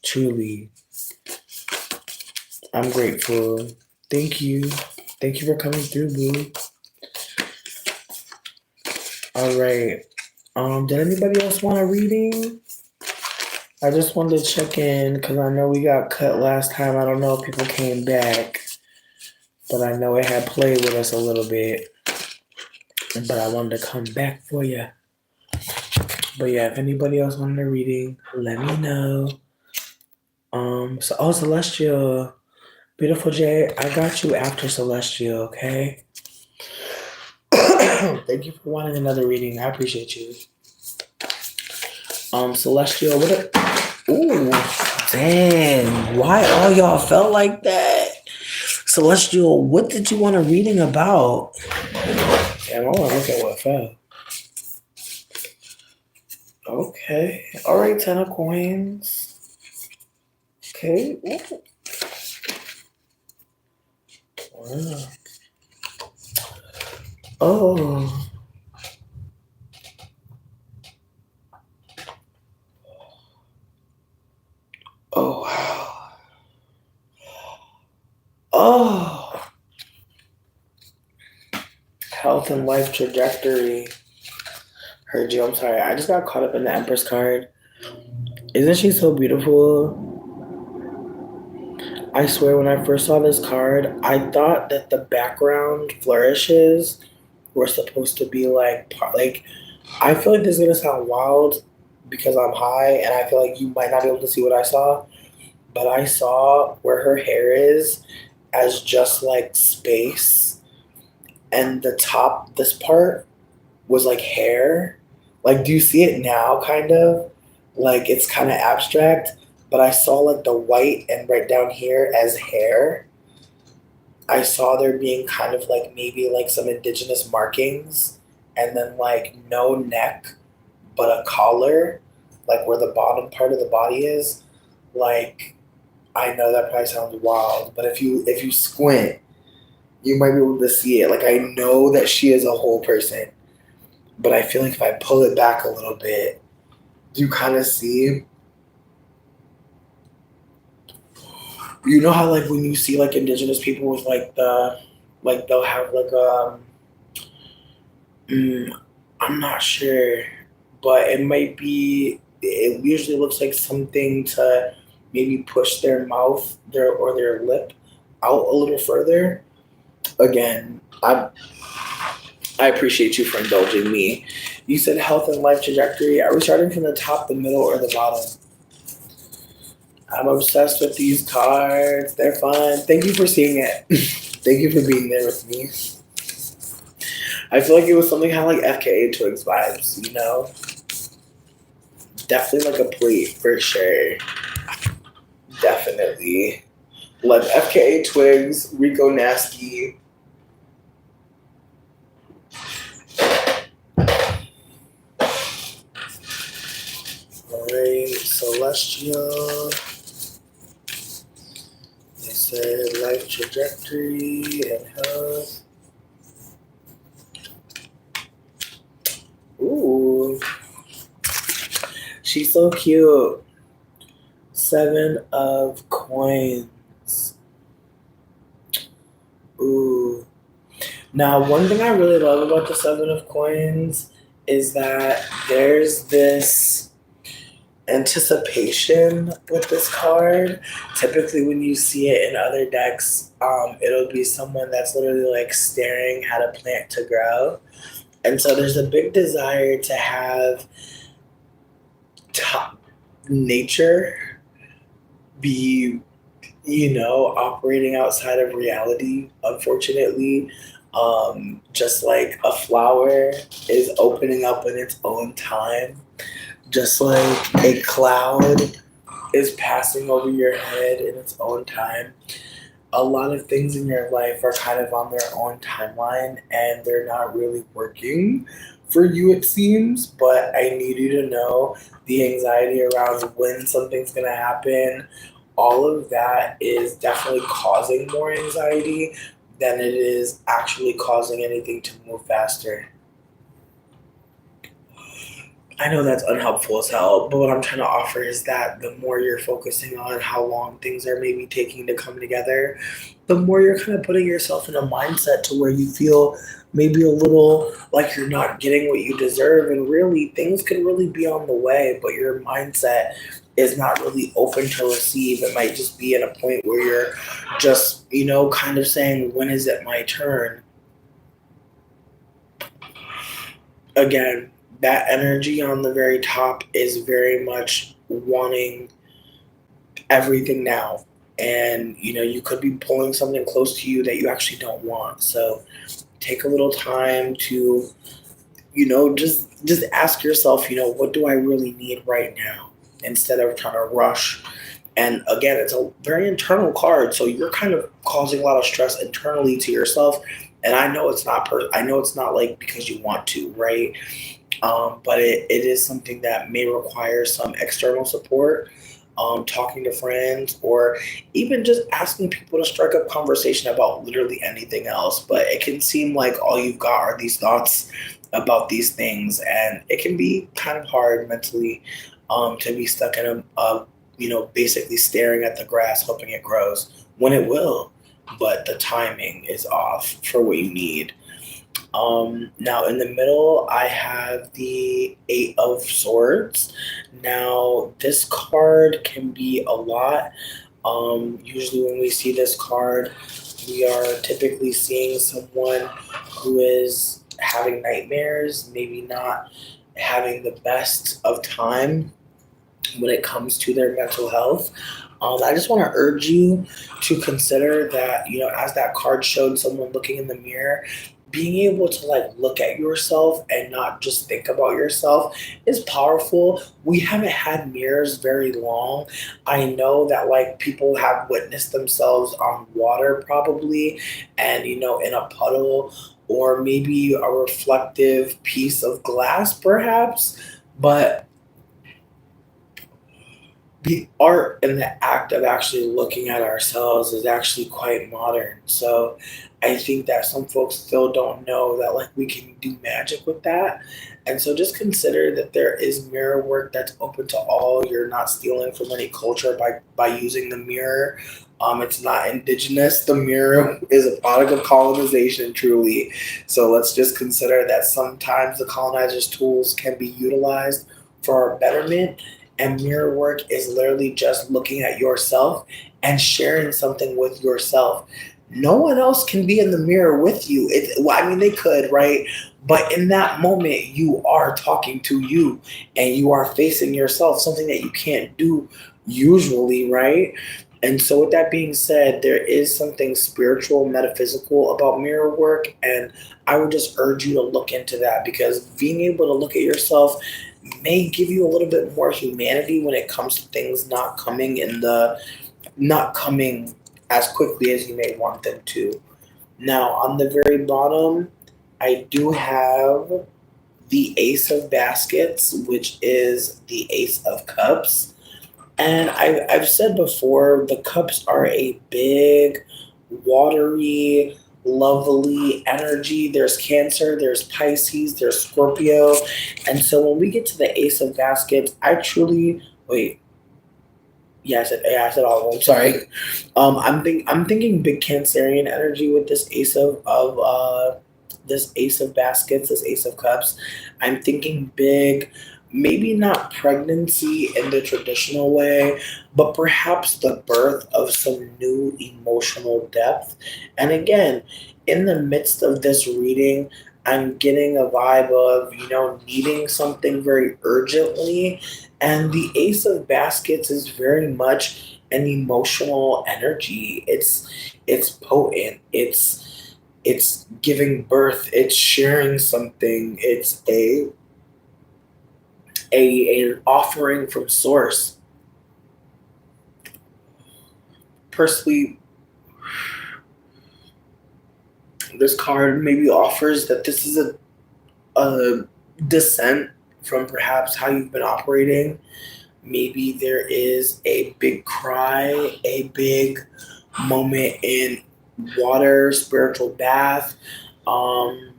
Truly. I'm grateful. Thank you. Thank you for coming through, boo. All right. Did anybody else want a reading? I just wanted to check in because I know we got cut last time. I don't know if people came back, but I know it had played with us a little bit. But I wanted to come back for you. But yeah, if anybody else wanted a reading, let me know. Celestial, beautiful Jay, I got you after Celestial, okay? Thank you for wanting another reading. I appreciate you. Celestial, ooh, dang, why all y'all felt like that? Celestial, what did you want a reading about? Damn, I want to look at what fell. Okay, all right, 10 of coins. Okay, ooh. Wow. Oh. Oh, wow. Oh. Health and life trajectory. Heard you. I'm sorry. I just got caught up in the Empress card. Isn't she so beautiful? I swear, when I first saw this card, I thought that the background flourishes were supposed to be like. I feel like this is gonna sound wild because I'm high, and I feel like you might not be able to see what I saw, but I saw where her hair is as just like space, and the top, this part was like hair. Like, do you see it now? Kind of like it's kind of abstract, but I saw like the white and right down here as hair. I saw there being kind of like maybe like some indigenous markings, and then like no neck, but a collar, like where the bottom part of the body is. Like, I know that probably sounds wild, but if you squint, you might be able to see it. Like, I know that she is a whole person, but I feel like if I pull it back a little bit, you kind of see. You know how like when you see like indigenous people with like they'll have like mm, I'm not sure, but it might be. It usually looks like something to maybe push their mouth, their lip out a little further. Again, I appreciate you for indulging me. You said health and life trajectory. Are we starting from the top, the middle, or the bottom? I'm obsessed with these cards. They're fun. Thank you for seeing it. Thank you for being there with me. I feel like it was something kind of like FKA Twigs vibes, you know? Definitely like a plate for sure. Definitely. Like FKA Twigs, Rico Nasty. Alright, Celestial. They said life trajectory and health. Ooh. She's so cute. 7 of coins. Ooh. Now, one thing I really love about the Seven of Coins is that there's this anticipation with this card. Typically, when you see it in other decks, it'll be someone that's literally like staring at a plant to grow. And so there's a big desire to have top nature be, operating outside of reality, unfortunately. Just like a flower is opening up in its own time, just like a cloud is passing over your head in its own time. A lot of things in your life are kind of on their own timeline and they're not really working for you, it seems. But I need you to know the anxiety around when something's going to happen, all of that is definitely causing more anxiety than it is actually causing anything to move faster. I know that's unhelpful as hell, but what I'm trying to offer is that the more you're focusing on how long things are maybe taking to come together, the more you're kind of putting yourself in a mindset to where you feel maybe a little like you're not getting what you deserve. And really, things could really be on the way, but your mindset is not really open to receive. It might just be at a point where you're just, kind of saying, when is it my turn? Again, that energy on the very top is very much wanting everything now. And you could be pulling something close to you that you actually don't want. So take a little time to, just ask yourself, what do I really need right now? Instead of trying to rush. And again, it's a very internal card, so you're kind of causing a lot of stress internally to yourself. And I know it's not I know it's not like because you want to, right? But it is something that may require some external support, talking to friends, or even just asking people to strike up conversation about literally anything else. But it can seem like all you've got are these thoughts about these things, and it can be kind of hard mentally to be stuck in basically staring at the grass, hoping it grows when it will. But the timing is off for what you need. Now in the middle, I have the Eight of Swords. Now this card can be a lot. Usually when we see this card, we are typically seeing someone who is having nightmares, maybe not having the best of time when it comes to their mental health. I just want to urge you to consider that, as that card showed, someone looking in the mirror, being able to like look at yourself and not just think about yourself is powerful. We haven't had mirrors very long. I know that like people have witnessed themselves on water probably, and in a puddle, or maybe a reflective piece of glass perhaps. But the art and the act of actually looking at ourselves is actually quite modern. So I think that some folks still don't know that like we can do magic with that. And so just consider that there is mirror work that's open to all. You're not stealing from any culture by using the mirror. It's not indigenous. The mirror is a product of colonization, truly. So let's just consider that sometimes the colonizers' tools can be utilized for our betterment, and mirror work is literally just looking at yourself and sharing something with yourself. No one else can be in the mirror with you. I mean, they could, right? But in that moment, you are talking to you and you are facing yourself, something that you can't do usually, right? And so, with that being said, there is something spiritual, metaphysical about mirror work. And I would just urge you to look into that, because being able to look at yourself may give you a little bit more humanity when it comes to things not coming as quickly as you may want them to. Now, on the very bottom, I do have the Ace of Baskets, which is the Ace of Cups. And I've said before, the cups are a big, watery, lovely energy. There's Cancer, there's Pisces, there's Scorpio. And so when we get to the Ace of Baskets, I truly, wait, I said all of them. Sorry. I'm thinking big Cancerian energy with this this ace of baskets, this ace of cups. I'm thinking big, maybe not pregnancy in the traditional way, but perhaps the birth of some new emotional depth. And again, in the midst of this reading, I'm getting a vibe of, needing something very urgently, and the Ace of Baskets is very much an emotional energy. It's potent. It's giving birth. It's sharing something. It's an offering from source. Personally, this card maybe offers that this is a descent from perhaps how you've been operating. Maybe there is a big cry, a big moment in water, spiritual bath, um,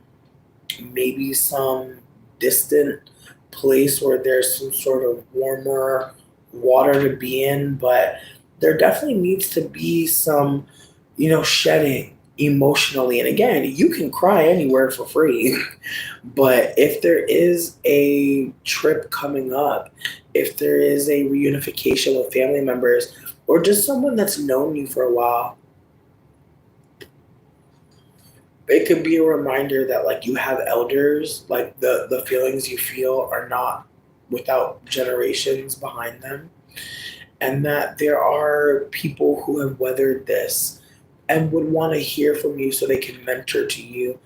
maybe some distant place where there's some sort of warmer water to be in, but there definitely needs to be some, shedding emotionally. And again, you can cry anywhere for free. But if there is a trip coming up, if there is a reunification with family members, or just someone that's known you for a while, it could be a reminder that like you have elders, like the feelings you feel are not without generations behind them, and that there are people who have weathered this and would want to hear from you so they can mentor to you.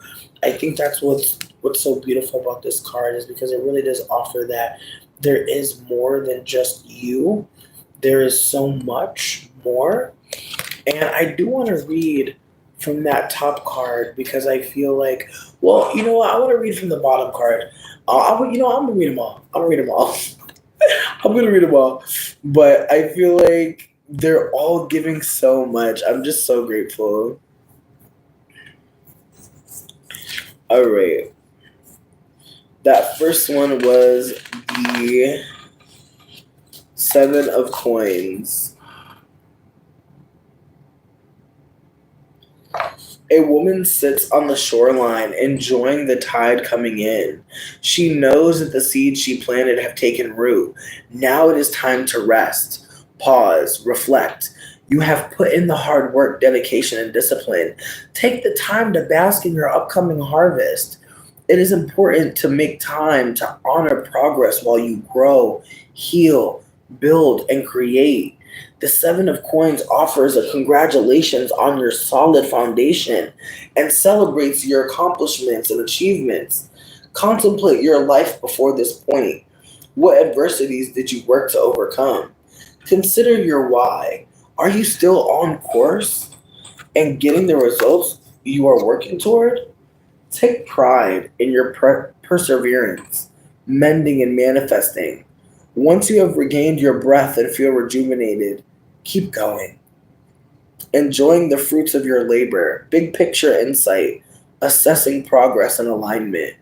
I think that's what's so beautiful about this card is because it really does offer that there is more than just you. There is so much more. And I do want to read from that top card because I feel like, well, you know what? I want to read from the bottom card. I'm gonna read them all. I'm gonna read them all. I'm gonna read them all. But I feel like they're all giving so much. I'm just so grateful. All right. That first one was the Seven of Coins. A woman sits on the shoreline, enjoying the tide coming in. She knows that the seeds she planted have taken root. Now it is time to rest, pause, reflect. You have put in the hard work, dedication, and discipline. Take the time to bask in your upcoming harvest. It is important to make time to honor progress while you grow, heal, build, and create. The Seven of Coins offers a congratulations on your solid foundation and celebrates your accomplishments and achievements. Contemplate your life before this point. What adversities did you work to overcome? Consider your why. Are you still on course and getting the results you are working toward? Take pride in your perseverance, mending and manifesting. Once you have regained your breath and feel rejuvenated, keep going. Enjoying the fruits of your labor, big picture insight, assessing progress and alignment.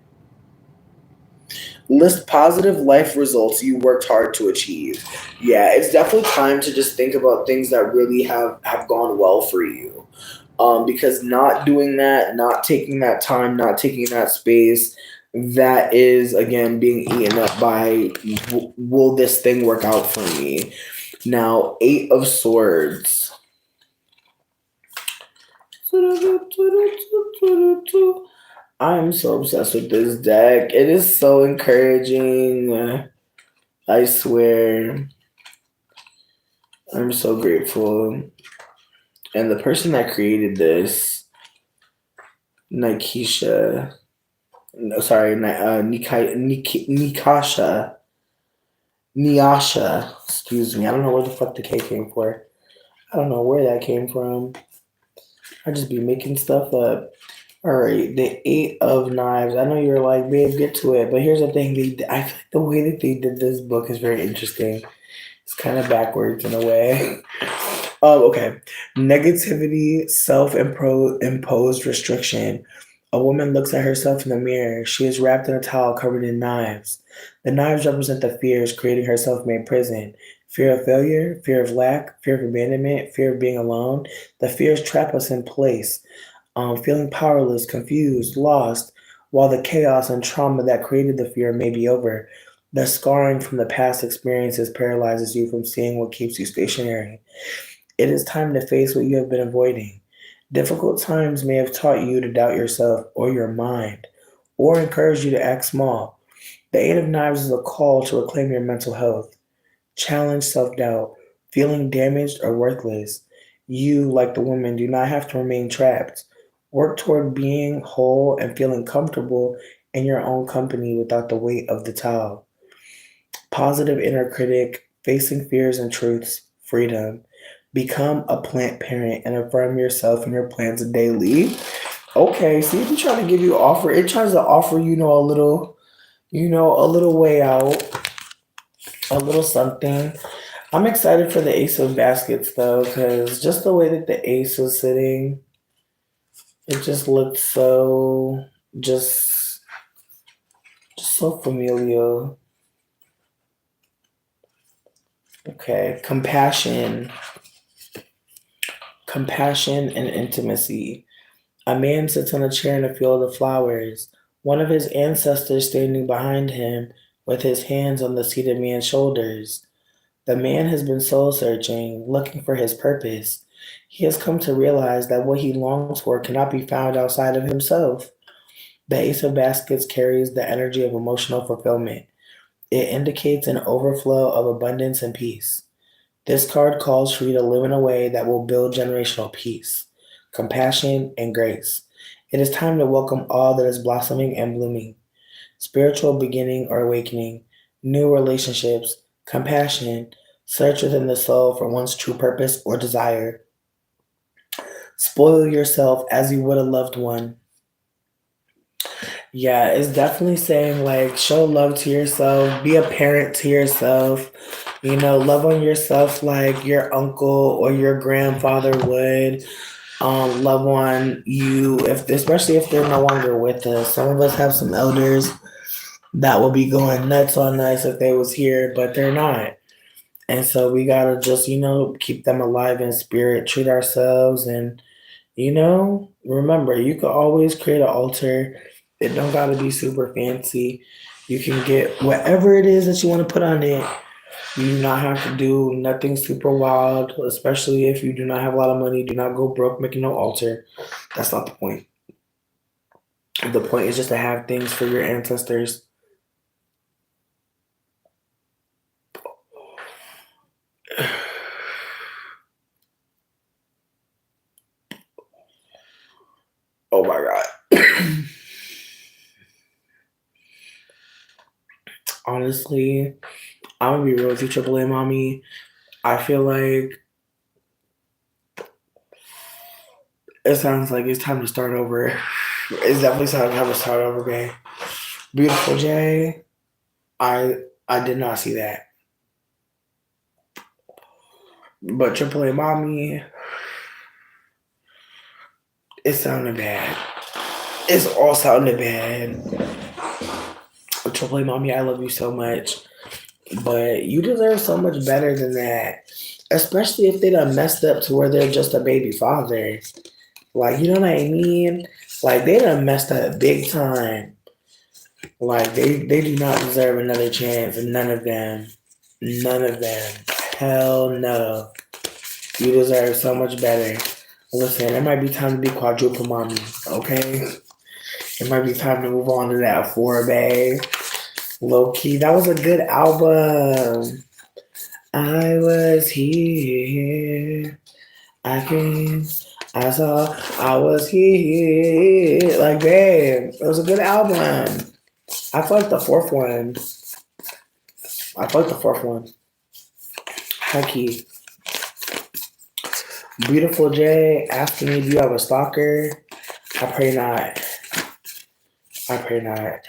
List positive life results you worked hard to achieve. Yeah, it's definitely time to just think about things that really have gone well for you. Because not doing that, not taking that time, not taking that space, that is again being eaten up by will this thing work out for me? Now, Eight of Swords. I'm so obsessed with this deck. It is so encouraging. I swear. I'm so grateful. And the person that created this, Nikisha, no, sorry, Nikasha, Nyasha, excuse me. I don't know where the fuck the K came for. I don't know where that came from. I just be making stuff up. All right, the Eight of Knives. I know you're like, babe, get to it. But here's the thing. I feel like the way that they did this book is very interesting. It's kind of backwards in a way. Okay. Negativity, self-imposed restriction. A woman looks at herself in the mirror. She is wrapped in a towel covered in knives. The knives represent the fears creating her self-made prison. Fear of failure, fear of lack, fear of abandonment, fear of being alone. The fears trap us in place, feeling powerless, confused, lost, while the chaos and trauma that created the fear may be over. The scarring from the past experiences paralyzes you from seeing what keeps you stationary. It is time to face what you have been avoiding. Difficult times may have taught you to doubt yourself or your mind, or encouraged you to act small. The Eight of Knives is a call to reclaim your mental health. Challenge self doubt, feeling damaged or worthless. You, like the woman, do not have to remain trapped. Work toward being whole and feeling comfortable in your own company without the weight of the towel. Positive inner critic, facing fears and truths, freedom. Become a plant parent and affirm yourself and your plans daily. Okay, see if you trying to give you offer, it tries to offer a little way out, a little something. I'm excited for the Ace of Baskets though, because just the way that the Ace was sitting, it just looked so just just so familiar. Okay, compassion and intimacy. A man sits on a chair in a field of flowers. One of his ancestors standing behind him, with his hands on the seated man's shoulders. The man has been soul searching, looking for his purpose. He has come to realize that what he longs for cannot be found outside of himself. The Ace of Baskets carries the energy of emotional fulfillment. It indicates an overflow of abundance and peace. This card calls for you to live in a way that will build generational peace, compassion, and grace. It is time to welcome all that is blossoming and blooming. Spiritual beginning or awakening, new relationships, compassion, search within the soul for one's true purpose or desire. Spoil yourself as you would a loved one. Yeah, it's definitely saying like show love to yourself, be a parent to yourself, love on yourself like your uncle or your grandfather would. Love on you if especially if they're no longer with us. Some of us have some elders that will be going nuts on us if they was here, but they're not. And so we gotta just, keep them alive in spirit, treat ourselves, and remember, you can always create an altar. It don't gotta be super fancy. You can get whatever it is that you want to put on it. You do not have to do nothing super wild, especially if you do not have a lot of money. Do not go broke making no altar. That's not the point. The point is just to have things for your ancestors. Oh my God. Honestly, I'm gonna be real with you, Triple A Mommy. I feel like it sounds like it's time to start over. It's definitely time to start over, babe. Beautiful Jay. I did not see that. But Triple A Mommy, it sounded bad. It's all sounded bad. Triple A Mommy, I love you so much. But you deserve so much better than that. Especially if they done messed up to where they're just a baby father. Like, you know what I mean? Like, they done messed up big time. Like, they do not deserve another chance. None of them. None of them. Hell no. You deserve so much better. Listen, it might be time to be quadruple mommy, okay? It might be time to move on to that 4, low key. That was a good album. I was here. I came. I saw. I was here. Like, babe, it was a good album. I feel like the fourth one. Hecky. Beautiful J asking me, do you have a stalker? I pray not. I pray not.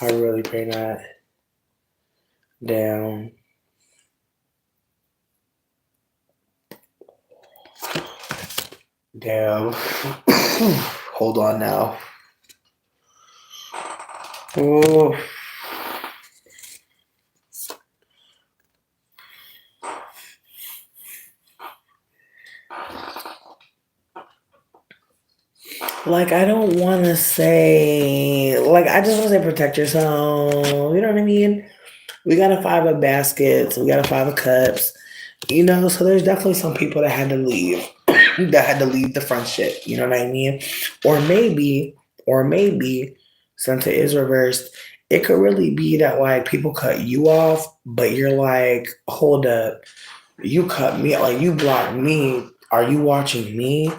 I really pray not. Damn. Damn. Hold on now. Oh. Like, I don't want to say, like, I just want to say protect yourself. You know what I mean? We got a 5 of baskets. We got a 5 of cups. You know, so there's definitely some people that had to leave, that had to leave the friendship. You know what I mean? Or maybe, since it is reversed, it could really be that like people cut you off, but you're like, hold up, you cut me, like you blocked me. Are you watching me?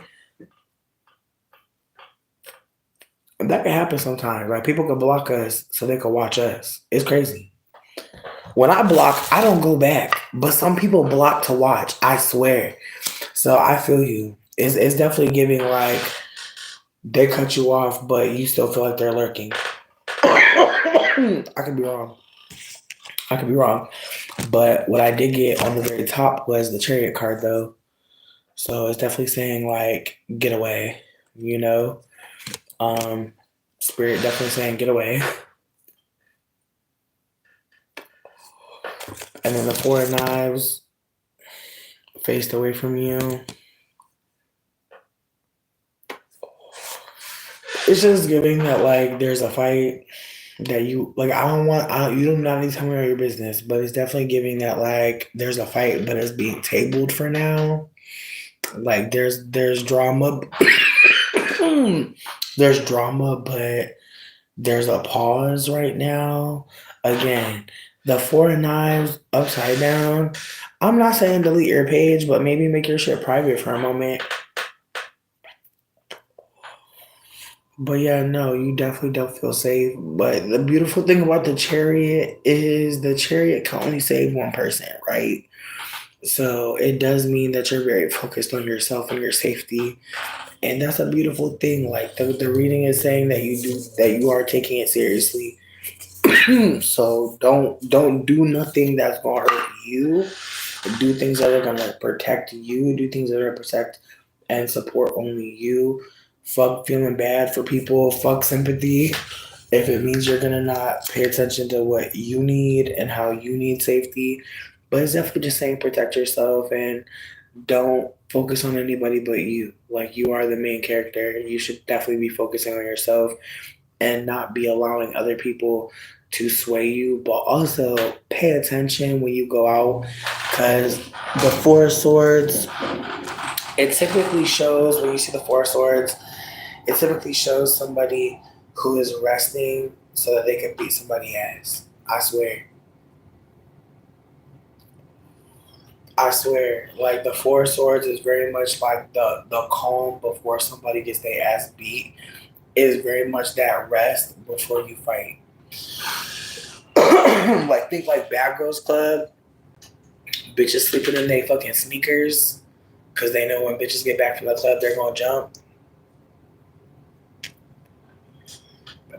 That can happen sometimes. Like people can block us so they can watch us. It's crazy. When I block, I don't go back. But some people block to watch. I swear. So I feel you. It's definitely giving like they cut you off, but you still feel like they're lurking. I could be wrong. I could be wrong. But what I did get on the very top was the chariot card though. So it's definitely saying like get away, you know? Um Spirit definitely saying get away. And then the 4 of knives faced away from you. It's just giving that like there's a fight that you like. You don't not need to tell me all your business, but it's definitely giving that like there's a fight, but it's being tabled for now. Like there's drama, there's drama, but there's a pause right now. Again, the 4 of knives upside down. I'm not saying delete your page, but maybe make your shit private for a moment. But yeah, no, you definitely don't feel safe. But the beautiful thing about the chariot is the chariot can only save one person, right? So it does mean that you're very focused on yourself and your safety. And that's a beautiful thing. Like the reading is saying that you are taking it seriously. So don't do nothing that's gonna hurt you. Do things that are gonna protect you. Do things that are gonna protect and support only you. Fuck feeling bad for people. Fuck sympathy. If it means you're gonna not pay attention to what you need and how you need safety. But it's definitely just saying protect yourself and don't focus on anybody but you. Like you are the main character. You should definitely be focusing on yourself and not be allowing other people to sway you, but also pay attention when you go out because the 4 of swords, it typically shows when you see the 4 of swords, it typically shows somebody who is resting so that they can beat somebody ass. I swear. I swear. Like the 4 of swords is very much like the calm before somebody gets their ass beat. It is very much that rest before you fight. Like think like Bad Girls Club. Bitches sleeping in their fucking sneakers because they know when bitches get back from the club they're gonna jump.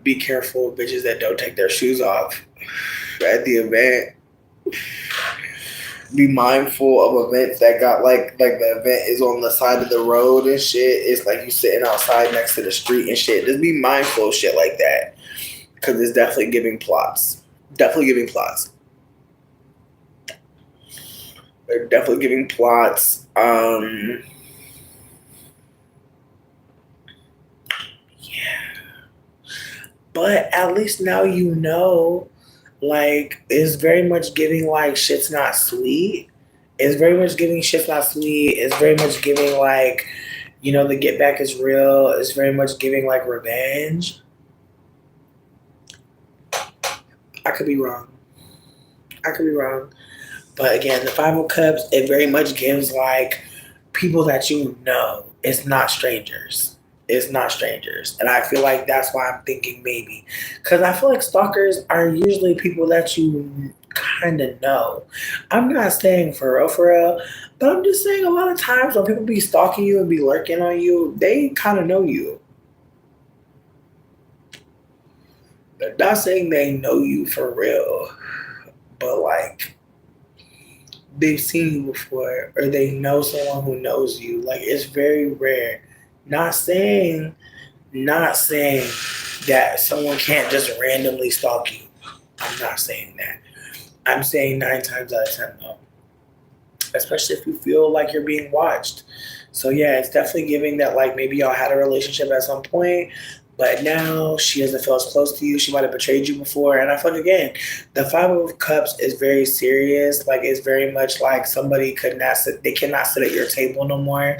Be careful, bitches that don't take their shoes off at the event. Be mindful of events that got like the event is on the side of the road and shit. It's like you sitting outside next to the street and shit. Just be mindful of shit like that because it's definitely giving plots. Definitely giving plots. They're definitely giving plots. Yeah. But at least now you know, like, it's very much giving, like, shit's not sweet. It's very much giving shit's not sweet. It's very much giving, like, you know, the get back is real. It's very much giving, like, revenge. I could be wrong. I could be wrong. But again, the 5 of Cups, it very much gives, like, people that you know. It's not strangers. It's not strangers. And I feel like that's why I'm thinking maybe. Because I feel like stalkers are usually people that you kind of know. I'm not saying for real, but I'm just saying a lot of times when people be stalking you and be lurking on you, they kind of know you. They're not saying they know you for real, but like they've seen you before or they know someone who knows you. Like it's very rare. Not saying Not saying that someone can't just randomly stalk you. I'm not saying that. I'm saying 9 times out of 10 though. especially if you feel like you're being watched. So yeah, it's definitely giving that like maybe y'all had a relationship at some point, but now she doesn't feel as close to you. She might have betrayed you before. And I feel like again, the Five of Cups is very serious. Like it's very much like somebody could not sit, they cannot sit at your table no more.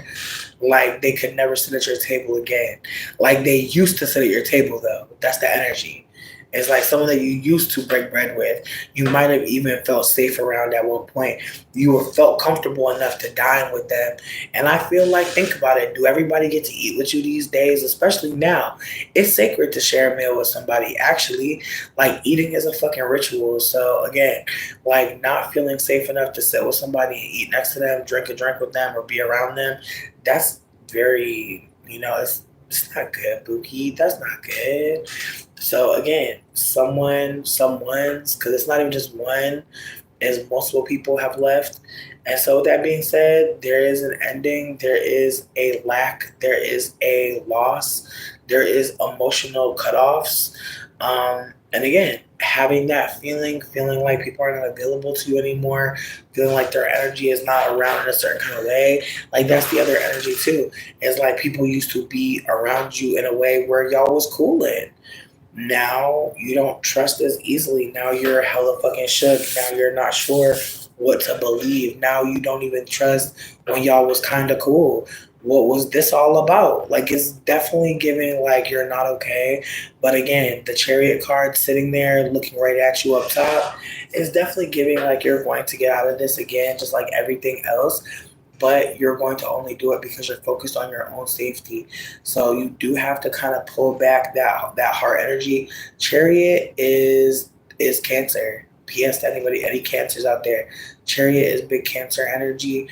Like they could never sit at your table again. Like they used to sit at your table though. That's the energy. It's like someone that you used to break bread with. You might have even felt safe around at one point. You were felt comfortable enough to dine with them. And I feel like, think about it. Do everybody get to eat with you these days? Especially now. It's sacred to share a meal with somebody. Actually, like eating is a fucking ritual. So again, like not feeling safe enough to sit with somebody and eat next to them, drink a drink with them, or be around them, that's very, it's not good, Bookie. That's not good. So again, someone's, because it's not even just one, as multiple people have left. And so with that being said, there is an ending, there is a lack, there is a loss, there is emotional cutoffs. And again, having that feeling like people are not available to you anymore, feeling like their energy is not around in a certain kind of way, like that's the other energy too. It's like people used to be around you in a way where y'all was cool in. Now you don't trust as easily. Now you're hella fucking shook. Now you're not sure what to believe. Now you don't even trust when y'all was kind of cool. What was this all about? Like it's definitely giving like you're not okay. But again, the chariot card sitting there looking right at you up top is definitely giving like you're going to get out of this again, just like everything else, but you're going to only do it because you're focused on your own safety. So you do have to kind of pull back that heart energy. Chariot is Cancer. P.S. to anybody, any cancers out there. Chariot is big Cancer energy.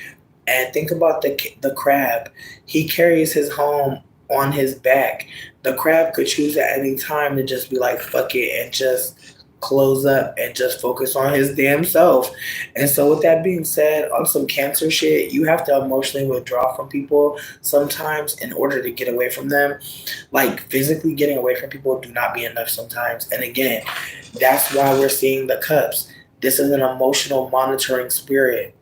And think about the crab. He carries his home on his back. The crab could choose at any time to just be like, fuck it, and just close up and just focus on his damn self. And so with that being said, on some Cancer shit, you have to emotionally withdraw from people sometimes in order to get away from them. Like physically getting away from people do not be enough sometimes. And again, that's why we're seeing the cups. This is an emotional monitoring spirit.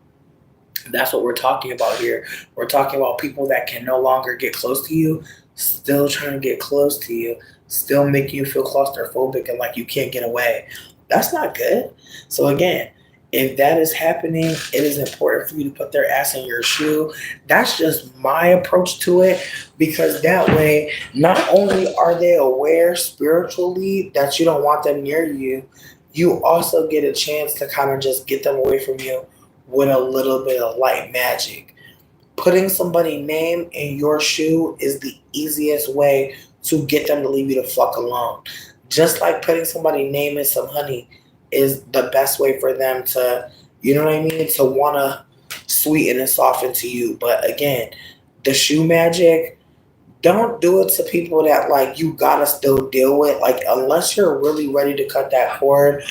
That's what we're talking about here. We're talking about people that can no longer get close to you, still trying to get close to you, still making you feel claustrophobic and like you can't get away. That's not good. So again, if that is happening, it is important for you to put their ass in your shoe. That's just my approach to it, because that way, not only are they aware spiritually that you don't want them near you, you also get a chance to kind of just get them away from you with a little bit of light magic. Putting somebody's name in your shoe is the easiest way to get them to leave you the fuck alone. Just like putting somebody's name in some honey is the best way for them to, you know what I mean, to want to sweeten and soften to you. But again, the shoe magic, don't do it to people that like you gotta still deal with. Like unless you're really ready to cut that cord,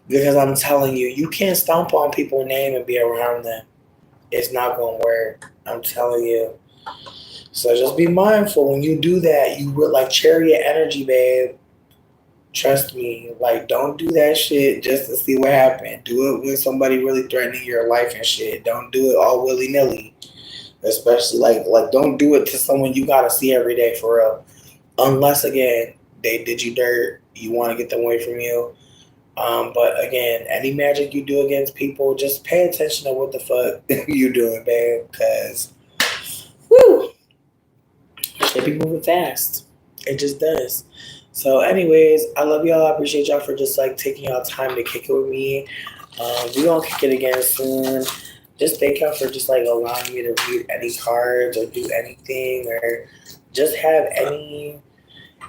because I'm telling you, you can't stomp on people's name and be around them. It's not gonna work. I'm telling you. So just be mindful when you do that. You would like chariot energy, babe. Trust me. Like don't do that shit just to see what happened. Do it when somebody really threatening your life and shit. Don't do it all willy nilly. Especially like don't do it to someone you gotta see every day for real. Unless again they did you dirt. You want to get them away from you. But again, any magic you do against people, just pay attention to what the fuck you doing, babe. Cause, whoo, shit be moving fast. It just does. So, anyways, I love y'all. I appreciate y'all for just like taking y'all time to kick it with me. We gonna kick it again soon. Just thank y'all for just like allowing me to read any cards or do anything or just have any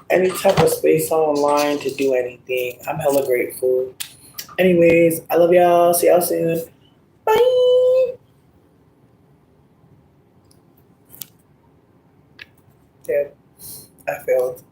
type of space online to do anything. I'm hella grateful. Anyways, I love y'all. See y'all soon. Bye. Damn, I failed.